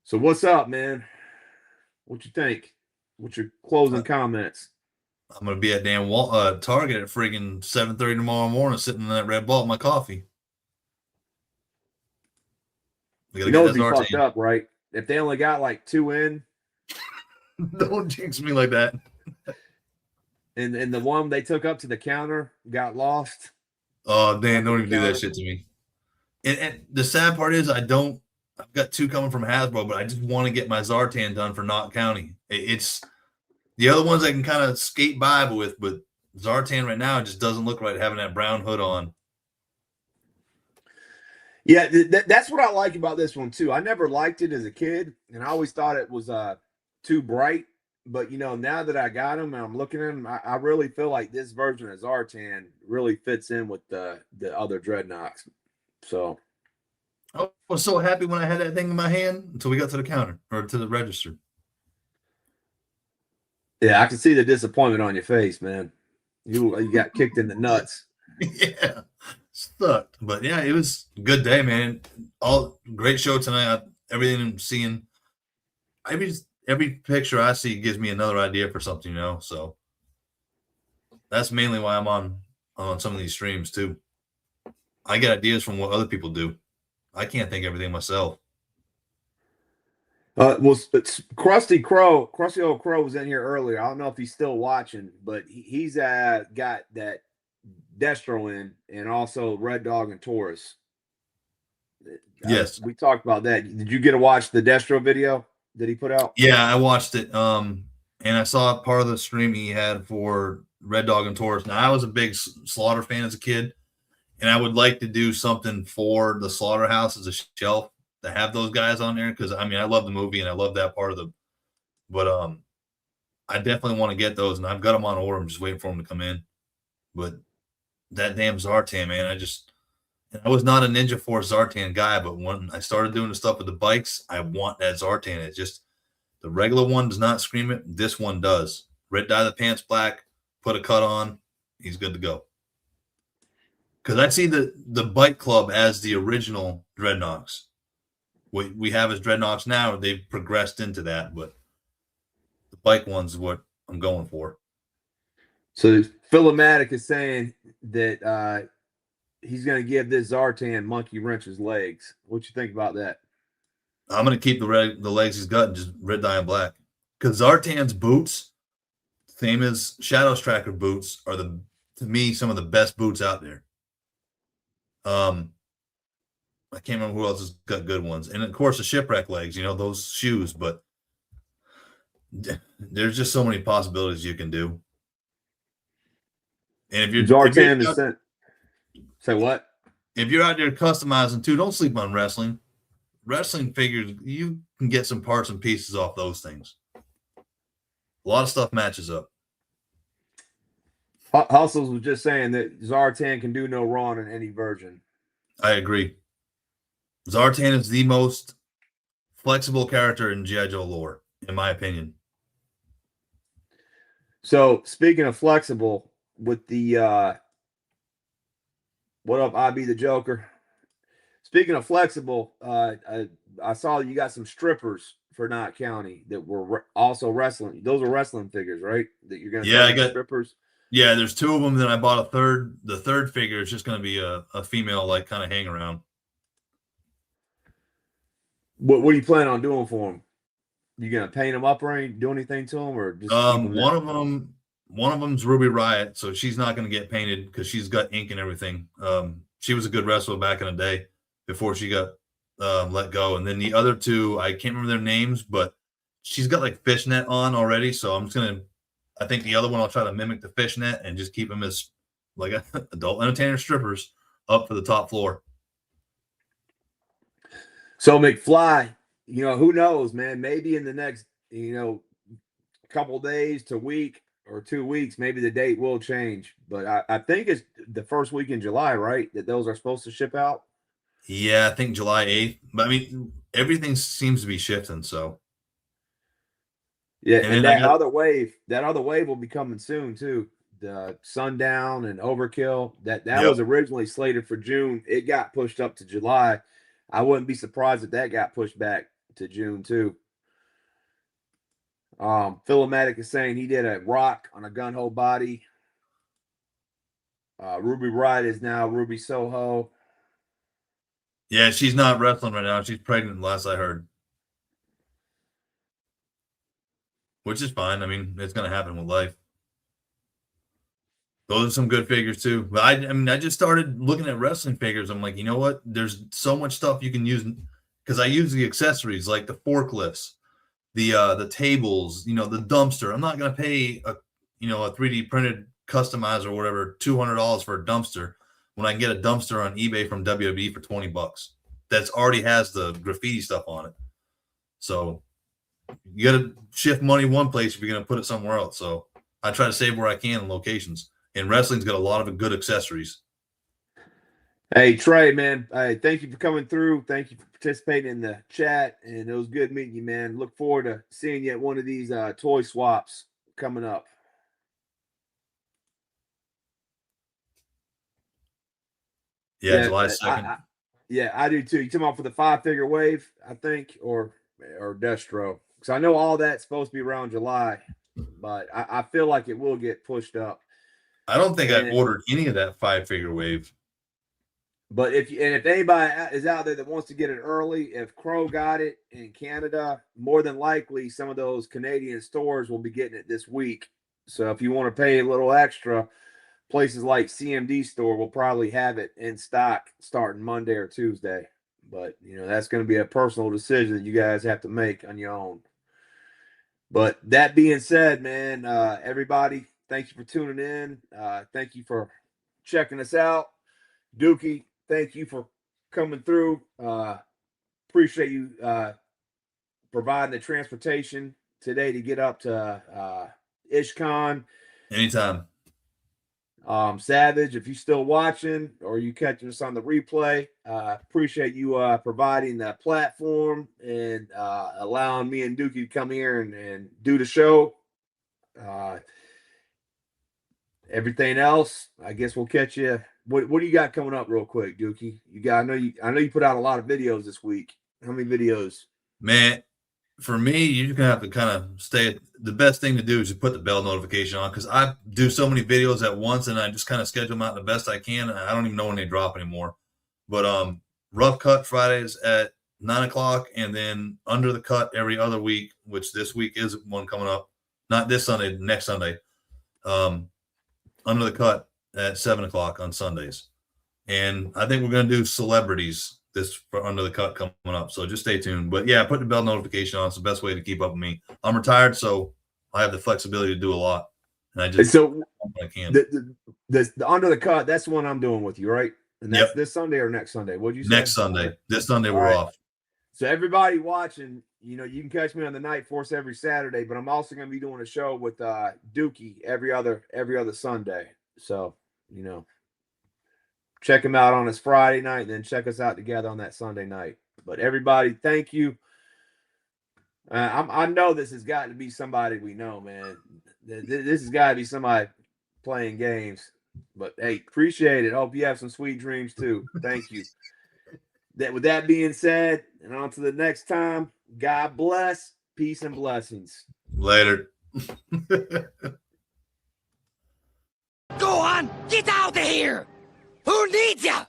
So what's up, man? What you think? What's your closing comments? I'm gonna be at damn Target at freaking 7:30 tomorrow morning, sitting in that red ball with my coffee. You know, it'd be fucked up, right? If they only got like 2 in. Don't jinx me like that. And the one they took up to the counter got lost. Oh, Dan, don't even do that shit to me. And the sad part is I've got 2 coming from Hasbro, but I just want to get my Zartan done for Knott County. It's The other ones I can kind of skate by with, but Zartan right now just doesn't look right having that brown hood on. Yeah, that's what I like about this one too. I never liked it as a kid, and I always thought it was too bright. But now that I got them and I'm looking at them, I really feel like this version of Zartan really fits in with the other Dreadnoks. So I was so happy when I had that thing in my hand until we got to the counter or to the register. Yeah, I can see the disappointment on your face, man. You got kicked in the nuts. Yeah, stuck. But yeah, it was a good day, man. All great show tonight. Everything I'm seeing, every picture I see gives me another idea for something, So that's mainly why I'm on some of these streams too. I get ideas from what other people do. I can't think everything myself. Well, it's Krusty Old Crow was in here earlier. I don't know if he's still watching, but he's got that Destro in, and also Red Dog and Taurus. Yes, we talked about that. Did you get to watch the Destro video that he put out? Yeah, I watched it. And I saw part of the stream he had for Red Dog and Taurus. Now, I was a big Slaughter fan as a kid, and I would like to do something for the Slaughterhouse as a shelf to have those guys on there, because I love the movie and I love that part of the. But I definitely want to get those, and I've got them on order. I'm just waiting for them to come in. But that damn Zartan, man, I was not a Ninja Force Zartan guy, but when I started doing the stuff with the bikes, I want that Zartan. It's just the regular one does not scream it. This one does. Red dye the pants black, put a cut on, he's good to go. Because I see the bike club as the original Dreadnoks. What we have as Dreadnoks now, they've progressed into that, but the bike one's what I'm going for. So Philomatic is saying that he's going to give this Zartan monkey wrench's legs. What you think about that? I'm going to keep the legs he's got and just red dye and black. Because Zartan's boots, same as Shadow's Tracker boots, are to me some of the best boots out there. I can't remember who else has got good ones. And of course the shipwreck legs, those shoes, but there's just so many possibilities you can do. And if you're Zartan is sent. Say what? If you're out there customizing too, don't sleep on wrestling. Wrestling figures, you can get some parts and pieces off those things. A lot of stuff matches up. Hustles was just saying that Zartan can do no wrong in any version. I agree. Zartan is the most flexible character in G.I. Joe lore, in my opinion. So speaking of flexible, with the what up, I be the Joker. Speaking of flexible, I saw you got some strippers for Knott County that were also wrestling. Those are wrestling figures, right? That you're gonna I got strippers. Yeah, there's two of them. Then I bought a third. The third figure is just going to be a female, like kind of hang around. What are you planning on doing for them? You gonna paint them up or do anything to them, or just one of them's Ruby Riot, so she's not going to get painted because she's got ink and everything. She was a good wrestler back in the day before she got let go. And then the other two, I can't remember their names, but she's got like fishnet on already. So I'm just gonna. I think the other one I'll try to mimic the fishnet and just keep them as like adult entertainer strippers up for the top floor. So McFly, who knows, man? Maybe in the next, couple days to week or 2 weeks, maybe the date will change. But I think it's the first week in July, right? That those are supposed to ship out. Yeah, I think July 8th. But everything seems to be shifting. So. Yeah, and that other wave will be coming soon too. The Sundown and Overkill, that was originally slated for June. It got pushed up to July. I wouldn't be surprised if that got pushed back to June too. Philomatic is saying he did a rock on a gun hole body. Ruby Riot is now Ruby Soho. Yeah, she's not wrestling right now. She's pregnant, last I heard. Which is fine. It's going to happen with life. Those are some good figures too. But I just started looking at wrestling figures. I'm like, you know what? There's so much stuff you can use because I use the accessories like the forklifts, the tables, the dumpster. I'm not going to pay a 3D printed customizer or whatever $200 for a dumpster when I can get a dumpster on eBay from WWE for $20 that's already has the graffiti stuff on it. So you got to shift money one place if you're going to put it somewhere else. So I try to save where I can in locations. And wrestling's got a lot of good accessories. Hey, Trey, man. Hey, thank you for coming through. Thank you for participating in the chat. And it was good meeting you, man. Look forward to seeing you at one of these toy swaps coming up. Yeah, July 2nd. I do too. You talking about for the 5-figure wave, I think, or Destro? Because I know all that's supposed to be around July, but I feel like it will get pushed up. I don't think I ordered any of that 5-figure wave. But if anybody is out there that wants to get it early, if Crow got it in Canada, more than likely some of those Canadian stores will be getting it this week. So if you want to pay a little extra, places like CMD store will probably have it in stock starting Monday or Tuesday. But that's going to be a personal decision that you guys have to make on your own. But that being said, man, everybody, thank you for tuning in. Thank you for checking us out. Dookie, thank you for coming through. Appreciate you providing the transportation today to get up to IshCon. Anytime. Savage, if you're still watching or you catching us on the replay, appreciate you providing that platform and allowing me and Dookie to come here and do the show. Everything else, I guess we'll catch you. What do you got coming up real quick, Dookie? I know you put out a lot of videos this week. How many videos? Man, for me, you're going to have to kind of stay. The best thing to do is just put the bell notification on, because I do so many videos at once and I just kind of schedule them out the best I can. I don't even know when they drop anymore. But Rough Cut Fridays at 9:00, and then Under the Cut every other week, which this week is one coming up. Not this Sunday, next Sunday. Under the Cut at 7:00 on Sundays. And I think we're going to do celebrities this for Under the Cut coming up. So just stay tuned. But yeah, put the bell notification on. It's the best way to keep up with me. I'm retired, so I have the flexibility to do a lot. And I just I can. The Under the Cut, that's the one I'm doing with you, right? And that's this Sunday or next Sunday? What'd you say? Next Sunday. This Sunday we're off. So everybody watching, you can catch me on the Night Force every Saturday, but I'm also going to be doing a show with Dookie every other Sunday. So, check him out on his Friday night, and then check us out together on that Sunday night. But everybody, thank you. I know this has got to be somebody we know, man. This has got to be somebody playing games. But hey, appreciate it. Hope you have some sweet dreams too. Thank you. With that being said, and on to the next time. God bless. Peace and blessings. Later. Go on, get out of here! Who needs ya?